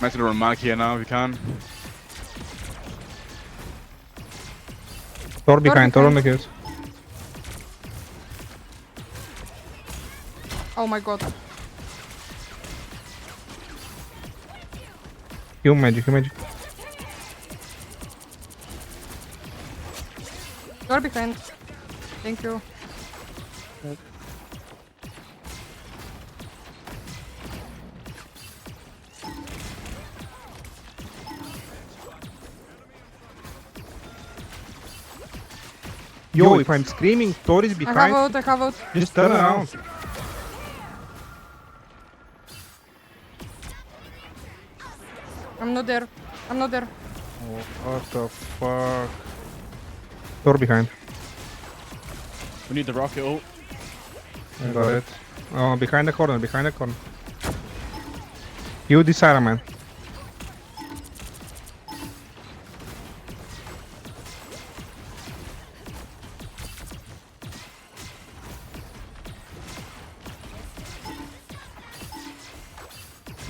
Nice to run Mag here now if you can. Thor behind, Thor on the kills. Oh my god. Heal magic. You're behind. Thank you. Yo, if I'm screaming, Thor is I behind. have out. Just turn around. I'm not there. Oh, what the fuck? Thor behind. We need the rocket ult. I got it. Oh, behind the corner. You decide, man.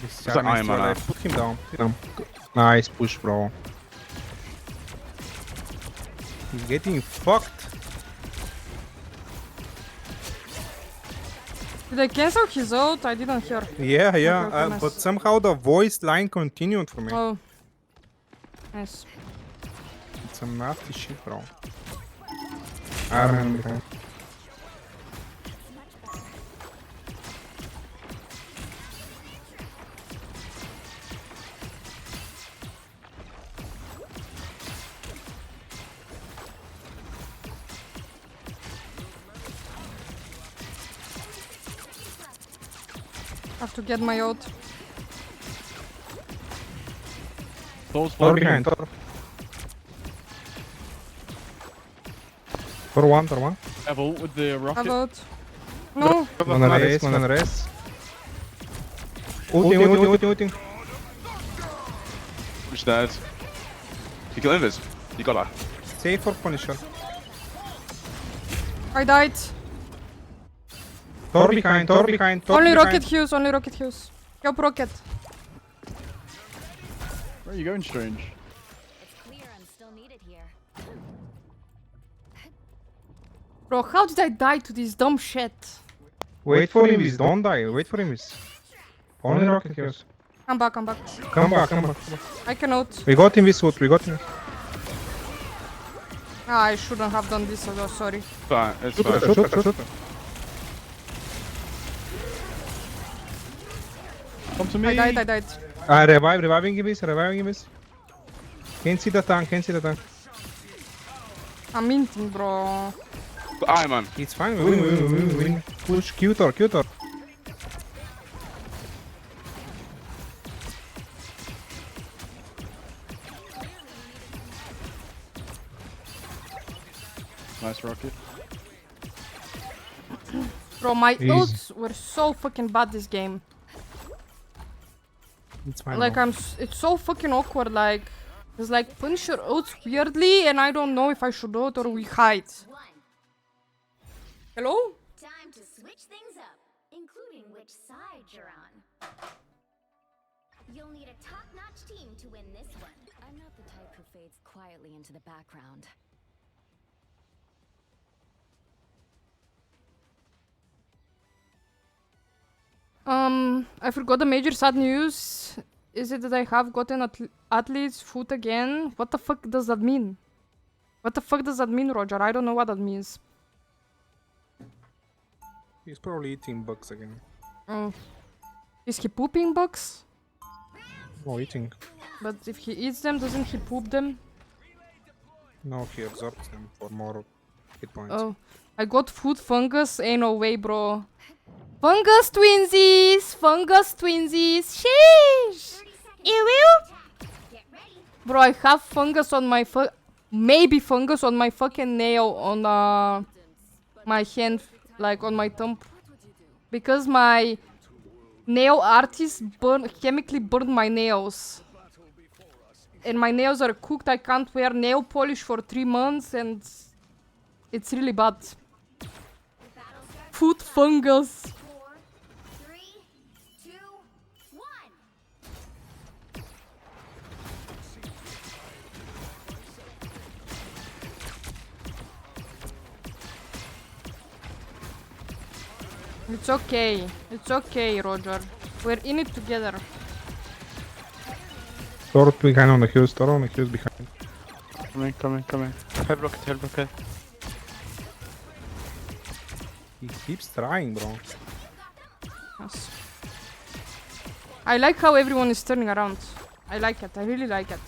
It's like Iron Man. Put him down. Nice push, bro. He's getting fucked. Did I cancel his ult? I didn't hear. Yeah, Okay, but somehow the voice line continued for me. Oh. Nice. It's some nasty shit, bro. Iron Man behind. Have to get my ult. Thor's Tor flanking. behind, Tor. Tor one, Tor one. Have ult with the rocket. Have ult. No. Gonna race. Ulting. Which dead. You kill Invis. You got her. Save for Punisher. I died. Tor behind, Tor behind, Tor Only behind. rocket Hughes, only rocket Hughes. Help rocket. Where are you going, Strange? It's clear I'm still needed here. Bro, how did I die to this dumb shit? Wait for him, don't die. Wait for him. Only rocket heals. Come back, come back. Come back. I can ult. We got him this ult, we got him. Ah, I shouldn't have done this, though, sorry. Fine, it's fine. Shoot. Come to me. I died. Reviving him is. Can't see the tank. I'm minting, bro. Aye, man. It's fine, we win. Push Q-Tor. Nice rocket. Bro, my Easy. ults were so fucking bad this game. It's fine. Like, it's so fucking awkward, like... It's like Punisher ults weirdly, and I don't know if I should ult or we hide. Hello? Time to switch things up, including which side you're on. You'll need a top-notch team to win this one. I'm not the type who fades quietly into the background. I forgot the major sad news. Is it that I have gotten athlete's foot again? What the fuck does that mean? What the fuck does that mean, Roger? I don't know what that means. He's probably eating bugs again. Oh. Is he pooping bugs? Oh, eating. But if he eats them, doesn't he poop them? No, he absorbs them for more hit points. Oh. I got food fungus. Ain't no way, bro. Fungus twinsies! Sheesh! Ew! Bro, I have fungus on my maybe fungus on my fucking nail on my hand, like on my thumb. Because my nail artist chemically burned my nails. And my nails are cooked, I can't wear nail polish for 3 months and it's really bad. Food fungus. 4, 3, 2, 1. It's okay, Roger. We're in it together. Tor behind on the hills, behind. Coming. Help rocket. He keeps trying, bro. Yes. I like how everyone is turning around. I like it, I really like it.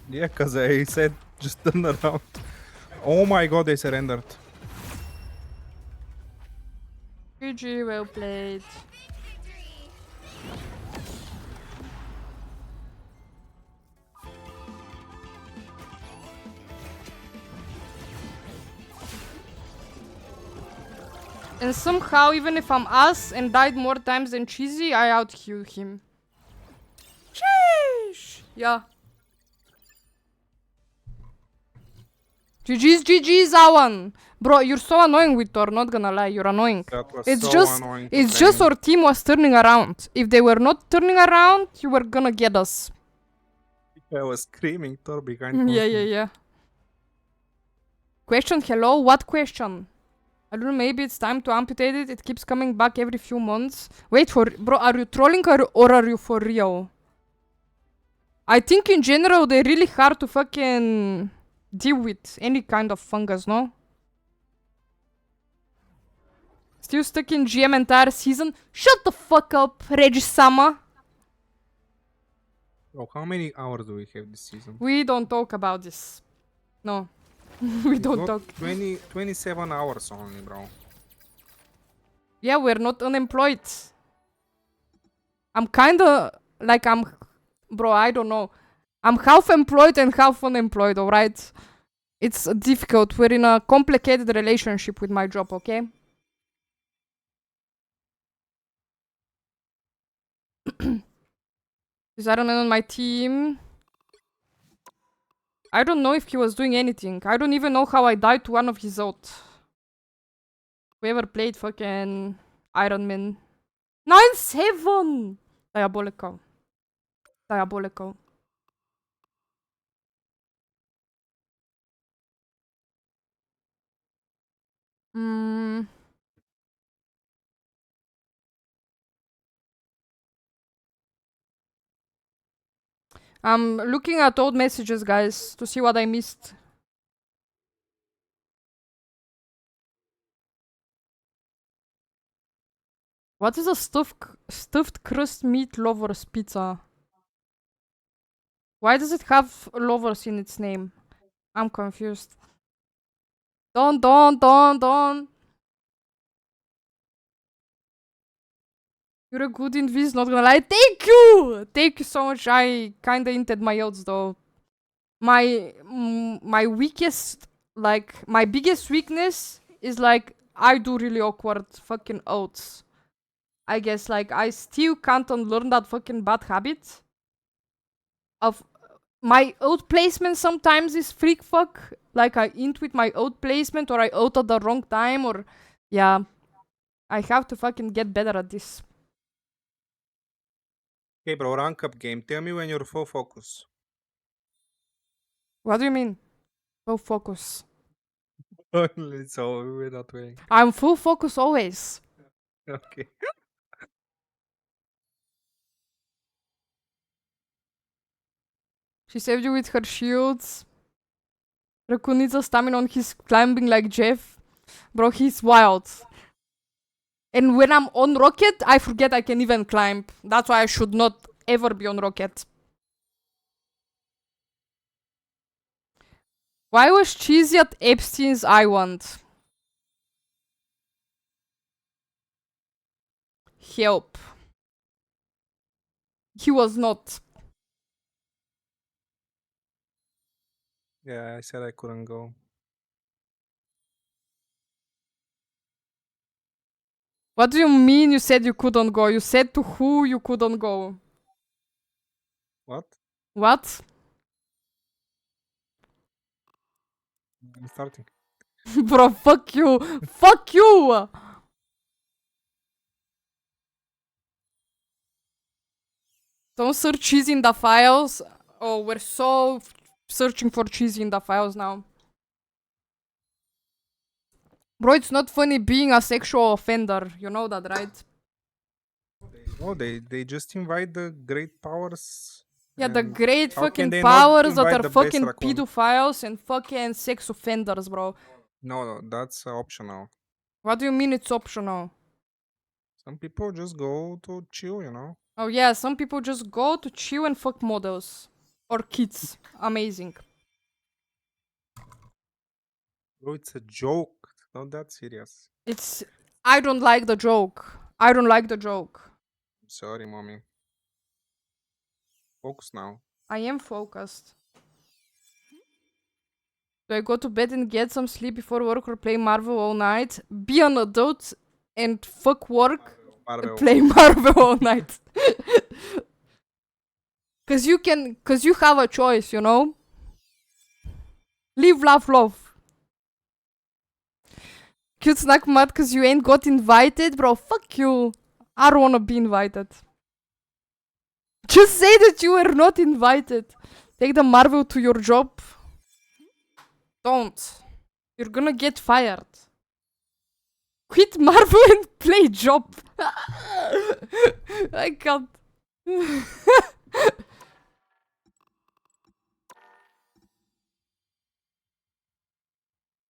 Yeah, cause I said just turn around. Oh my god, they surrendered. GG, well played. And somehow, even if I'm ass and died more times than Cheesy, I out-Q him. Sheesh! Yeah. GG's Awan! Bro, you're so annoying with Thor, not gonna lie, you're annoying. That was It's so just, annoying to it's play. just our team was turning around. If they were not turning around, you were gonna get us. I was screaming Tor behind. Yeah. Question, hello? What question? I don't know, maybe it's time to amputate it. It keeps coming back every few months. Wait for... Bro, are you trolling or are you for real? I think in general they're really hard to fucking deal with any kind of fungus, no? Still stuck in GM entire season? Shut the fuck up, Regis-sama. Bro, how many hours do we have this season? We don't talk about this. No. We don't got talk. 27 hours only, bro. Yeah, we're not unemployed. I'm kinda like bro, I don't know. I'm half employed and half unemployed, alright? It's difficult. We're in a complicated relationship with my job, okay? Is Iron Man on my team? I don't know if he was doing anything. I don't even know how I died to one of his ult. Whoever played fucking Iron Man. 9-7! Diabolical. Diabolical. Mm. I'm looking at old messages, guys, to see what I missed. What is a stuffed crust meat lovers pizza? Why does it have lovers in its name? I'm confused. Don't. You're a good invis, not gonna lie. Thank you! Thank you so much. I kinda hinted my odds though. My weakest, like, my biggest weakness is like, I do really awkward fucking oaths. I guess, like, I still can't unlearn that fucking bad habit of my oath placement sometimes is freak fuck. Like, I int with my oath placement, or I oath at the wrong time, or yeah. I have to fucking get better at this. Okay, bro, rank up game. Tell me when you're full focus. What do you mean? Full focus. So we're not winning. I'm full focus always. Okay. She saved you with her shields. Raccoon needs a stamina on his climbing like Jeff. Bro, he's wild. And when I'm on rocket, I forget I can even climb. That's why I should not ever be on rocket. Why was Cheesy at Epstein's Island? Help. He was not. Yeah, I said I couldn't go. What do you mean you said you couldn't go? You said to who you couldn't go? What? What? I'm starting. Bro, fuck you. Fuck you! Don't search cheesy in the files. Oh, we're so searching for cheesy in the files now. Bro, it's not funny being a sexual offender. You know that, right? Oh, they just invite the great powers. Yeah, the and great how can fucking they not powers that invite are the best fucking raccoon? pedophiles and fucking sex offenders, bro. No, that's optional. What do you mean it's optional? Some people just go to chill, you know? Oh yeah, some people just go to chill and fuck models. Or kids. Amazing. Bro, it's a joke. It's not that serious. It's... I don't like the joke. I don't like the joke. Sorry, mommy. Focus now. I am focused. Do I go to bed and get some sleep before work or play Marvel all night? Be an adult and fuck work. Marvel. Play Marvel all night. Cause you have a choice, you know? Live, laugh, love. Cute snack mad cause you ain't got invited? Bro, fuck you. I don't wanna be invited. Just say that you were not invited. Take the Marvel to your job. Don't. You're gonna get fired. Quit Marvel and play job. I can't.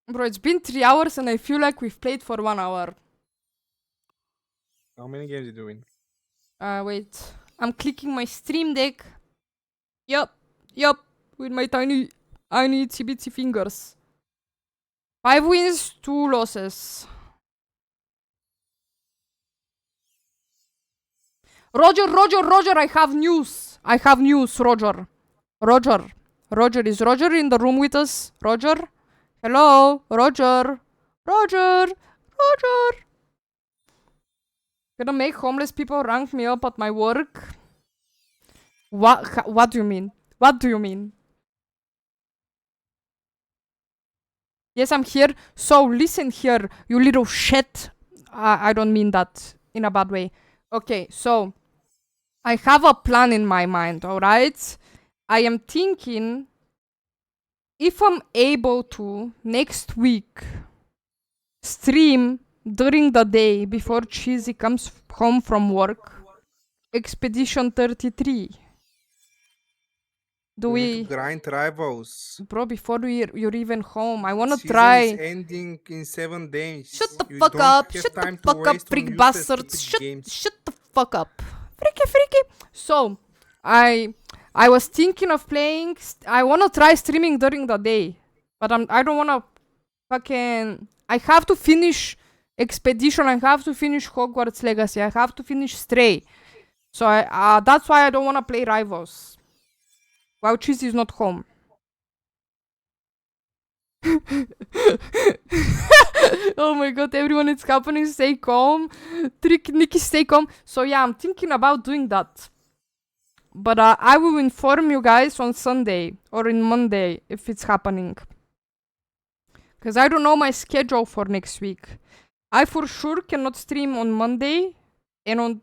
Bro, it's been 3 hours and I feel like we've played for 1 hour. How many games you doing? Wait. I'm clicking my stream deck. Yup. With my tiny itsy bitsy fingers. 5 wins, 2 losses. Roger, Roger, Roger, I have news. I have news, Roger. Roger. Roger, is Roger in the room with us? Roger? Hello? Roger? Roger? Roger? Gonna make homeless people rank me up at my work? What do you mean? What do you mean? Yes, I'm here. So, listen here, you little shit. I don't mean that in a bad way. Okay, so I have a plan in my mind, alright? I am thinking if I'm able to next week stream during the day before Cheesy comes home from work. Expedition 33. Do You need we to grind rivals. Bro, before you're even home, I wanna Season try. is ending in 7 days. Shut the You fuck don't up! have Shut the time to fuck up, waste on freak useless, bastards! stupid games. Shut the fuck up, freaky. So, I was thinking of playing. I wanna try streaming during the day, but I don't wanna fucking. I have to finish Expedition. I have to finish Hogwarts Legacy. I have to finish Stray. So that's why I don't wanna play Rivals. While Cheese is not home. Oh my god, everyone, it's happening. Stay calm. Nikki, stay calm. So yeah, I'm thinking about doing that. But I will inform you guys on Sunday or in Monday if it's happening. Because I don't know my schedule for next week. I for sure cannot stream on Monday and on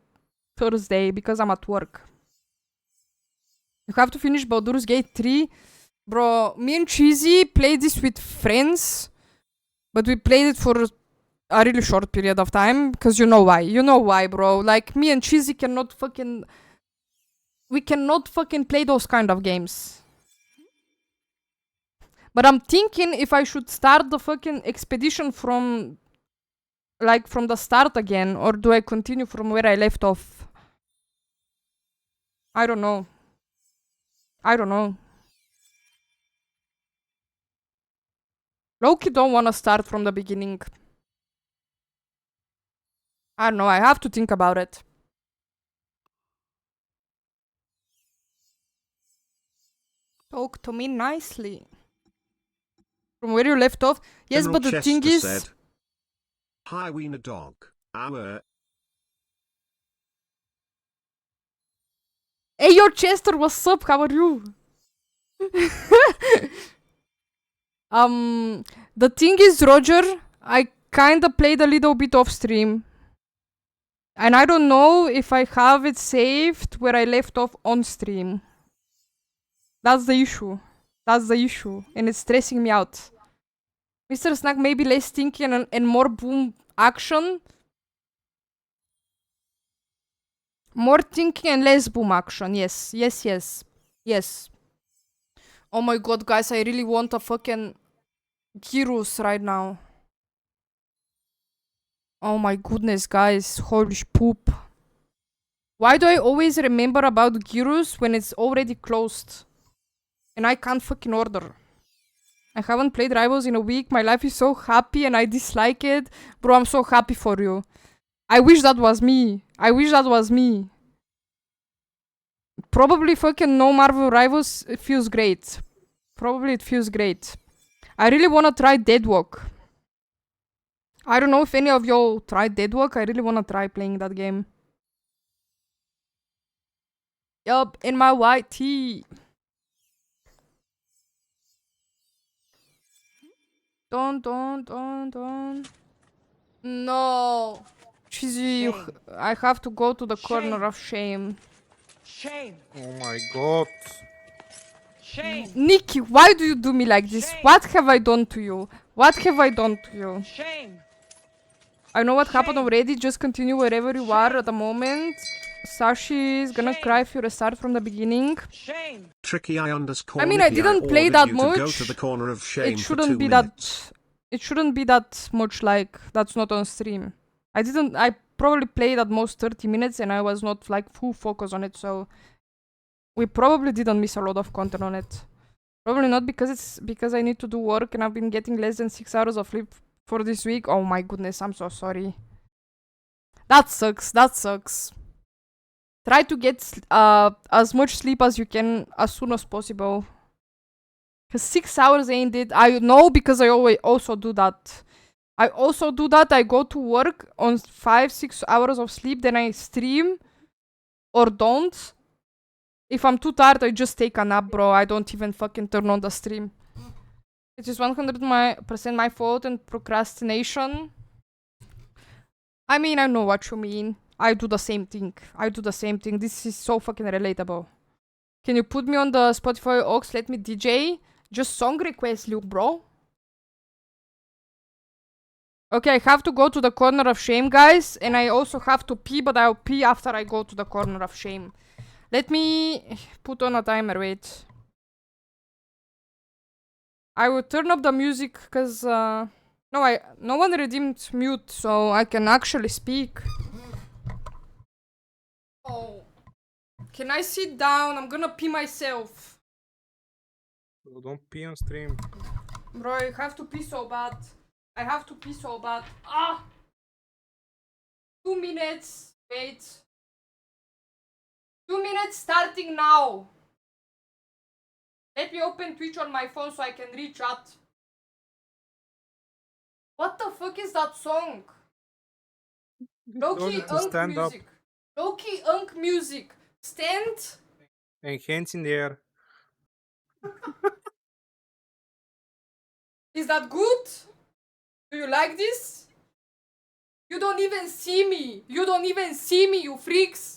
Thursday because I'm at work. You have to finish Baldur's Gate 3. Bro, me and Cheesy played this with friends, but we played it for a really short period of time, because you know why. You know why, bro. Like, me and Cheesy cannot fucking... We cannot fucking play those kind of games. But I'm thinking if I should start the fucking expedition from... Like, from the start again, or do I continue from where I left off? I don't know. I don't know. Loki don't wanna start from the beginning. I don't know, I have to think about it. Talk to me nicely. From where you left off? Yes, General but the thing Chester is... said, "Hi, Wiener dog. Our..." Hey, yo, Chester, what's up? How are you? The thing is, Roger, I kinda played a little bit off stream. And I don't know if I have it saved where I left off on stream. That's the issue. That's the issue. And it's stressing me out. Mr. Snack, maybe less thinking and more boom action. More thinking and less boom action. Yes, yes, yes. Yes. Oh my god, guys, I really want a fucking Gyros right now. Oh my goodness, guys. Holy poop. Why do I always remember about Gyros when it's already closed? And I can't fucking order. I haven't played Rivals in a week. My life is so happy and I dislike it. Bro, I'm so happy for you. I wish that was me. I wish that was me. Probably fucking no Marvel Rivals. It feels great. Probably it feels great. I really wanna try Deadwalk. I don't know if any of y'all tried Deadwalk. I really wanna try playing that game. Yup, in my white tee. Don't. No. Cheesy, I have to go to the corner of shame. Shame. Oh my god. Shame. Nikki, why do you do me like this? What have I done to you? What have I done to you? Shame. I know what happened already. Just continue wherever you are at the moment. Sashi is gonna cry if you restart from the beginning. Shame. Tricky I underscore. I mean, I Nicky, didn't play ordered that you to go much. to the corner of shame It for shouldn't 2 be minutes. that. It shouldn't be that much like that's not on stream. I probably played at most 30 minutes and I was not like full focus on it, so we probably didn't miss a lot of content on it. Probably not because I need to do work and I've been getting less than 6 hours of sleep for this week. Oh my goodness, I'm so sorry. That sucks. try to get as much sleep as you can as soon as possible. Cause 6 hours ain't it. I know because I always also do that. I also do that. I go to work on 5-6 hours of sleep, then I stream or don't. If I'm too tired, I just take a nap, bro. I don't even fucking turn on the stream. It is 100% my fault and procrastination. I mean, I know what you mean. I do the same thing. I do the same thing. This is so fucking relatable. Can you put me on the Spotify aux? Let me DJ. Just song request, Luke, bro. Okay, I have to go to the corner of shame, guys. And I also have to pee, but I'll pee after I go to the corner of shame. Let me put on a timer, wait. I will turn up the music, cause, no one redeemed mute, so I can actually speak. Oh. Can I sit down? I'm gonna pee myself. Bro, don't pee on stream. Bro, I have to pee so bad. I have to pee so bad. Ah! 2 minutes. Wait. 2 minutes starting now. Let me open Twitch on my phone so I can read chat. What the fuck is that song? Told Low-key you to unk stand up music. Low-key unk music. Stand. and hands in the air. Is that good? Do you like this? You don't even see me. You don't even see me, you freaks.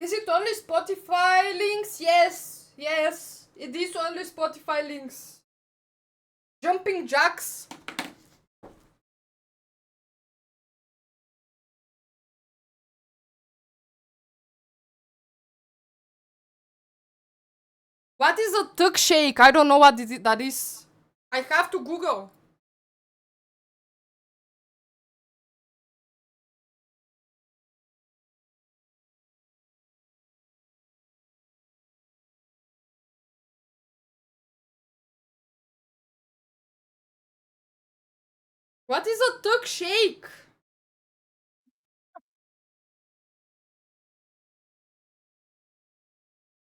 Is it only Spotify links? Yes. Yes. It is only Spotify links. Jumping jacks. What is a tuk shake? I don't know what that is. I have to Google. What is a tuk shake?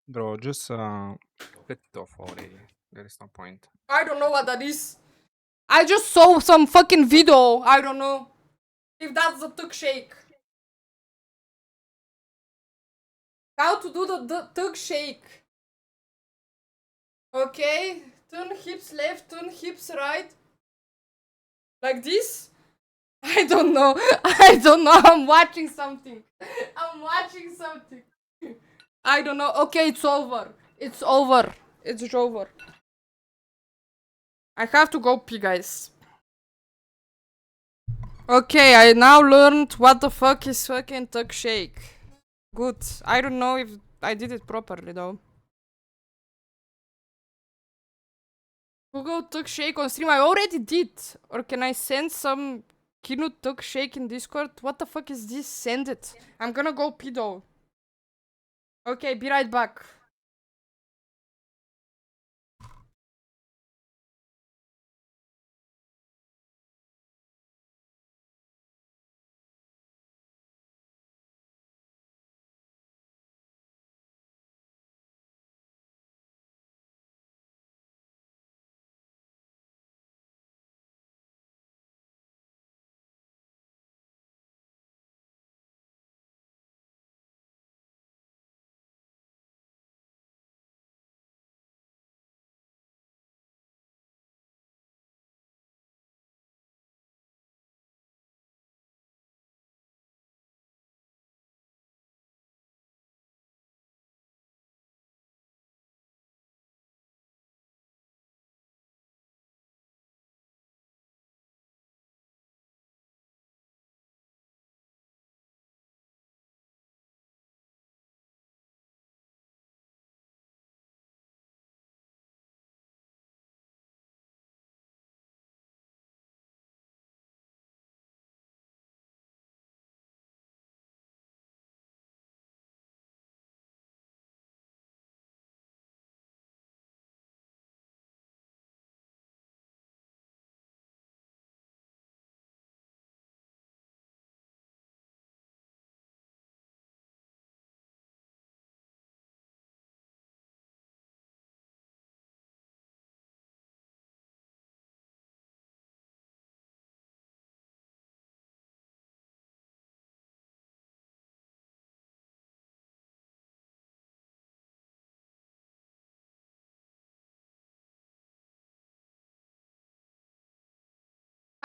Bro, just let it off already. There is no point. I don't know what that is. I just saw some fucking video. I don't know if that's a tuk shake. How to do the tuk shake. Okay. Turn hips left, turn hips right. Like this? I don't know. I don't know. I'm watching something. I'm watching something. I don't know. Okay, it's over. It's over. It's over. I have to go pee, guys. Okay, I now learned what the fuck is fucking tuk shake. Good. I don't know if I did it properly though. Google tuk shake on stream. I already did. Or can I send some Kinu tuk shake in Discord? What the fuck is this? Send it. I'm gonna go pee though. Okay, be right back.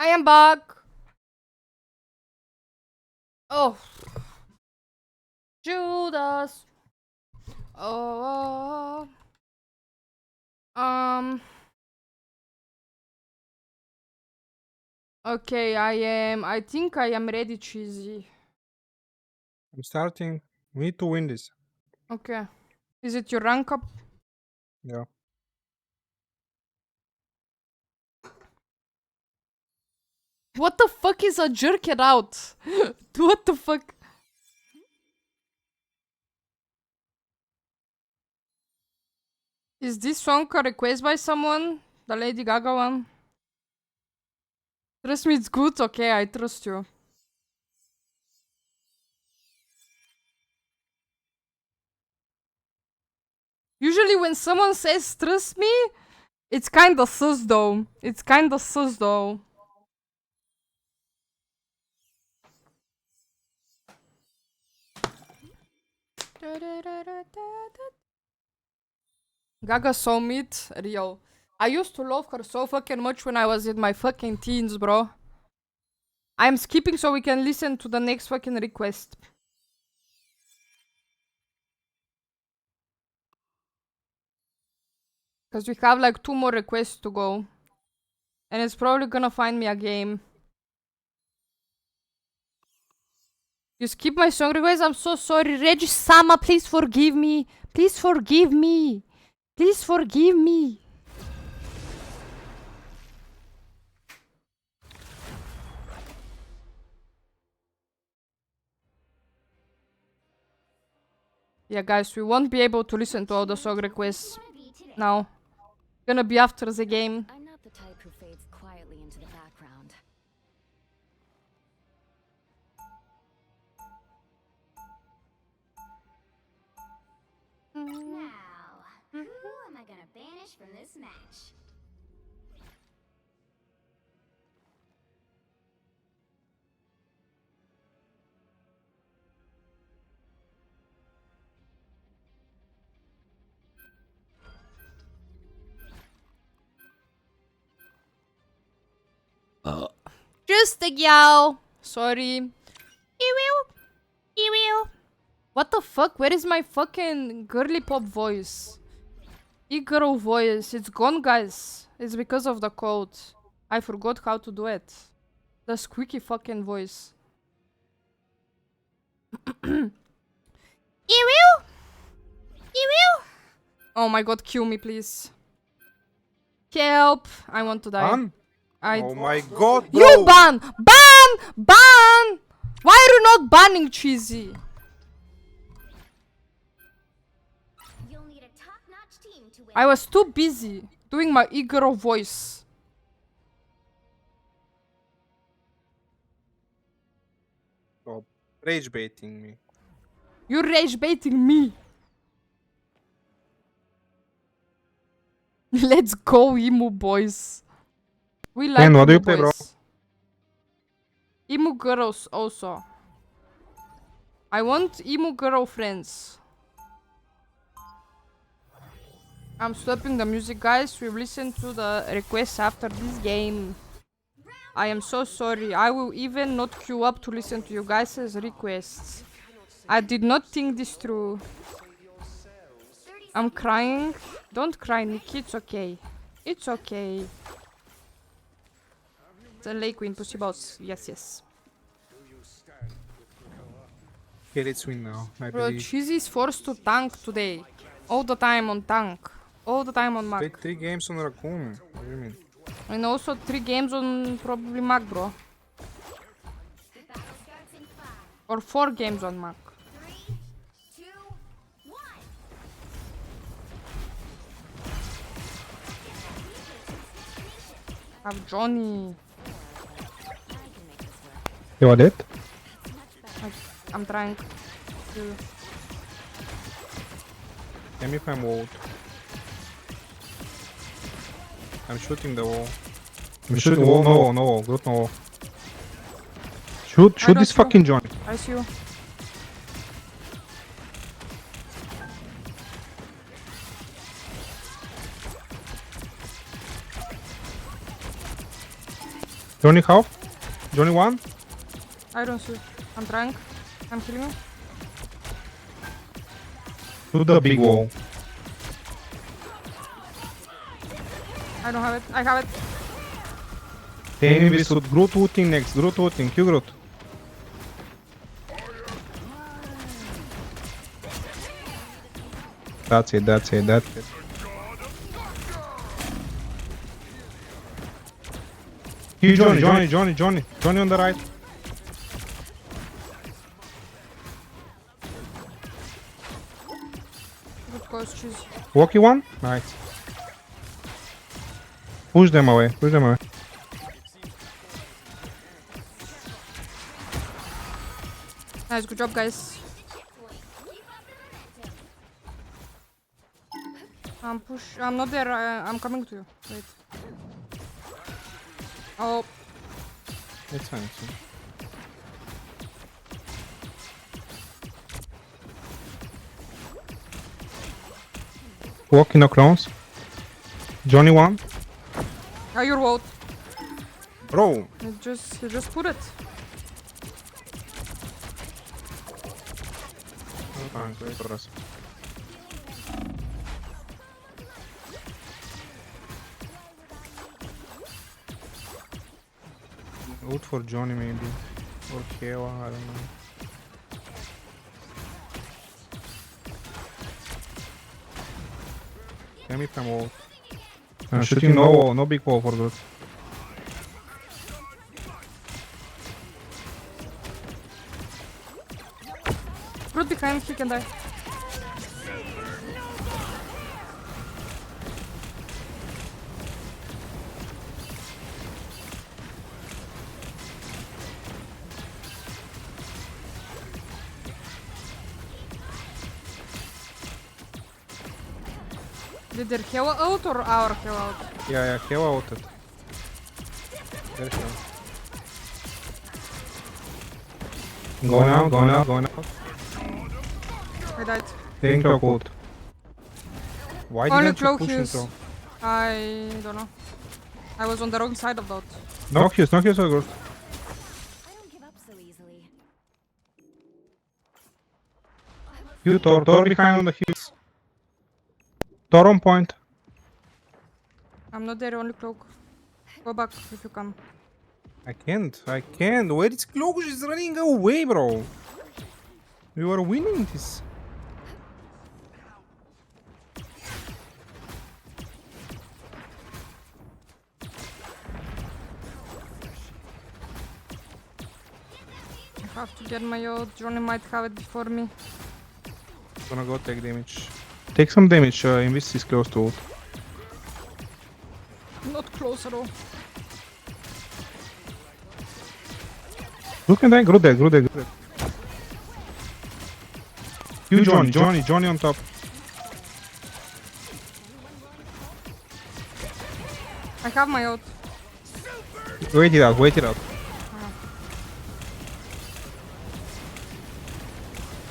I am back. Oh. Judas. Oh. Okay, I think I am ready, Cheesy. I'm starting. We need to win this. Okay. Is it your rank up? Yeah. What the fuck is a jerk it out? What the fuck? Is this song a request by someone? The Lady Gaga one? Trust me, it's good. Okay, I trust you. Usually when someone says trust me, it's kinda sus though. It's kinda sus though. Gaga so mid, real. I used to love her so fucking much when I was in my fucking teens, bro. I'm skipping so we can listen to the next fucking request. Because we have like 2 more requests to go. And it's probably gonna find me a game. You skip my song request? I'm so sorry. Regis-sama, please forgive me. Please forgive me. Please forgive me. Yeah, guys, we won't be able to listen to all the song requests now. Gonna be after the game. I'm not the type who fades quietly into the background. Now, who am I gonna banish from this match? Just a gal. Sorry. Eww. What the fuck? Where is my fucking girly pop voice? E-girl voice. It's gone, guys. It's because of the code. I forgot how to do it. The squeaky fucking voice. Eww. Oh my god, kill me, please. Help. I want to die. Ban? I Oh my god, bro. You ban! Ban! Why are you not banning Cheesy? You'll need a top-notch team to win. I was too busy doing my e-girl voice. Stop rage baiting me. You're rage baiting me. Let's go, emo boys. We like Ken, what do emo you play, bro? boys. Emo girls also. I want emo girl friends. I'm stopping the music, guys. We'll listen to the requests after this game. I am so sorry. I will even not queue up to listen to you guys' requests. I did not think this through. I'm crying. Don't cry, Nikki. It's okay. It's okay. It's a Lake Queen Pussy Boss. Yes. Okay, let's win now. I Bro, believe. Cheesy is forced to tank today. All the time on tank. All the time on Mac. Played 3 games on Raccoon. What do you mean? And also 3 games on probably Mac, bro. Or 4 games on Mac. 3, 2, 1. Have Johnny. You want it? I'm trying to... Tell me if I'm walled. I'm shooting the wall. I'm shooting wall. No wall, no wall. Good, no wall. Shoot got this you. fucking Johnny. I see you. Johnny how? Johnny 1? I don't see. I'm trying. I'm healing. To the big wall. I don't have it. I have it. The enemy should Groot ulting next. Groot ulting. Q Groot. That's it, that's it, that's it. Q Johnny on the right. Good cause, choose. Walkie 1? Nice. Push them away, push them away. Nice, good job, guys. I'm not there. I'm coming to you. Wait. Oh, It's fine, it's fine. Walkie no clones. Johnny 1. your vote. Bro, You just put it. fine, wait for us. Vote for Johnny maybe. Or Keva, I don't know. Tell me if I'm out. I'm shooting no wall, no big wall for good. Put behind, he can die. Did their heal out or our heal out? Yeah, Keva outed. There she is. Going out. I died. Taking cloak ult. Why Only didn't you cloak push heals. intro? I don't know. I was on the wrong side of that. No heals so good. I don't give up so easily. You Thor behind on the heals. Thor on point. I'm not there, only cloak. Go back if you can. I can't. Where is cloak? She's running away, bro. We were winning this. I have to get my ult. Johnny might have it before me. Gonna go take damage. Take some damage, Invis is close to ult. Not close at all. Who can die? Groot dead. You Johnny on top. I have my ult. Wait it out.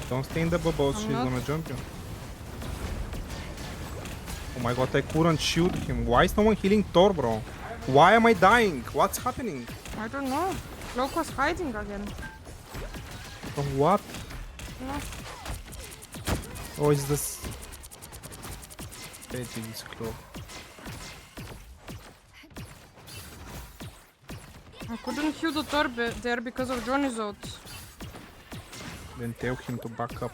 Don't stay in the bubbles, she's not. gonna jump you. Oh my god, I couldn't shoot him. Why is no one healing Thor, bro? Why am I dying? What's happening? I don't know. Cloak was hiding again. From what? No. Oh, is this... Petty, this cloak. I couldn't heal the Thor there because of Johnny's ult. Then tell him to back up.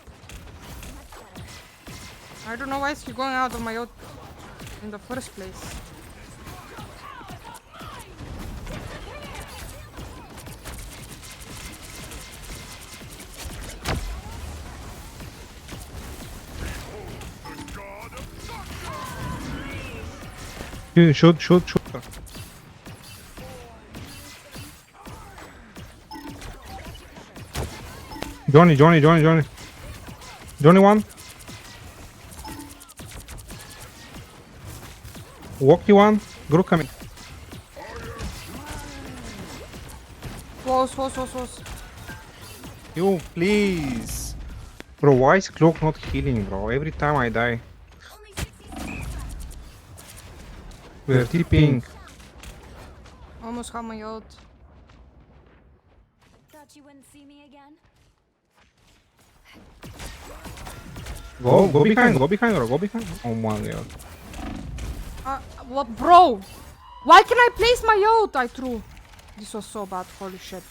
I don't know why is he going out of my ult in the first place. Shoot her. Johnny. Johnny 1. Walkie 1. Groot coming. Close. You, please. Bro, why is cloak not healing, bro? Every time I die. We're TPing. Almost have my ult. thought you wouldn't see me again? Go behind, go behind, or go behind. Oh my god. What, bro? Why can I place my ult? I threw. This was so bad. Holy shit.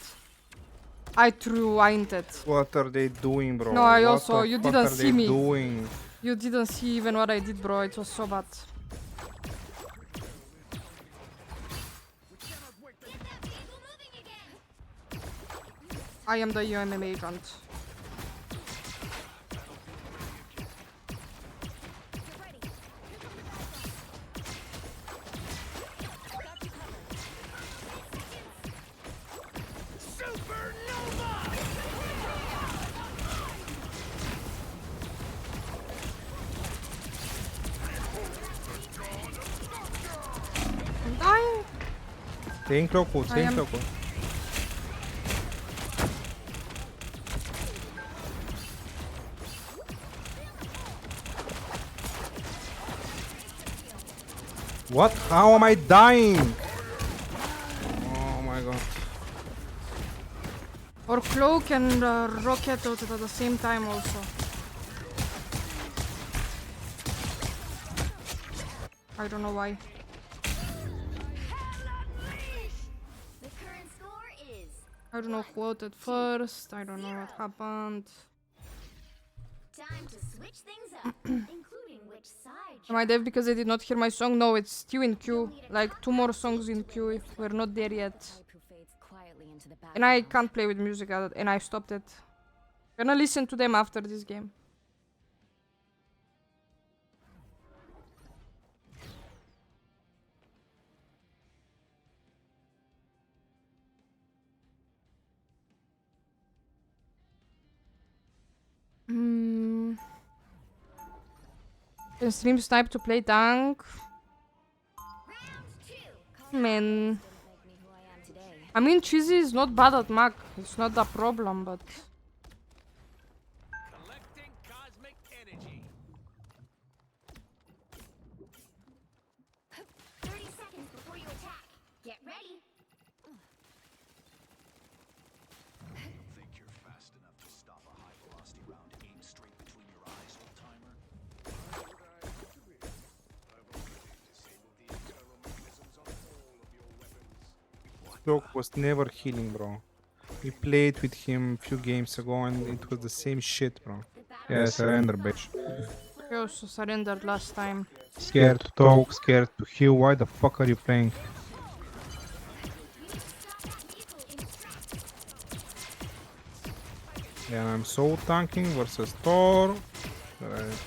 I threw. I inted. What are they doing, bro? No, I What also. the You fuck didn't are see they me. doing? You didn't see even what I did, bro. It was so bad. I am the UMM agent. I'm dying. Stay in cloakwood, stay in am- cloakwood. What? How am I dying? Oh my god. Or cloak and rocket ult at the same time also. I don't know why. The current score is I don't know who ulted first. I don't know what happened. time to switch things up, including which side. Am I deaf because they did not hear my song? No, it's still in queue. Like 2 more songs in queue if we're not there yet. And I can't play with music and I stopped it. Gonna listen to them after this game. Can stream snipe to play tank? Man. I mean, Cheesy is not bad at Mac. It's not a problem, but... Collecting cosmic energy. 30 seconds before you attack. Get ready. Think you're fast enough to stop a high-velocity round aimed straight between your eyes, old-timer? Why would I want to be? I've already disabled the internal mechanisms on all of your weapons. Cloak was never healing, bro. We played with him a few games ago and it was the same shit, bro. Yeah, surrender, bitch. He also surrendered last time. Scared to talk, scared to heal. Why the fuck are you playing? Yeah, I'm soul tanking versus Thor. Right.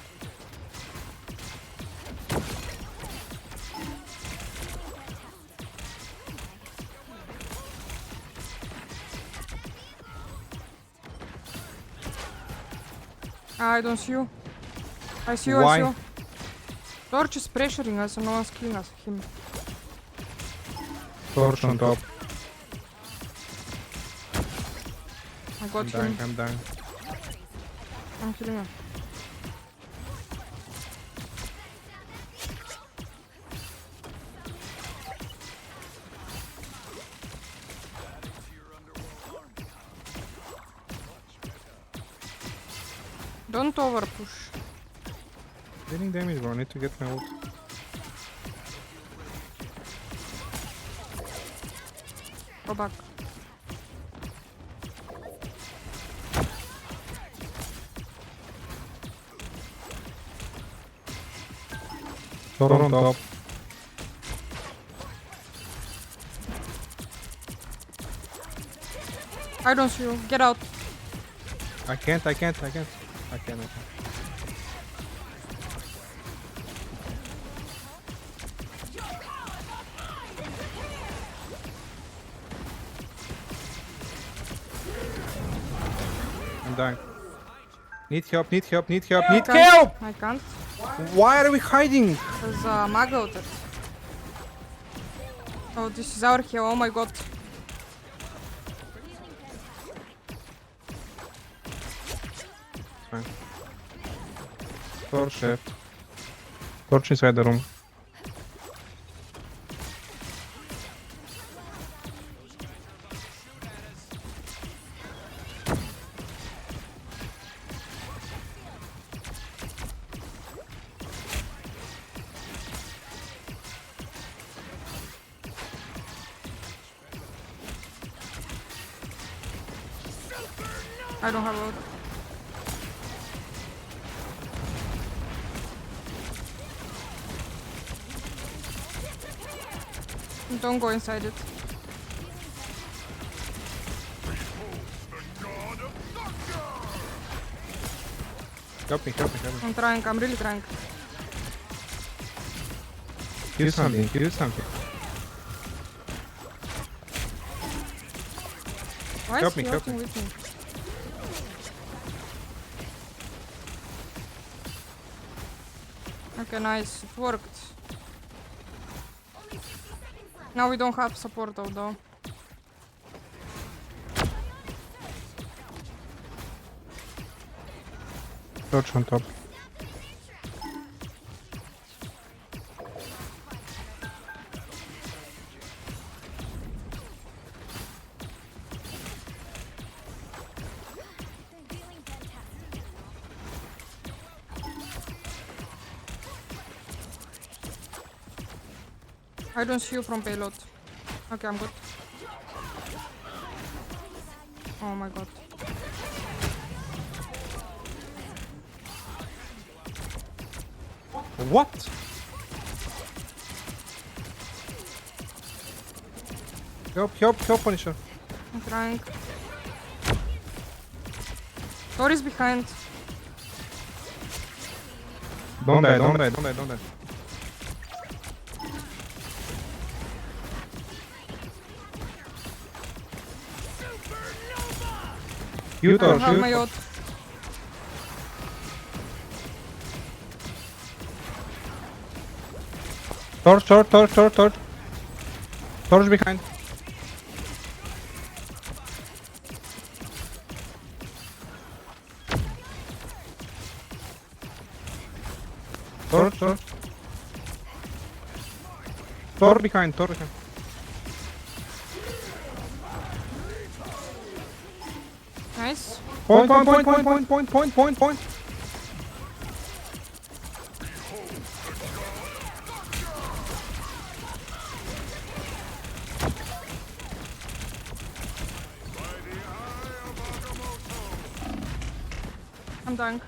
I don't see you. I see you, I Why? see you. Torch is pressuring us and no one's killing us. Him. Torch on top. I got I'm him. dying, I'm dying. I'm killing him. Don't over push. Dealing damage, bro. I need to get my ult. Go back. Thor on top. I don't see you. Get out. I can't. I can't. I'm dying. Need help, need help, need help, need help! I can't. Why are we hiding? There's a mag out there. Oh, this is our heal. Oh my god. Fine. Torch left. Torch inside the room. I don't have ult. Don't go inside it. Help me, help me, help me. I'm trying, I'm really trying. Kill something, kill something. Why Help is me, he help ulting me. with me? Okay, nice. It worked. Now we don't have support though. Torch on top. I don't see you from payload. Okay, I'm good. Oh my god. What? Help, help, help, Punisher. I'm trying. Thor is behind. Don't die, don't die, don't die, don't die. You I don't torch, have you my torch. ult. Torch, torch, torch, torch, torch. Torch behind. Torch, torch. Torch behind, torch behind. Nice. Point, point, point, point, point, point, point, point, point. I'm dying.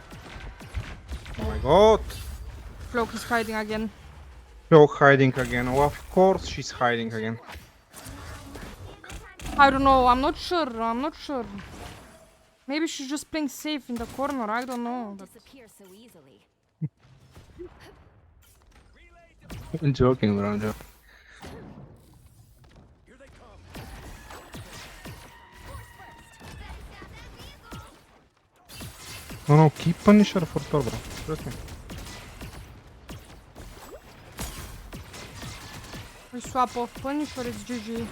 Oh my god. Cloak is hiding again. Cloak hiding again. Oh, of course she's hiding again. I don't know, I'm not sure, I'm not sure. Maybe she's just playing safe in the corner, I don't know. But Disappear so easily. I'm joking, bro. I'm joking. No, no, keep Punisher for Thor, bro. Trust me. we swap off Punisher, it's GG.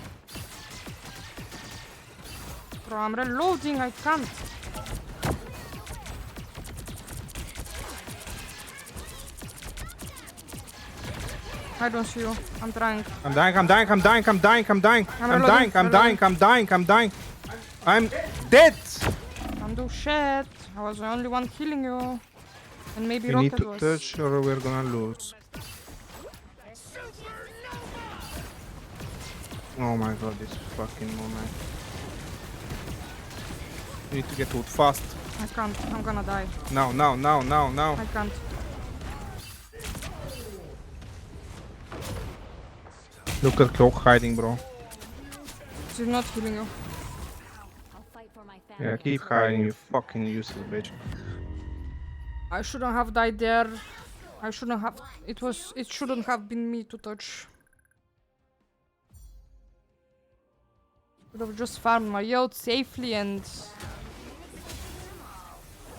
Bro, I'm reloading, I can't. I don't see you. I'm trying. I'm dying, I'm dying, I'm dying, I'm dying, I'm dying. I'm I'm reloading, dying, I'm dying, I'm dying, I'm dying. I'm dead! Don't do shit. I was the only one killing you. And maybe We need Rocket to was. touch or we're gonna lose. Oh my god, this fucking moment. We need to get wood fast. I can't. I'm gonna die. Now, now, now, now, now. I can't. Look at Cloak hiding, bro. She's not killing you. I'll fight for my family. Yeah, keep hiding, you fucking useless bitch. I shouldn't have died there. I shouldn't have. It shouldn't have been me to touch. Could have just farmed my yacht safely and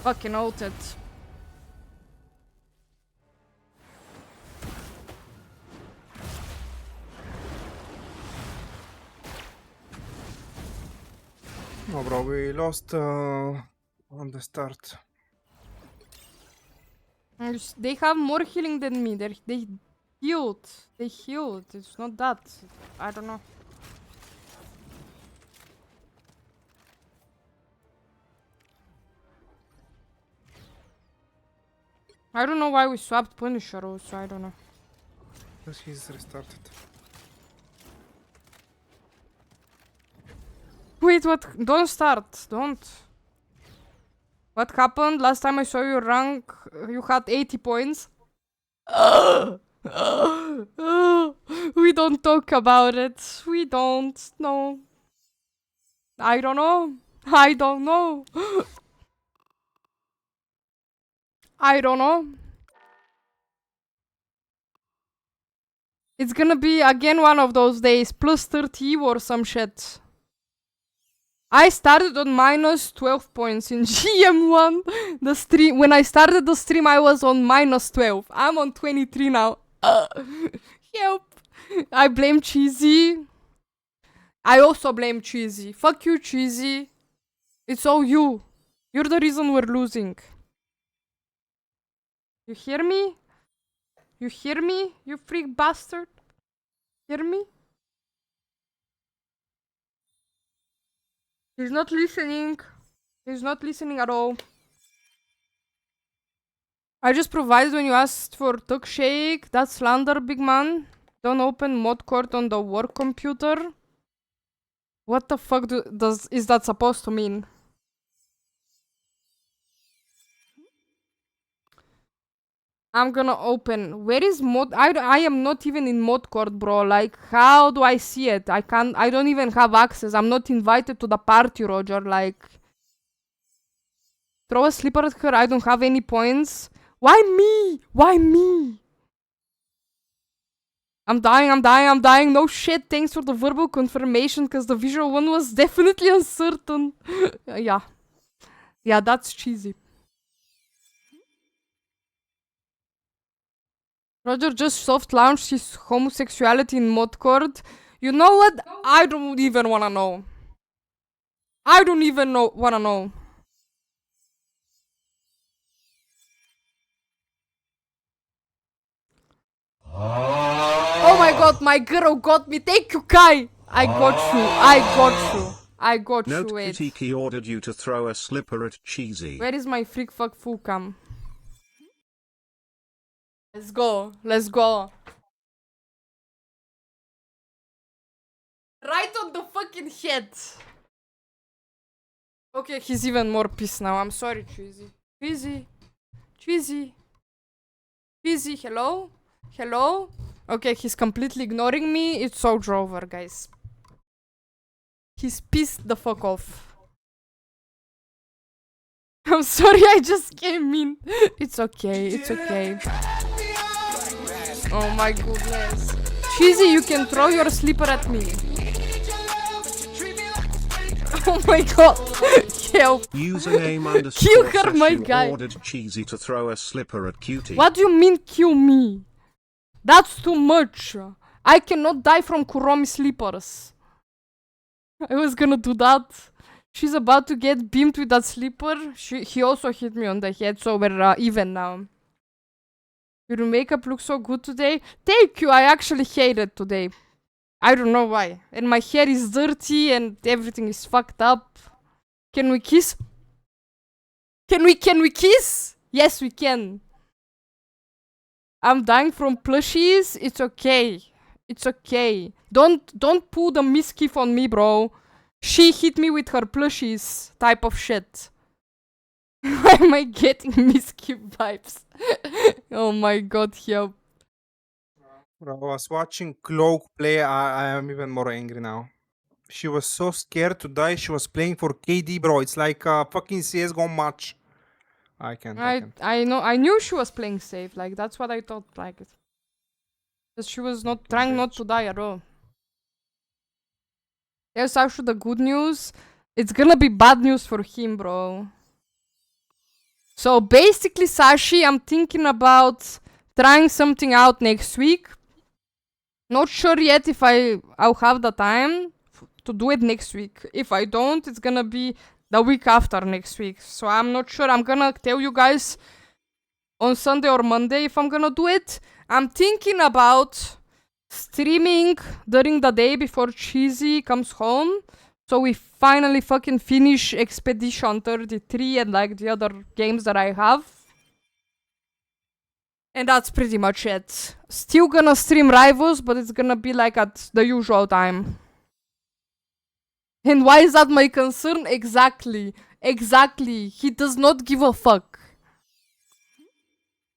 fucking ulted. No, bro, we lost on the start. They have more healing than me. They healed. They healed. It's not that. I don't know. I don't know why we swapped Punisher also. I don't know. Because he's restarted. Wait, what? Don't start. Don't. What happened? Last time I saw you rank, you had 80 points. We don't talk about it. We don't. No. I don't know. I don't know. I don't know. It's gonna be again one of those days. Plus 30 or some shit. I started on minus 12 points in GM1. The stream, when I started the stream, I was on minus 12. I'm on 23 now. Help. I blame Cheesy. I also blame Cheesy. Fuck you, Cheesy. It's all you. You're the reason we're losing. You hear me? You hear me? You freak bastard. Hear me? He's not listening. He's not listening at all. I just provided when you asked for Tuck Shake. That's slander, big man. Don't open mod court on the work computer. What the fuck is that supposed to mean? I'm gonna open. Where is mod? I am not even in mod court, bro. Like, how do I see it? I don't even have access. I'm not invited to the party, Roger. Like, throw a slipper at her. I don't have any points. Why me? Why me? I'm dying. No shit. Thanks for the verbal confirmation, because the visual one was definitely uncertain. Yeah. Yeah, that's cheesy. Roger just soft launched his homosexuality in Modcord. You know what? I don't even wanna know. I don't even wanna know. Oh my god, my girl got me. Thank you, Kai. I got you. Note Wait. Kitty ordered you to throw a slipper at Cheesy. Where is my freak fuck full cam? Let's go. Right on the fucking head. Okay, he's even more pissed now. I'm sorry, Cheesy. Cheesy, hello? Okay, he's completely ignoring me. It's soldier over, guys. He's pissed the fuck off. I'm sorry, I just came in. It's okay. Oh my goodness. Cheesy, you can throw your slipper at me. Oh my god. Help. Username Kill her, my session guy. ordered Cheesy to throw a slipper at Cutie. What do you mean kill me? That's too much. I cannot die from Kuromi slippers. I was gonna do that. She's about to get beamed with that slipper. He also hit me on the head, so we're even now. Your makeup looks so good today. Thank you, I actually hate it today. I don't know why. And my hair is dirty and everything is fucked up. Can we kiss? Can we kiss? Yes, we can. I'm dying from plushies. It's okay. Don't pull the mischief on me, bro. She hit me with her plushies type of shit. Why am I getting mischief vibes? Oh my god, help. Bro, I was watching Cloak play. I am even more angry now. She was so scared to die. She was playing for KD, bro. It's like a fucking CSGO match. I can't. I know. I knew she was playing safe. Like, that's what I thought. Like, because she was not trying not to die at all. There's actually the good news. It's gonna be bad news for him, bro. So basically, Sashi, I'm thinking about trying something out next week. Not sure yet if I'll have the time to do it next week. If I don't, it's gonna be the week after next week. So I'm not sure. I'm gonna tell you guys on Sunday or Monday if I'm gonna do it. I'm thinking about streaming during the day before Cheesy comes home. So we finally fucking finish Expedition 33 and like the other games that I have. And that's pretty much it. Still gonna stream Rivals, but it's gonna be like at the usual time. And why is that my concern? Exactly. Exactly. He does not give a fuck.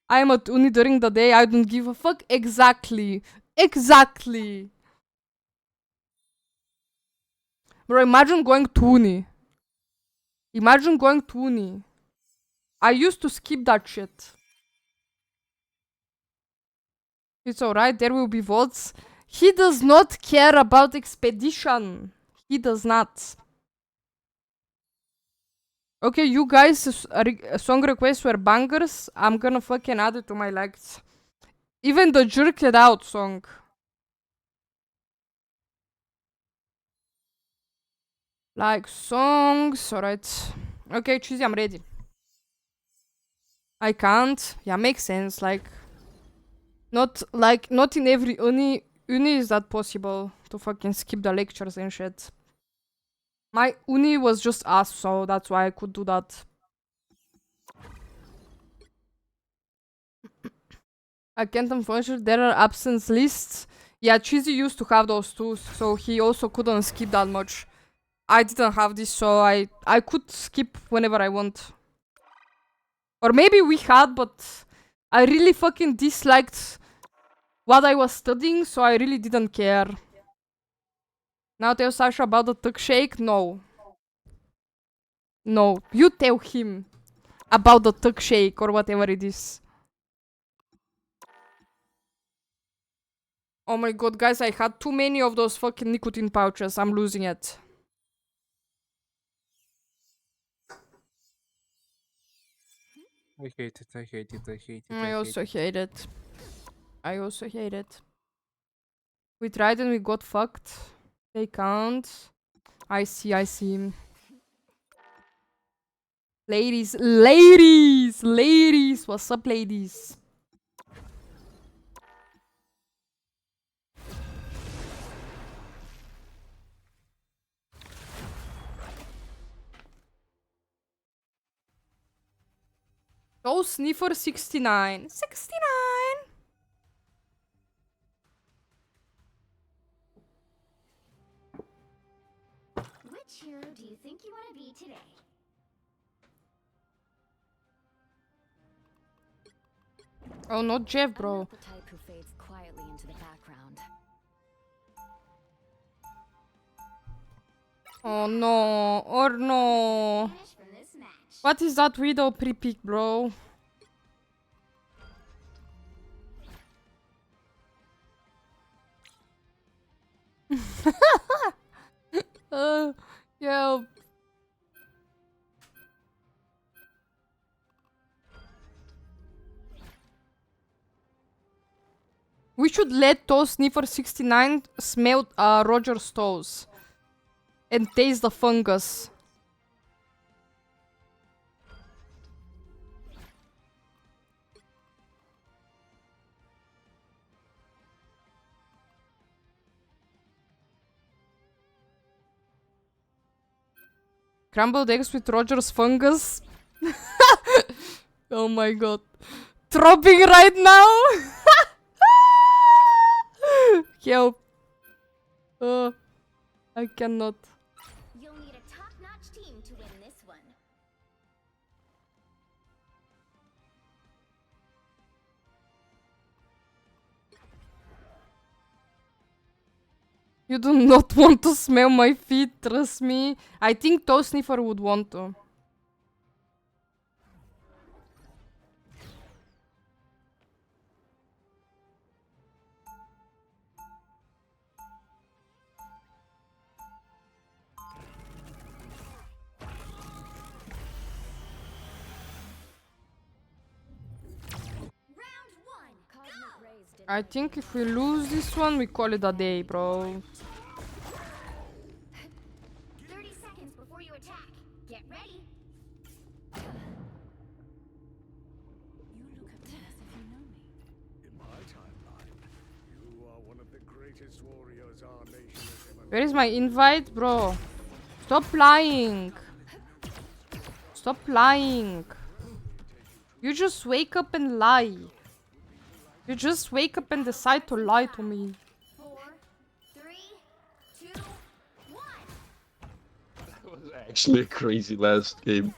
I am at uni during the day. I don't give a fuck. Exactly. Exactly. Bro, imagine going to uni. Imagine going to uni. I used to skip that shit. It's alright, there will be VODs. He does not care about expedition. He does not. Okay, you guys' song requests were bangers. I'm gonna fucking add it to my likes. Even the Jerk It Out song. Like songs, alright. Okay, Cheesy, I'm ready. I can't. Yeah, makes sense. Like not in every uni is that possible to fucking skip the lectures and shit. My uni was just us, so that's why I could do that. I can't unfortunately, there are absence lists. Yeah, Cheesy used to have those too, so he also couldn't skip that much. I didn't have this, so I could skip whenever I want. Or maybe we had, but I really fucking disliked what I was studying, so I really didn't care. Now tell Sasha about the tuck shake? No. No, you tell him about the tuck shake or whatever it is. Oh my god, guys, I had too many of those fucking nicotine pouches. I'm losing it. I hate it, I hate it, I hate it. I also hate it. I also hate it. We tried and we got fucked. They can't. I see, I see. Ladies, ladies, ladies. What's up, ladies? Oh, Sniffer 69. 69! Which hero do you think you want to be today? Oh, not Jeff, bro. I'm not the type who fades quietly into the background. Oh no, or no. Finish from this match. What is that widow pre-pick, bro? Help. We should let Toast Sniffer 69 smell Roger's toes. And taste the fungus. Crumbled eggs with Roger's fungus. Oh my god. Throbbing right now. Help. I cannot. You'll need a top-notch team to win this one. You do not want to smell my feet, trust me. I think Toe Sniffer would want to. Round one, Cosmic rays did I think if we lose this one, we call it a day, bro. 30 seconds before you attack. Get ready. You look at me as if you know me. In my timeline, you are one of the greatest warriors our nation has ever Where is my invite, bro? Stop lying. Stop lying. You just wake up and lie. You just wake up and decide to lie to me. 4, 3, 2, 1. actually a crazy last game.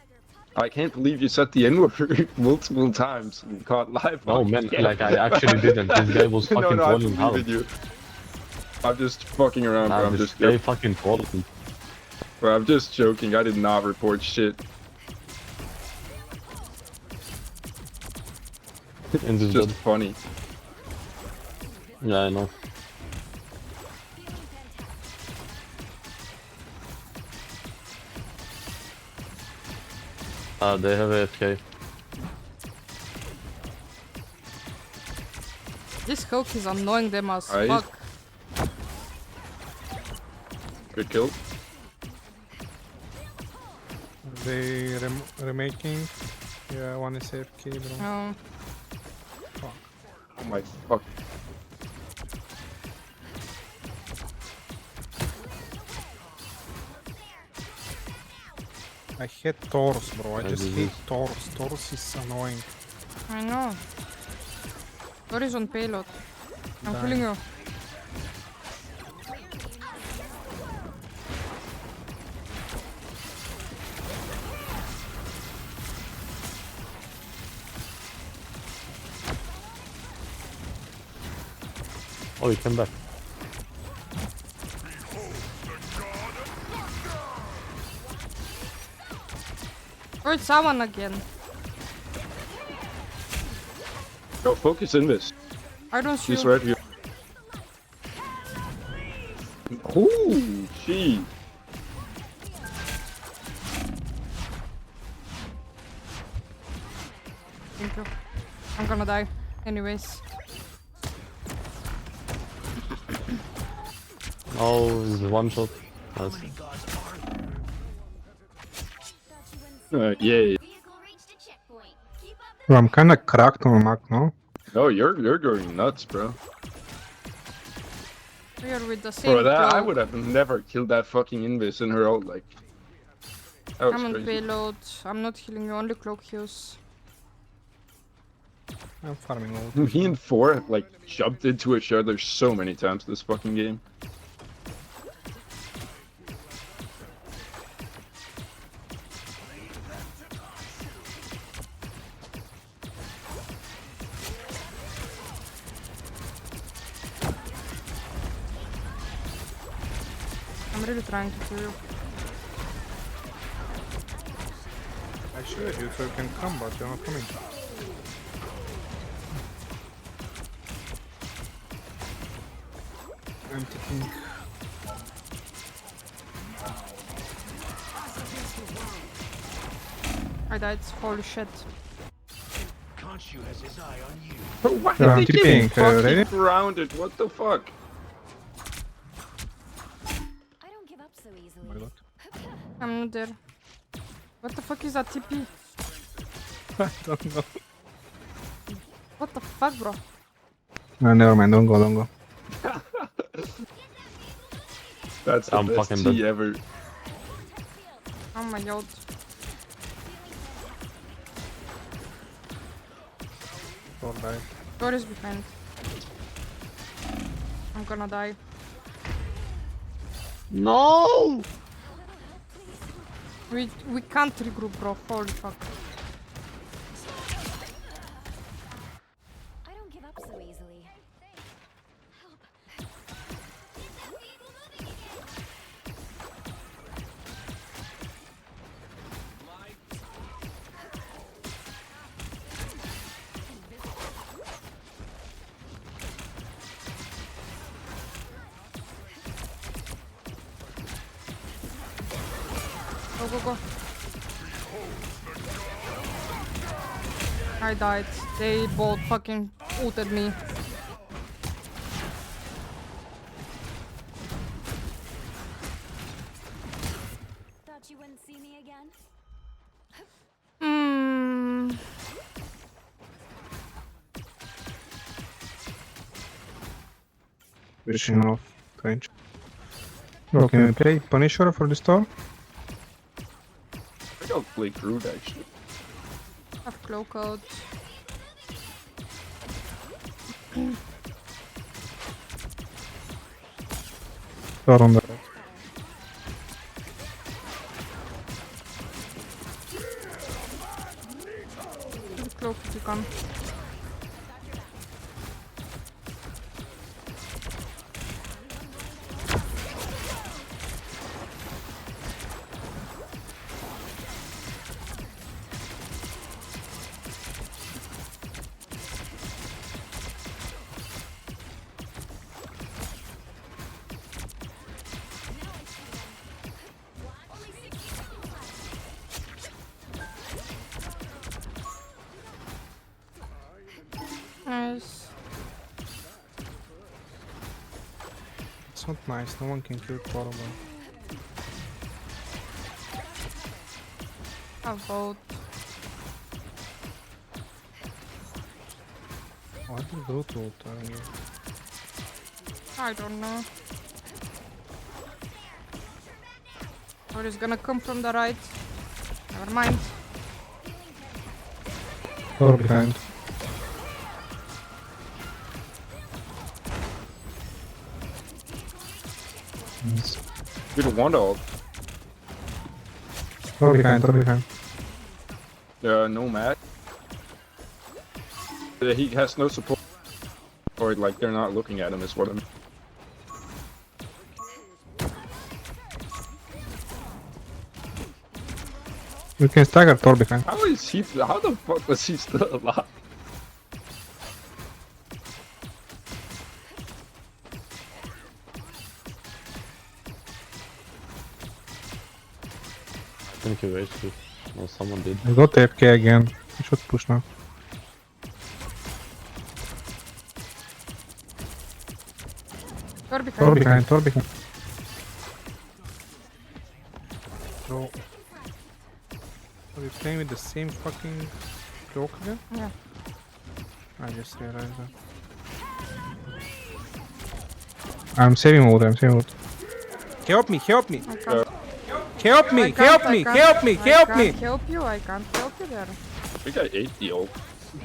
I can't believe you said the N-word multiple times and caught live. No, on man, camera. like, I actually didn't. This guy was No, fucking I trolling believe hard. in you. I'm just fucking around, Nah, bro. I'm this just guy joking. fucking trolled me. Bro, I'm just joking. I did not report shit. And It's this just bad. funny. Yeah, I know. They have AFK. This hook is annoying them as Nice. fuck. Good kill. They remaking. Yeah, one is AFK, bro. Oh. Oh my fuck. I hate Taurus, bro. I Yeah, just this hate is- Taurus. Taurus is annoying. I know. What is on payload? I'm Dying. killing you. Oh, he came back. Or it's someone again. Go focus in this. I don't see He's you. right here. Ooh, gee. Thank you. I'm gonna die. Anyways. Oh, this is one shot. Nice. Yay. Bro, I'm kinda cracked on Mac, no? No, you're going nuts, bro. We are with the same Bro, that I cloak. would have never killed that fucking Invis in her ult, like. That was I'm on crazy. payload. I'm not healing you, only cloak heals. I'm farming all. Me and 4 have like jumped into each other so many times this fucking game. I'm really trying to kill you. I should you so you can come, but you're not coming. I'm taking. I died. Holy shit. Khonshu has his eye on you. Why Yeah, I'm did they tipping, get fucking ready? grounded? What the fuck? I don't give up so easily. Oh my god. I'm not there. What the fuck is that TP? I don't know. What the fuck, bro? No, never mind. Don't go, don't go. That's the I'm best fucking tea dead. ever. Oh my god. Or die. Door is behind. I'm gonna die. No! We can't regroup, bro. Holy fuck. I don't give up so easily. Go, go, go. I died. They both fucking ulted me. Thought you wouldn't see me again? Hmm. Pushing off range. Bro, can we play Punisher for this tour? I think I'll play Groot actually. Have cloak out. Or on the right. cloak if you can. Nice. It's not nice. No one can kill Torba. How about Why did brutal turn you? I don't know. Or is gonna come from the right. Never mind. Or behind. You don't want ult. Or behind, or behind. No mat. He has no support. Or like they're not looking at him is what I mean. You can stagger Thor behind. How is he? How the fuck was he still alive? I think he wasted. Or someone did. I got AFK again. I should push now. Or behind. Thor behind, Thor behind. So, are we playing with the same fucking cloak again? Yeah. I just realized that. I'm saving water, I'm saving water. Help me, help me! I can't. Help me, I can't, help I me, can't. help me, help I me! can't help you, I can't help you there. I think I ate the ult.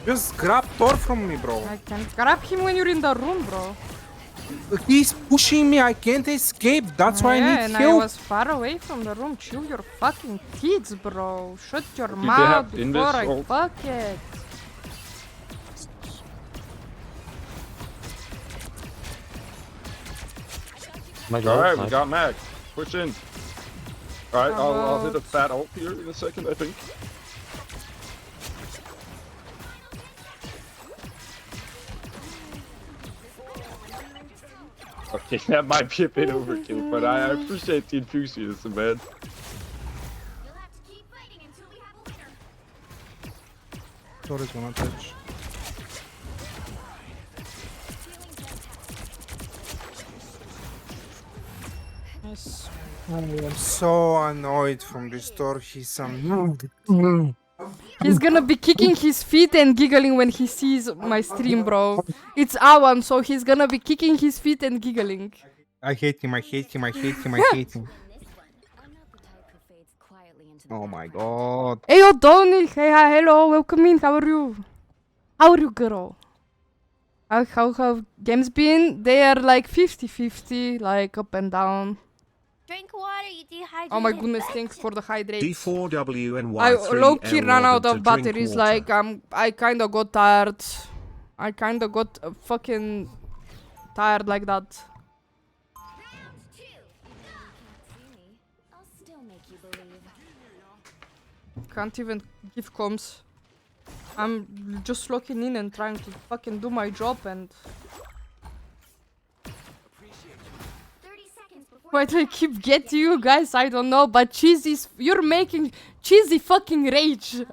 Just grab Thor from me, bro. I can't grab him when you're in the room, bro. He's pushing me, I can't escape, that's why I Yeah, need and help. I was far away from the room. Chew your fucking teeth, bro. Shut your they mouth have before I invis fuck it. Alright, we got Mag. Push in. Alright, I'll hit a fat ult here in a second, I think. Okay, that might be a bit overkill, but I appreciate the enthusiasm, man. Thor is gonna touch. Nice. I am so annoyed from this Thor, he's He's gonna be kicking his feet and giggling when he sees my stream, bro. It's Awan, so he's gonna be kicking his feet and giggling. I hate him, I hate him, I hate him, I hate him. Oh my god. Hey, yo, Donny. Hey, hi, hello. Welcome in. How are you? How are you, girl? How have games been? They are like 50-50, like up and down. Drink water, you dehydrated. Oh my goodness, thanks for the hydrate. D4WNY3L I low-key ran out ordered of to drink batteries, water. like, I kinda got tired. I kinda got fucking tired like that. Can't even give comms. I'm just locking in and trying to fucking do my job and... Why do I keep getting you guys? I don't know, but cheesy's... You're making cheesy fucking rage.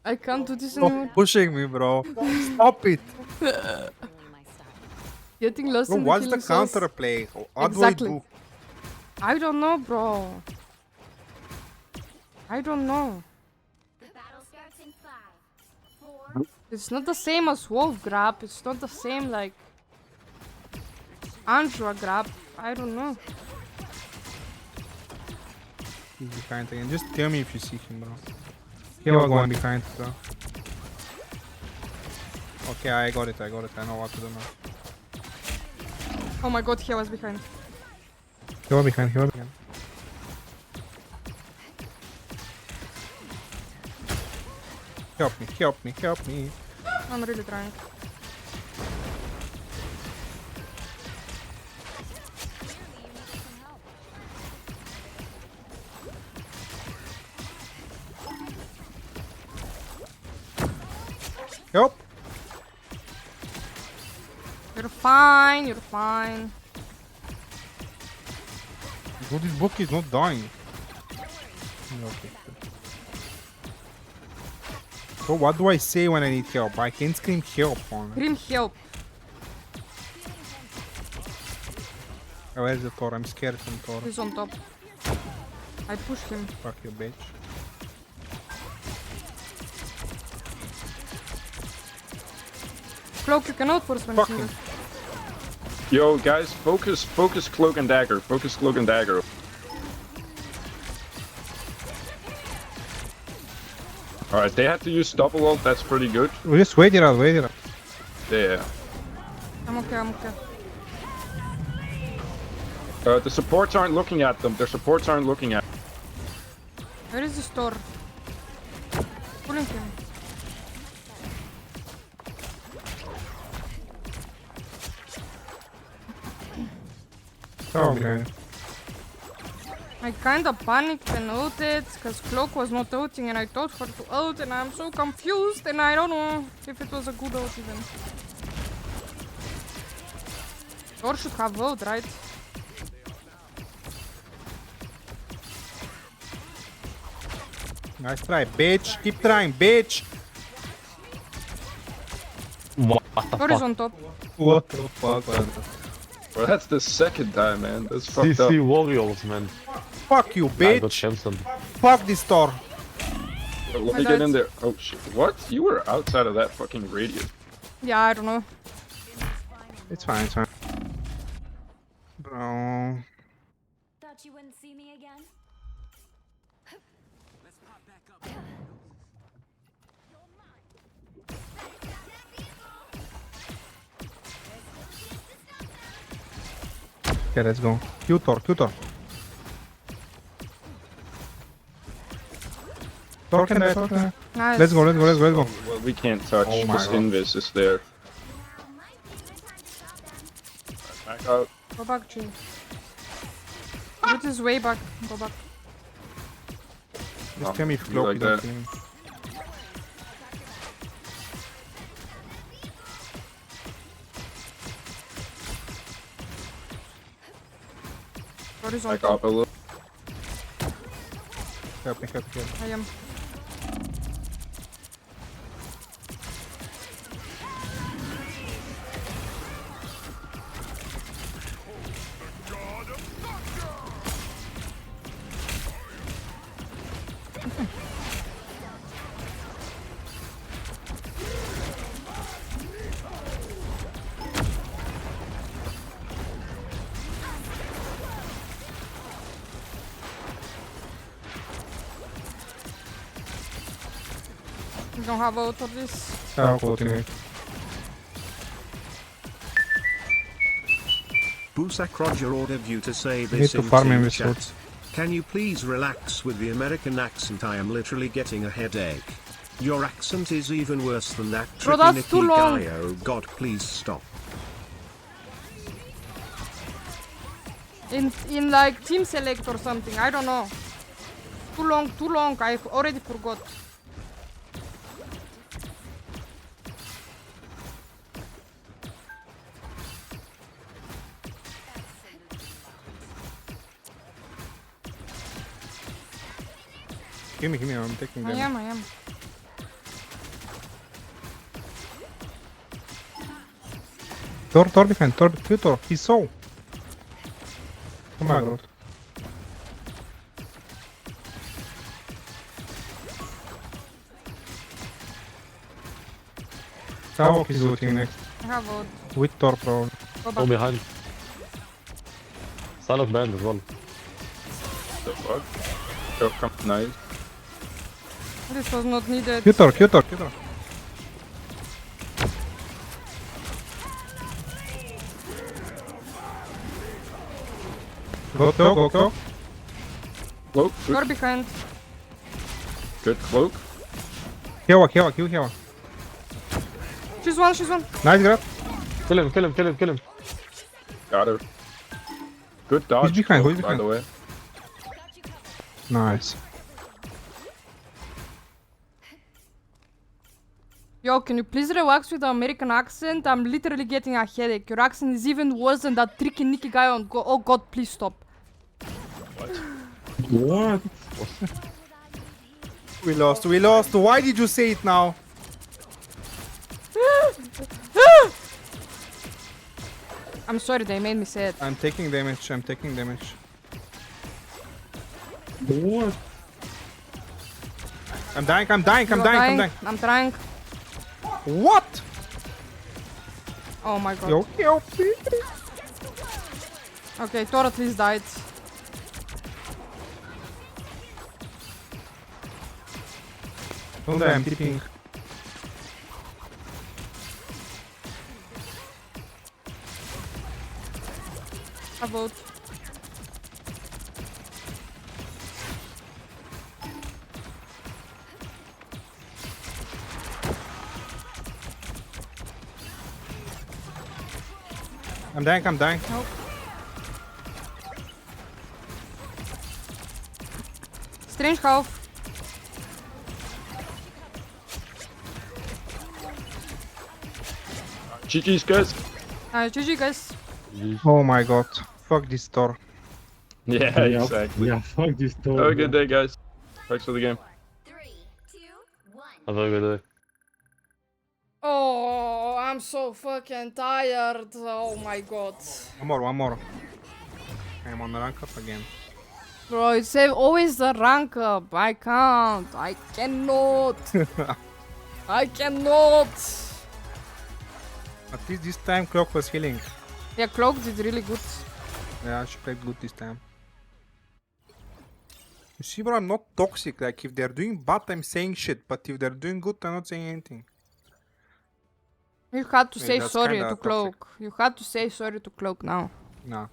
I can't do this anymore. Stop pushing me, bro. Stop it. Getting lost Bro, in the what's the killing sauce. counterplay? What Exactly. do I do? I don't know, bro. I don't know. It's not the same as Wolf grab. It's not the same like Angela grab. I don't know. He's behind again. Just tell me if you see him, bro. He was going behind, though. Okay, I got it, I know what to do now. Oh my god, he was behind. He was behind, he was behind. Help me, help me, help me. I'm really trying. Help! You're fine, you're fine. Bro, this book is not dying. Okay. So what do I say when I need help? I can't scream help on. Grim help. Oh, where's the Thor? I'm scared from Thor. He's on top. I push him. Fuck you, bitch. Cloak, you cannot force when Fuck it's him. needed. Yo, guys, focus cloak and dagger. Focus cloak and dagger. Alright, they have to use double ult, that's pretty good. We just wait it out, wait it out. Yeah. I'm okay, I'm okay. The supports aren't looking at them. Their supports aren't looking at. Where is the store? Pulling him. Oh, okay. I kinda panicked and ulted because Cloak was not ulting and I thought her to ult and I'm so confused and I don't know if it was a good ult even. Or should have ult, right? Nice try, bitch. Keep trying, bitch. What the Or is on top. What the fuck? Well, that's the second time, man. That's fucked up. CC Warriors, man. Fuck you, I got bitch. Shamson. Fuck this Thor. Let me get in there. Oh shit. What? You were outside of that fucking radius. Yeah, I don't know. It's fine, it's fine. Bro. Thought you wouldn't see me again? Okay, let's go. Q Thor, Q Thor. Thor can die, Thor can die. Nice. Let's go, let's go, let's go, let's go. Well, we can't touch. Oh my Just God. invis is there. Back out. Go back, G. Root is way back. Go back. Just tell me if you Cloak like is not that. killing. Or is on Back top. up a little. Help me, help me, help me. I am. We don't have ult for this. I'll continue. Busak Roger ordered you to say Need this to in farm him team with chat. swords. Can you please relax with the American accent? I am literally getting a headache. Your accent is even worse than that Bro, trippy that's Nicky too long. guy. Oh god, please stop. In like team select or something. I don't know. Too long, too long. I already forgot. Give me, I'm taking I them. am. Thor behind, Q Thor, he's so. Oh my god. Tavok is looting next. I have ult. With Thor probably. Go Oh, back. behind. Silent band as well. The fuck? Oh, come nice. This was not needed. Q Thor, Q Thor, Q Thor. Go, go, go, go. Cloak, You're good, behind. good cloak. Hewa, Hewa, kill Hewa. She's one, she's one. Nice grab. Kill him, kill him, kill him, kill him. Got her. Good dodge, behind, Cloak, he's by behind. the way. Nice. Yo, can you please relax with the American accent? I'm literally getting a headache. Your accent is even worse than that tricky Nicky guy on Go. Oh god, please stop. What? We lost, we lost. Why did you say it now? I'm sorry, they made me say it. I'm taking damage, I'm taking damage. What? I'm dying, I'm dying, I'm You're dying, I'm dying. I'm trying. What? Oh my god. Yo, yo, please. Okay, Thor at least died. Don't die, I'm tipping. A vote. I'm dying, I'm dying. Nope. Strange half. GG's, guys. GG guys. Oh my god. Fuck this store. Yeah, Yeah, exactly. yeah, fuck this door. Have a good day, guys. Thanks for the game. 3, 2, 1. Have a good day. Oh, I'm so fucking tired. Oh my god. One more, one more. I'm on the rank up again. Bro, it's always the rank up. I can't. I cannot. I cannot. At least this time Cloak was healing. Yeah, Cloak did really good. Yeah, she played good this time. You see, bro, I'm not toxic. Like, if they're doing bad, I'm saying shit. But if they're doing good, I'm not saying anything. You had to Wait, say that's sorry kinda to toxic. Cloak. You had to say sorry to Cloak now. Nah.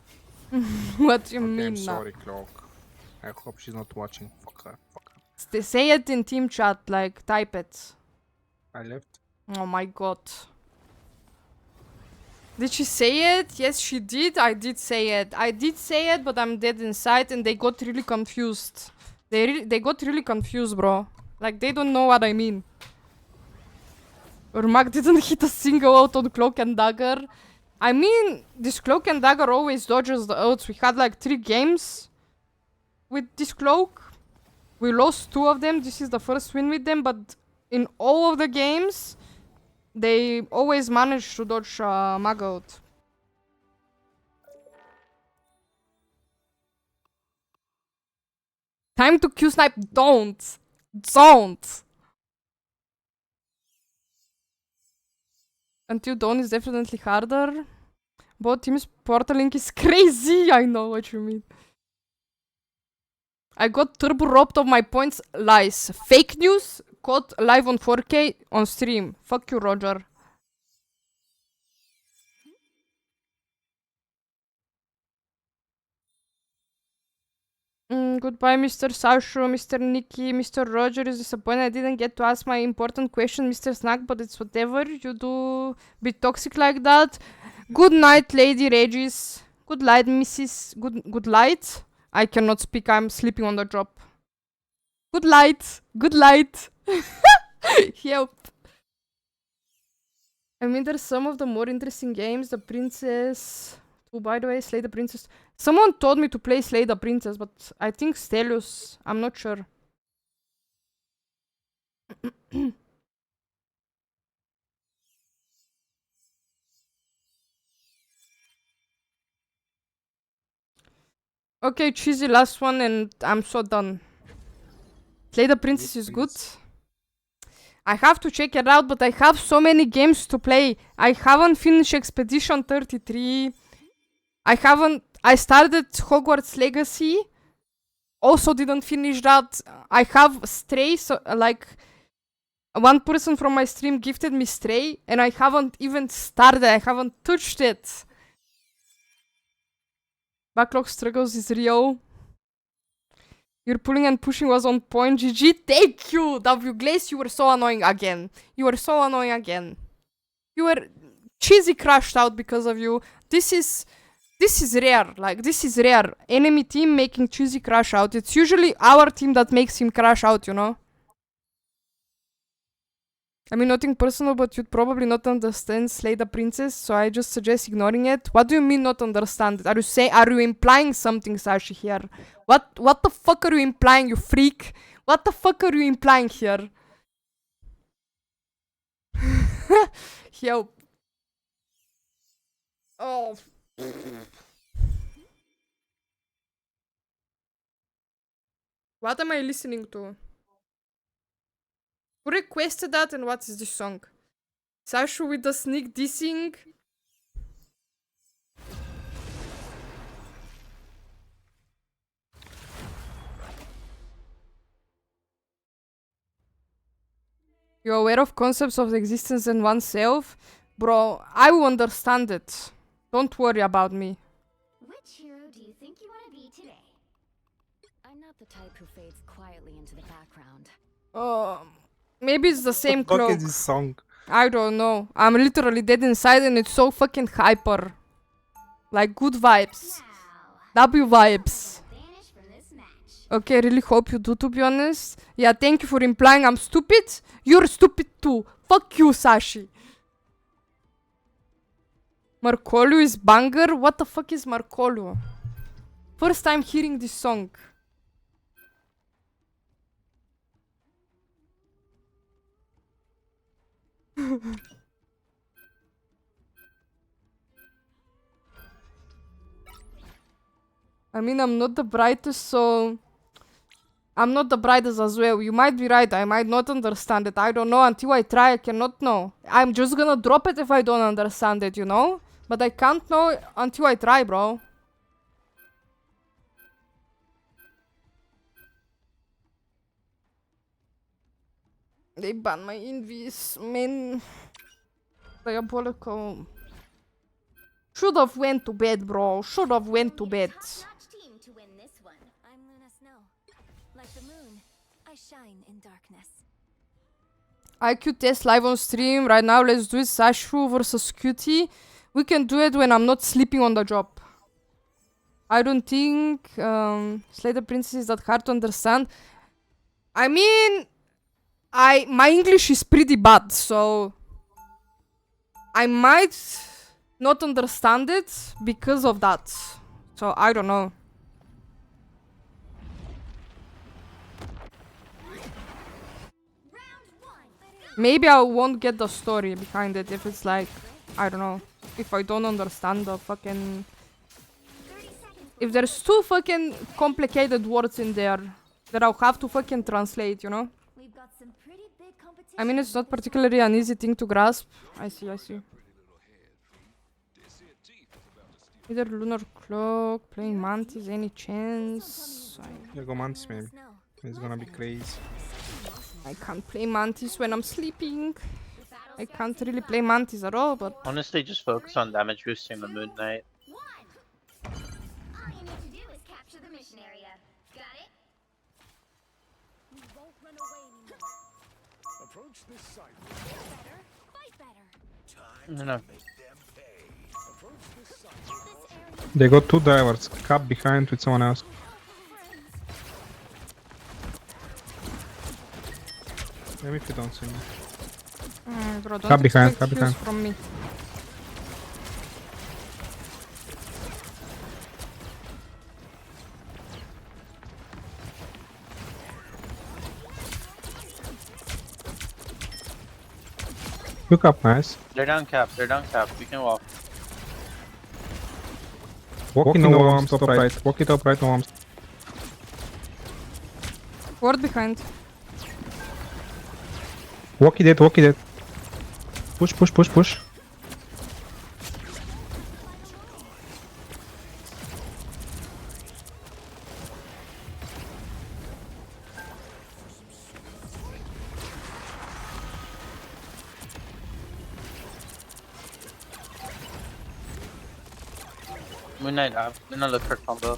What do you Okay, mean I'm now? sorry, Cloak. I hope she's not watching. Fuck her. Fuck her. Say it in team chat, like type it. I left. Oh my god. Did she say it? Yes, she did. I did say it. I did say it, but I'm dead inside and they got really confused. They got really confused, bro. Like, they don't know what I mean. Urmak didn't hit a single ult on Cloak and Dagger. I mean, this Cloak and Dagger always dodges the ults. We had like 3 games with this Cloak. We lost 2 of them. This is the first win with them, but in all of the games, they always manage to dodge Mag ult. Time to Q-snipe. Don't. Don't. Until dawn is definitely harder. Both teams portaling is crazy. I know what you mean. I got turbo robbed of my points. Lies. Fake news. Caught live on 4K on stream. Fuck you, Roger. Goodbye, Mr. Sasho, Mr. Nicky, Mr. Roger is disappointed I didn't get to ask my important question, Mr. Snack, but it's whatever. You do be toxic like that. Good night, Lady Regis. Good night, Mrs. Good light. I cannot speak, I'm sleeping on the job. Good light. Good light. Help. I mean, there's some of the more interesting games. The Princess... Oh, by the way, Slay the Princess. Someone told me to play Slay the Princess, but I think Stelios. I'm not sure. Okay, cheesy last one and I'm so done. Slay the Princess is good. I have to check it out, but I have so many games to play. I haven't finished Expedition 33. I started Hogwarts Legacy. Also didn't finish that. I have Stray, so like one person from my stream gifted me Stray and I haven't even started. I haven't touched it. Backlog struggles is real. Your pulling and pushing was on point. GG. Thank you. W Glaze, you were so annoying again. You were so annoying again. You were cheesy crashed out because of you. This is rare. Like, this is rare. Enemy team making cheesy crash out. It's usually our team that makes him crash out, you know? I mean, nothing personal, but you'd probably not understand Slay the Princess, so I just suggest ignoring it. What do you mean not understand it? Are you implying something, Sashi, here? What the fuck are you implying, you freak? What the fuck are you implying here? Yo. Oh. What am I listening to? Who requested that and what is this song? Sashu with the sneak dissing. You're aware of concepts of existence and oneself? Bro, I will understand it. Don't worry about me. Which hero do you think you want to be today? I'm not the type who fades quietly into the background. Maybe it's the same What the fuck cloak. is this song? I don't know. I'm literally dead inside and it's so fucking hyper. Like, good vibes. W vibes. Okay, really hope you do, to be honest. Yeah, thank you for implying I'm stupid. You're stupid too. Fuck you, Sashi. Markolu is banger? What the fuck is Markolu? First time hearing this song. I mean, I'm not the brightest, so... I'm not the brightest as well. You might be right, I might not understand it. I don't know. Until I try, I cannot know. I'm just gonna drop it if I don't understand it, you know? But I can't know until I try, bro. They banned my invis, man. Diabolical. Should have went to bed, bro. Should have went to bed. Team to win this one. I'm Luna Snow. Like the moon, I shine in darkness. IQ test live on stream. Right now, let's do it. Sashu versus Cutie. We can do it when I'm not sleeping on the job. I don't think Slay the Princess is that hard to understand. I mean, my English is pretty bad, so I might not understand it because of that. So I don't know. Maybe I won't get the story behind it if it's like, I don't know, if I don't understand the fucking... If there's too fucking complicated words in there that I'll have to fucking translate, you know? I mean, it's not particularly an easy thing to grasp. I see. Either Lunar Cloak, playing Mantis, any chance? Yeah, go Mantis maybe. It's gonna be crazy. I can't play Mantis when I'm sleeping. I can't really play Mantis at all, but... Honestly, just focus on damage boosting the Moon Knight. All you need to do is capture the mission area. Got it? We won't run away anymore. Approach this site. Better, fight better. No. Approach this site. They got two divers. Cap behind with someone else. Maybe if you don't see me. Bro, don't Cap behind, expect cap kills behind. from me. Hook up, nice. They're down cap, we can walk. Walk in no arms, top right. Walk it up right, no arms. Ward behind. Walk it dead. Push. Moon Knight up. I'm gonna look for combo.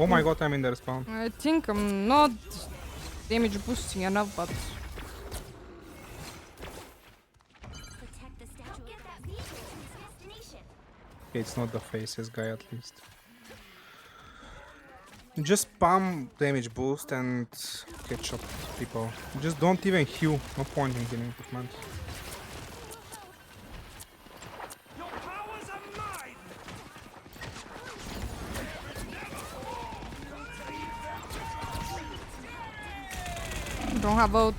Oh my god, I'm in the respawn. I think I'm not damage boosting enough, but Protect the statue. Get that vehicle to its destination. Okay, it's not the faces guy at least. Just spam damage boost and catch up people. Just don't even heal. No point in healing equipment. don't have out.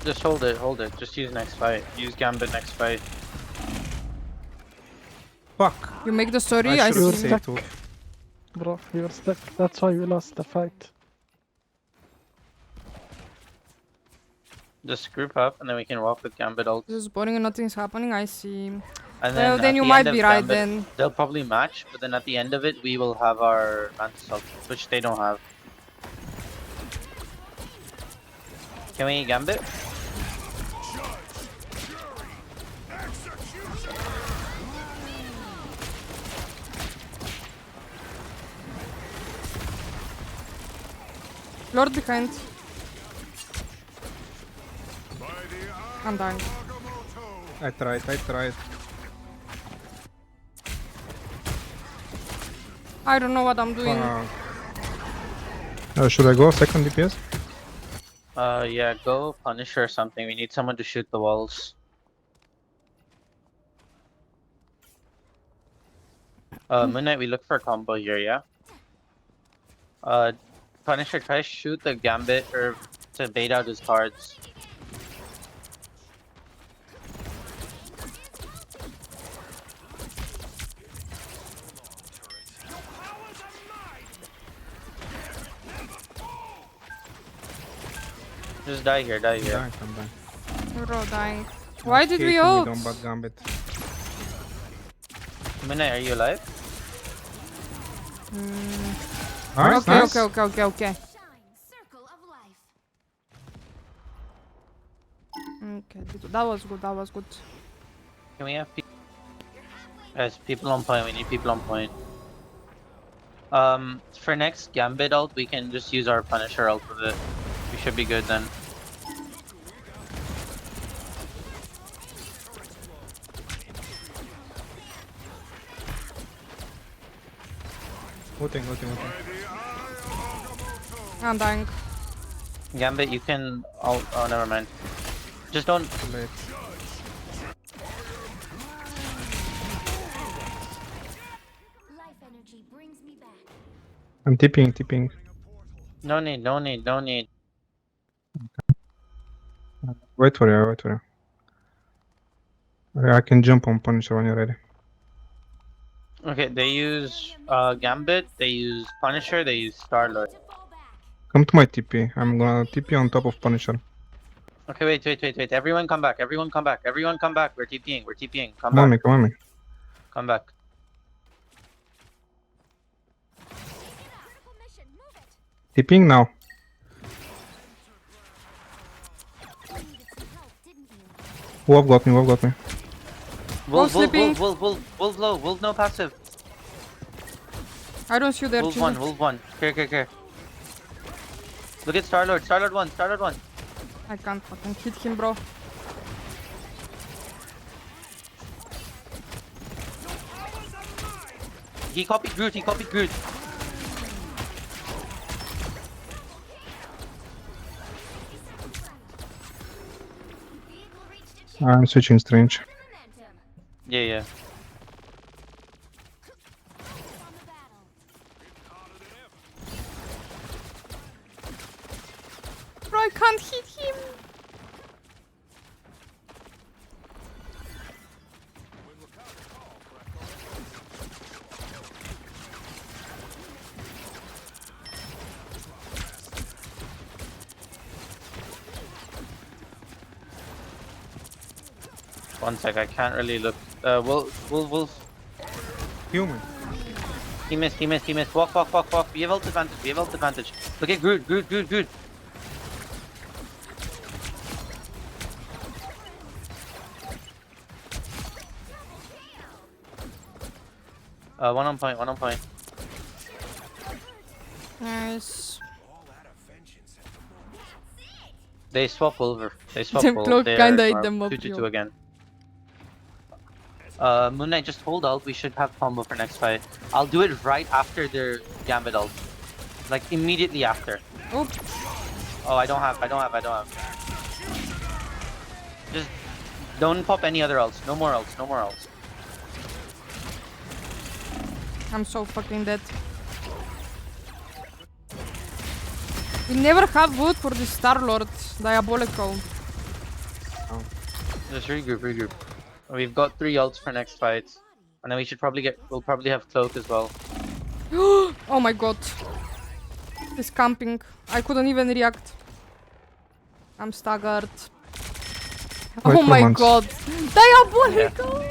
Just hold it, hold it. Just use next fight. Use Gambit next fight. Fuck. You make the story, I I should've see. saved it. Bro, you were stuck. That's why we lost the fight. Just group up and then we can walk with Gambit ult. This is boring and nothing's happening, I see. And Well, then, then at you the might end be of right Gambit, then. They'll probably match, but then at the end of it, we will have our Mantis ult, which they don't have. Can we Gambit? Lord behind. I'm dying. I tried. I don't know what I'm doing. Should I go second DPS? Yeah, go Punisher or something. We need someone to shoot the walls. Moon Knight, we look for a combo here, yeah? Punisher, try to shoot the Gambit or to bait out his cards. Just die here, die here. I'm dying. We're all dying. Why did we We ult? don't bad Gambit. Moon Knight, are you alive? Nice, Okay, nice. okay. Circle of life. Okay, that was good. Can we have people? Guys, people on point. We need people on point. For next Gambit ult, we can just use our Punisher ult with it. We should be good then. Ulting. I'm dying. Gambit, you can. Oh, never mind. Just don't. Late. Life energy brings me back. I'm tipping. No need. Wait for you. I can jump on Punisher when you're ready. Okay, they use Gambit, they use Punisher, they use Star-Lord. Come to my TP. I'm gonna TP on top of Punisher. Okay, wait. Everyone come back. We're TPing. Come Come back. on me. Come back. TPing now. Who have got me? Wolf sleeping. low. Wolf no passive. I don't see their Wolf children. 1. Care. Look at Star-Lord. Star-Lord 1. I can't fucking hit him, bro. He copied Groot. I'm switching Strange. Yeah. Bro, I can't hit him. One sec, I can't really look. Wolf. Human. He missed. Walk. We have ult advantage. Look at Groot. One on point. Nice. They swap over. They swap Them over. Cloak They're kinda ate them up, 2-2-2 yo. again. Moon Knight, just hold ult. We should have combo for next fight. I'll do it right after their Gambit ult. Like immediately after. Oop. Oh, I don't have. Just don't pop any other ults. No more ults. No more ults. I'm so fucking dead. We never have wood for the Star-Lord. Diabolical. Just regroup. We've got 3 ults for next fight. And then we should probably we'll probably have Cloak as well. Oh my god. This camping. I couldn't even react. I'm staggered. Wait Oh for my months. god. Diabolical!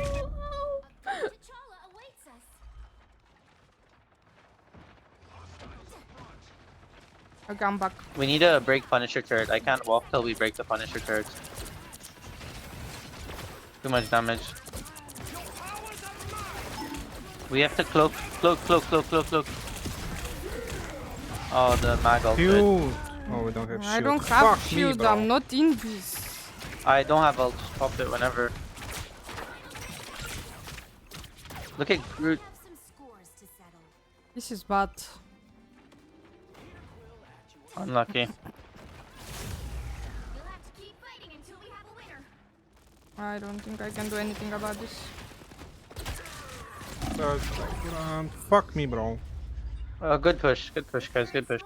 Okay, I'm back. We need to break Punisher turret. I can't walk till we break the Punisher turret. Too much damage. We have to cloak. Oh, the mag ult. Shield. Oh, we don't have shield. I don't have Fuck me, shield. bro. I'm not in this. I don't have ult. Just pop it whenever. Look at Groot. This is bad. Unlucky. I don't think I can do anything about this. Fuck me, bro. Good push, guys. Good push.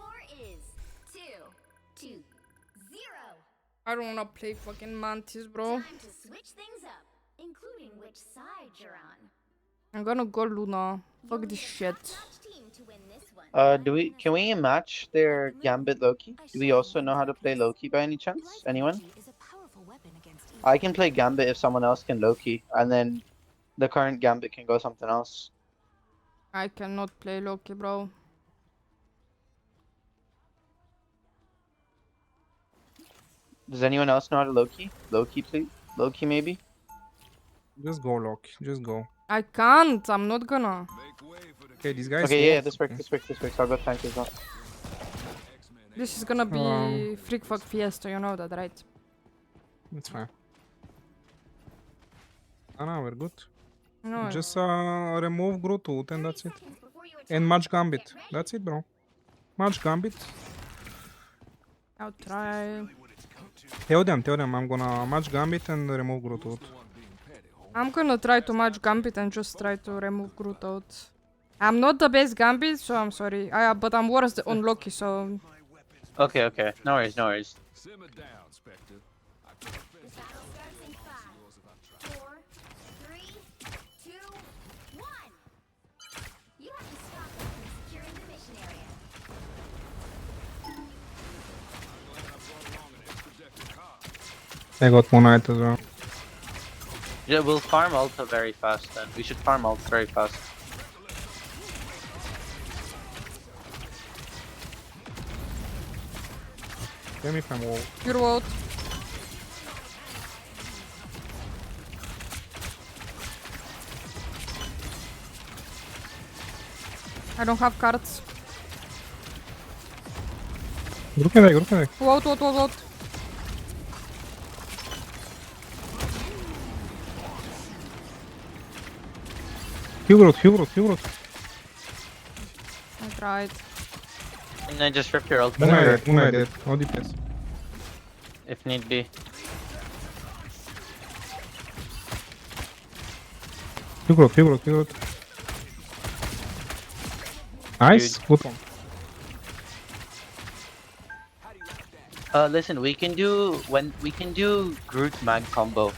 I don't wanna play fucking Mantis, bro. Time to switch things up, including which side you're on. I'm gonna go Luna. Fuck this shit. Can we match their Gambit Loki? Do we also know how to play Loki by any chance? Anyone? I can play Gambit if someone else can Loki, and then the current Gambit can go something else. I cannot play Loki, bro. Does anyone else know how to Loki? Loki, please. Loki, maybe. Just go, Loki. Just go. I can't. I'm not gonna. Okay, these guys. Okay, yeah, walk. this works. I'll go tank as well. This is gonna be freak fuck fiesta. You know that, right? That's fine. No, we're good. No. Just remove Groot ult and that's it. And match Gambit. That's it, bro. Match Gambit. I'll try. Tell them. I'm gonna match Gambit and remove Groot ult. I'm gonna try to match Gambit and just try to remove Groot out. I'm not the best Gambit, so I'm sorry. But I'm worse on Loki, so... Okay. No worries. Simmer down, Spectre. The battle starts in 5, 4, 3, 2, 1. You have to stop them from securing the mission area. I got Moon Knight as well. Yeah, we'll farm Ulta very fast then. We should farm Ult very fast. Tell me if I'm wall. Your vote. I don't have cards. Grup me daj. Vote. Hugh Groot. I tried. And then just rip your ult Moon whenever, Knight dead. No DPS. if need be. Hugh Groot. Nice. Good one. Listen, we can do Groot Mag combo.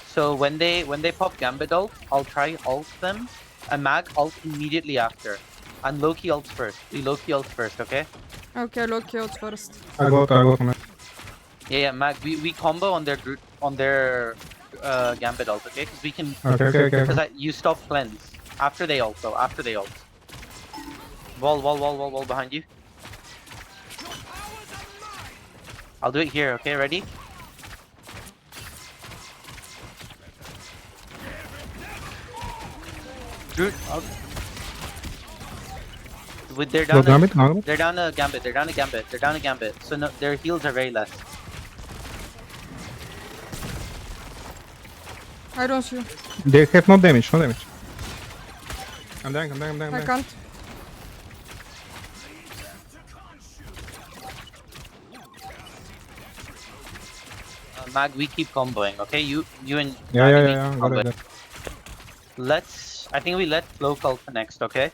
So when they pop Gambit ult, I'll try ult them, and Mag ult immediately after, and Loki ults first. We Loki ult first, okay? Okay, Loki out first. I got on it. Yeah, Mag. We combo on their Groot Gambit ult, okay? Because we can. Okay. Because you stop cleanse after they ult, though. After they ult. Wall behind you. I'll do it here, okay? Ready? Groot, With they're Go down. Gambit, Gambit. They're down a Gambit. They're down a Gambit. They're down a Gambit. So no, their heals are very less. I don't see you. They have no damage, no damage. I'm dying, I'm dying, I'm dying. I I'm dying. can't. Mag, we keep comboing, okay? You and Yeah, Mag, yeah, we yeah, keep got it. comboing. There. I think we let Flow call next, okay?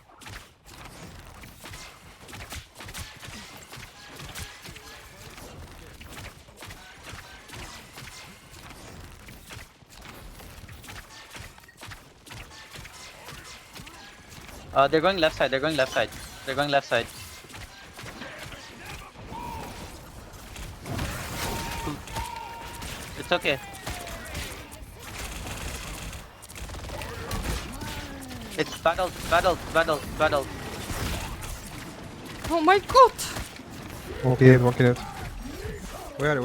They're going left side. They're going left side. They're going left side. It's okay. It's battle. Oh my god! Okay, okay. Where?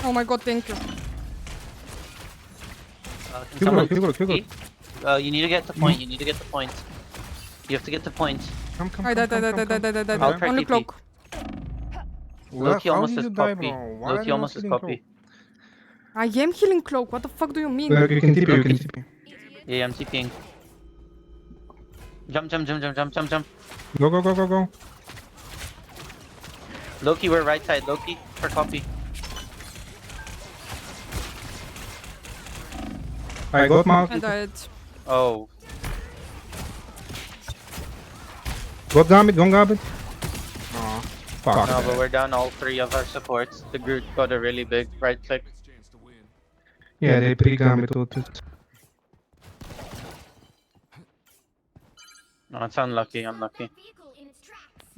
Oh my god, thank you. Can Kill someone good, kill good. You need to get the point. You need to get the point. You have to get the point. Come. I died. I'll try Only TP. cloak. Loki How almost did has you die, copy. bro? Why are Loki you not almost has killing copy. I am healing cloak. What the fuck do you mean? Cloak? You can TP. Yeah, I'm TPing. Jump. Go. Loki, we're right side. Loki, for copy. I got Mark. I died. Oh, Got Gambit. Aw, fuck. no, but we're down all three of our supports. The Groot got a really big right click. Yeah, they pre-Gambit ulted. No, it's unlucky.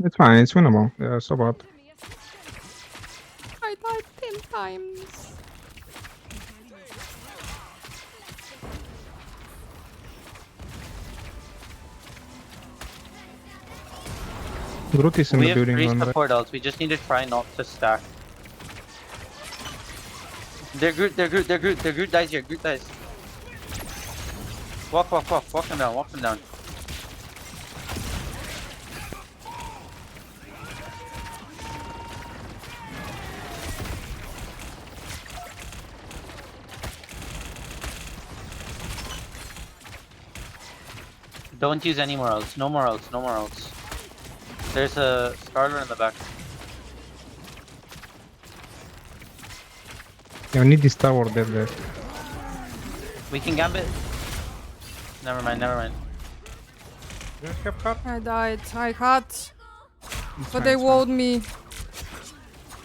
It's fine, it's winnable. Yeah, so bad. I died 10 times. Groot is in We the have building. 3 on the- support ults. We just need to try not to stack. They're Groot dies here. Groot dies. Walk him down. Don't use any more ults. No more ults. There's a Scarlet in the back. Yeah, we need this tower dead there. We can Gambit. Never mind. Do you have cut? I died. I had. But they walled me.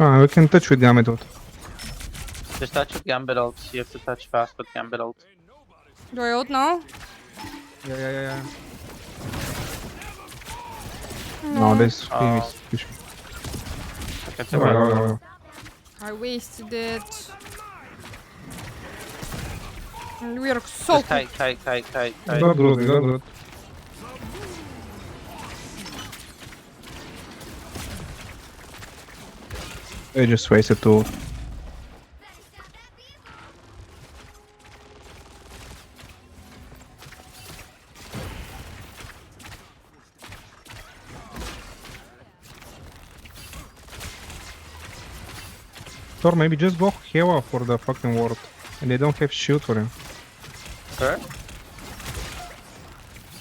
Ah, we can touch with Gambit ult. Just touch with Gambit ults. You have to touch fast with Gambit ult. Do I ult now? Yeah. No, this team is pushing. Okay, Go. I wasted it. And we are so Just tight. Got Groot. They just wasted two. Thor, maybe just go Hewa for the fucking ward. And they don't have shield for him. Sure.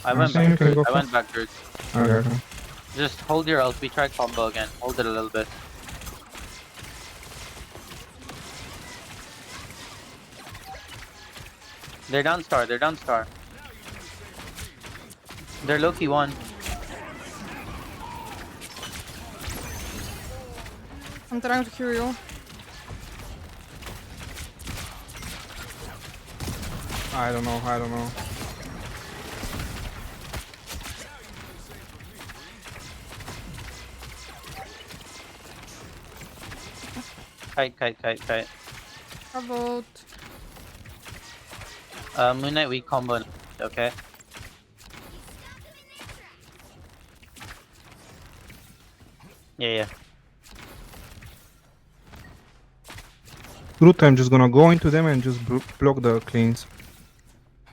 I I'm went saying you back. can go I went back, Groot. Okay. Just hold your ult. We try combo again. Hold it a little bit. They're down star. They're Loki 1. I'm trying to heal you. I don't know. Kite. I vote. Moon Knight, we combo. Okay. Yeah. Groot, I'm just gonna go into them and just block the cleans.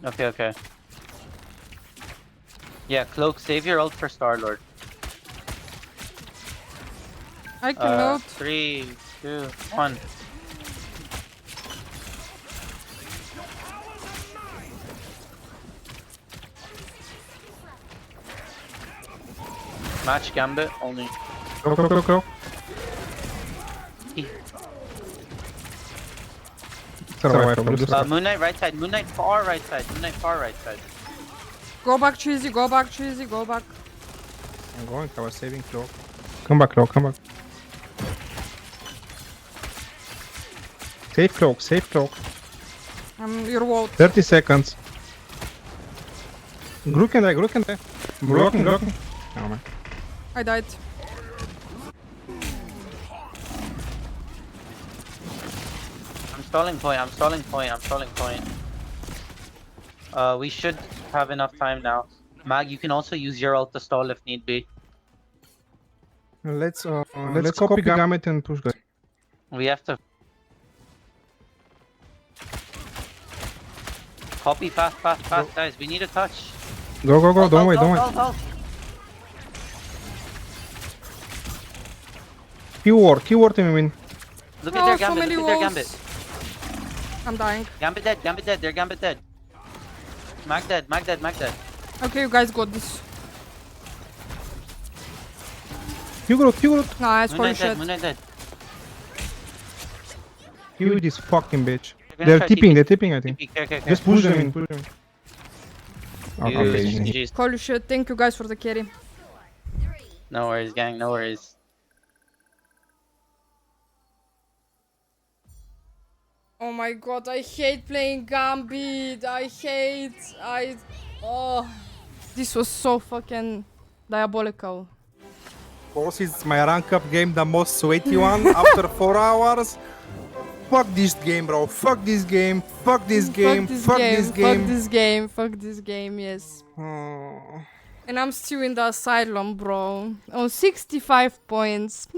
Okay. Yeah, Cloak, save your ult for Star-Lord. I can ult. 3, 2, 1. Match Gambit only. Go. Survive from this. Moon Knight right side, Moon Knight far right side, Moon Knight far right side. Go back, Cheesy, go back, Cheesy, go back. I'm going, I was saving Cloak. Come back, Cloak, come back. Save Cloak. Your wall. 30 seconds. Grook can die. Blocking. Oh man. I died. I'm stalling point. We should have enough time now. Mag, you can also use your ult to stall if need be. Let's copy Gamut and push guys. We have to copy fast, guys. We need a touch. Go. Ult, Don't wait. ult. Keyword I mean. Look at their so Gambit, many look at their walls. Gambit. I'm dying. Gambit dead, their Gambit dead. Mag dead. Okay, you guys got this. Keyword. Nice, Moon holy Knight dead, shit. Moon Knight dead. You this fucking bitch. They're gonna They're try tipping, I think. Okay. Just push them in. Okay. Jeez. Holy shit, thank you guys for the carry. No worries, gang, no worries. Oh my god, I hate playing Gambit. Oh. This was so fucking diabolical. Boss, it's my rank up game, the most sweaty one after 4 hours. Fuck this game, bro. Fuck this game, yes. Oh. And I'm still in the asylum, bro. On 65 points.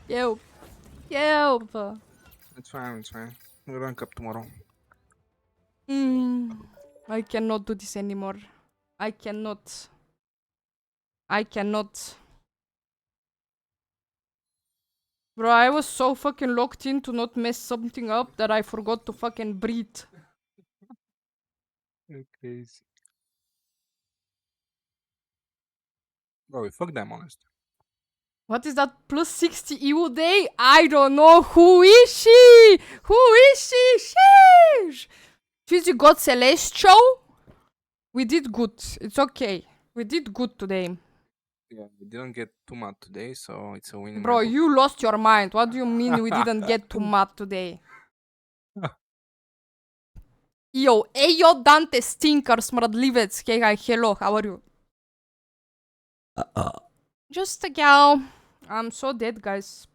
Help. It's fine. We'll rank up tomorrow. I cannot do this anymore. I cannot. Bro, I was so fucking locked in to not mess something up that I forgot to fucking breathe. You're crazy. Bro, fuck them, honest. What is that plus 60 EU day? I don't know. Who is she? Sheesh. She's got Celestial? We did good. It's okay. We did good today. Yeah, we didn't get too mad today, so it's a win. Bro, you lost your mind. What do you mean we didn't get too mad today? Yo, Dante Stinker, Smradlivec. Hey, hi, hello, how are you? Just a gal. I'm so dead, guys.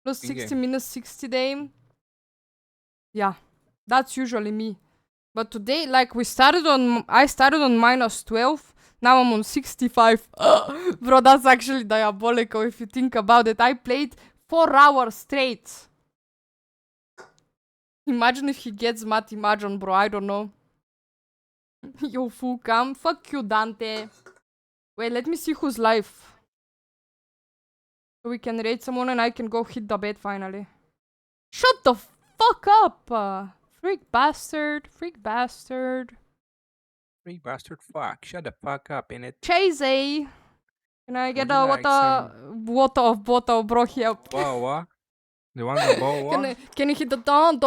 Plus 60 minus 60 day. Yeah, that's usually me. But today, like, I started on minus 12. Now I'm on 65. Bro, that's actually diabolical if you think about it. I played 4 hours straight. Imagine if he gets mad. Imagine, bro. I don't know. Yo, fool, come. Fuck you, Dante. Wait, let me see who's live. So we can raid someone and I can go hit the bed finally. Shut the fuck up! Freak bastard. Fuck. Shut the fuck up, innit? Chasey! Can I get a Would you like water, bro, help. Wow. The one the bow, Can you hit the don?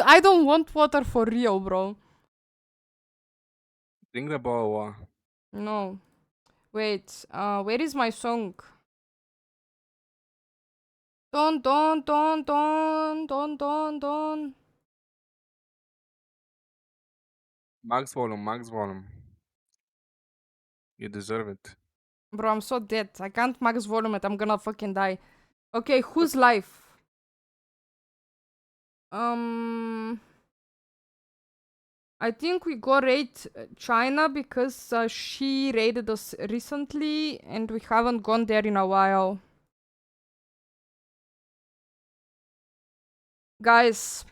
I don't want water for real, bro. Drink the bow, No. Wait, where is my song? Don. Max volume. You deserve it. Bro, I'm so dead. I can't max volume it. I'm gonna fucking die. Okay, who's live? I think we go raid China because she raided us recently and we haven't gone there in a while. Guys,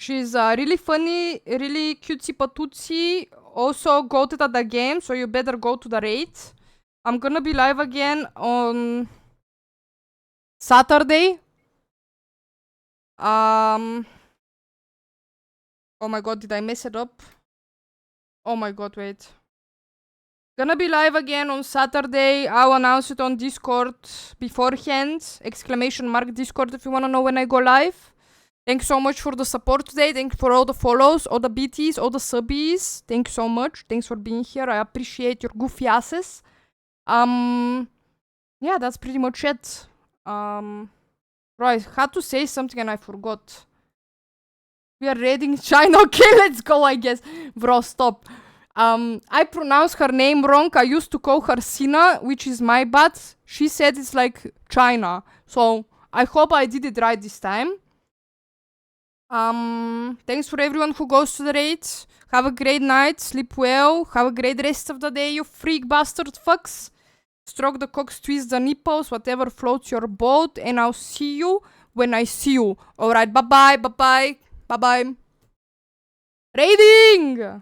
She's really funny, really cutesy patootsy. Also goated at the game, so you better go to the raid. I'm gonna be live again on Saturday. Oh my god, did I mess it up? Oh my god, wait. Gonna be live again on Saturday. I'll announce it on Discord beforehand. Exclamation mark Discord if you wanna know when I go live. Thanks so much for the support today. Thank you for all the follows, all the BTs, all the subbies. Thank you so much. Thanks for being here. I appreciate your goofy asses. Yeah, that's pretty much it. Right, had to say something and I forgot. We are raiding China. Okay, let's go, I guess. Bro, stop. I pronounced her name wrong. I used to call her Sina, which is my bad. She said it's like China. So, I hope I did it right this time. Thanks for everyone who goes to the raid. Have a great night. Sleep well. Have a great rest of the day, you freak bastard fucks. Stroke the cocks, twist the nipples, whatever floats your boat. And I'll see you when I see you. Alright, bye-bye, bye-bye, bye-bye. Raiding!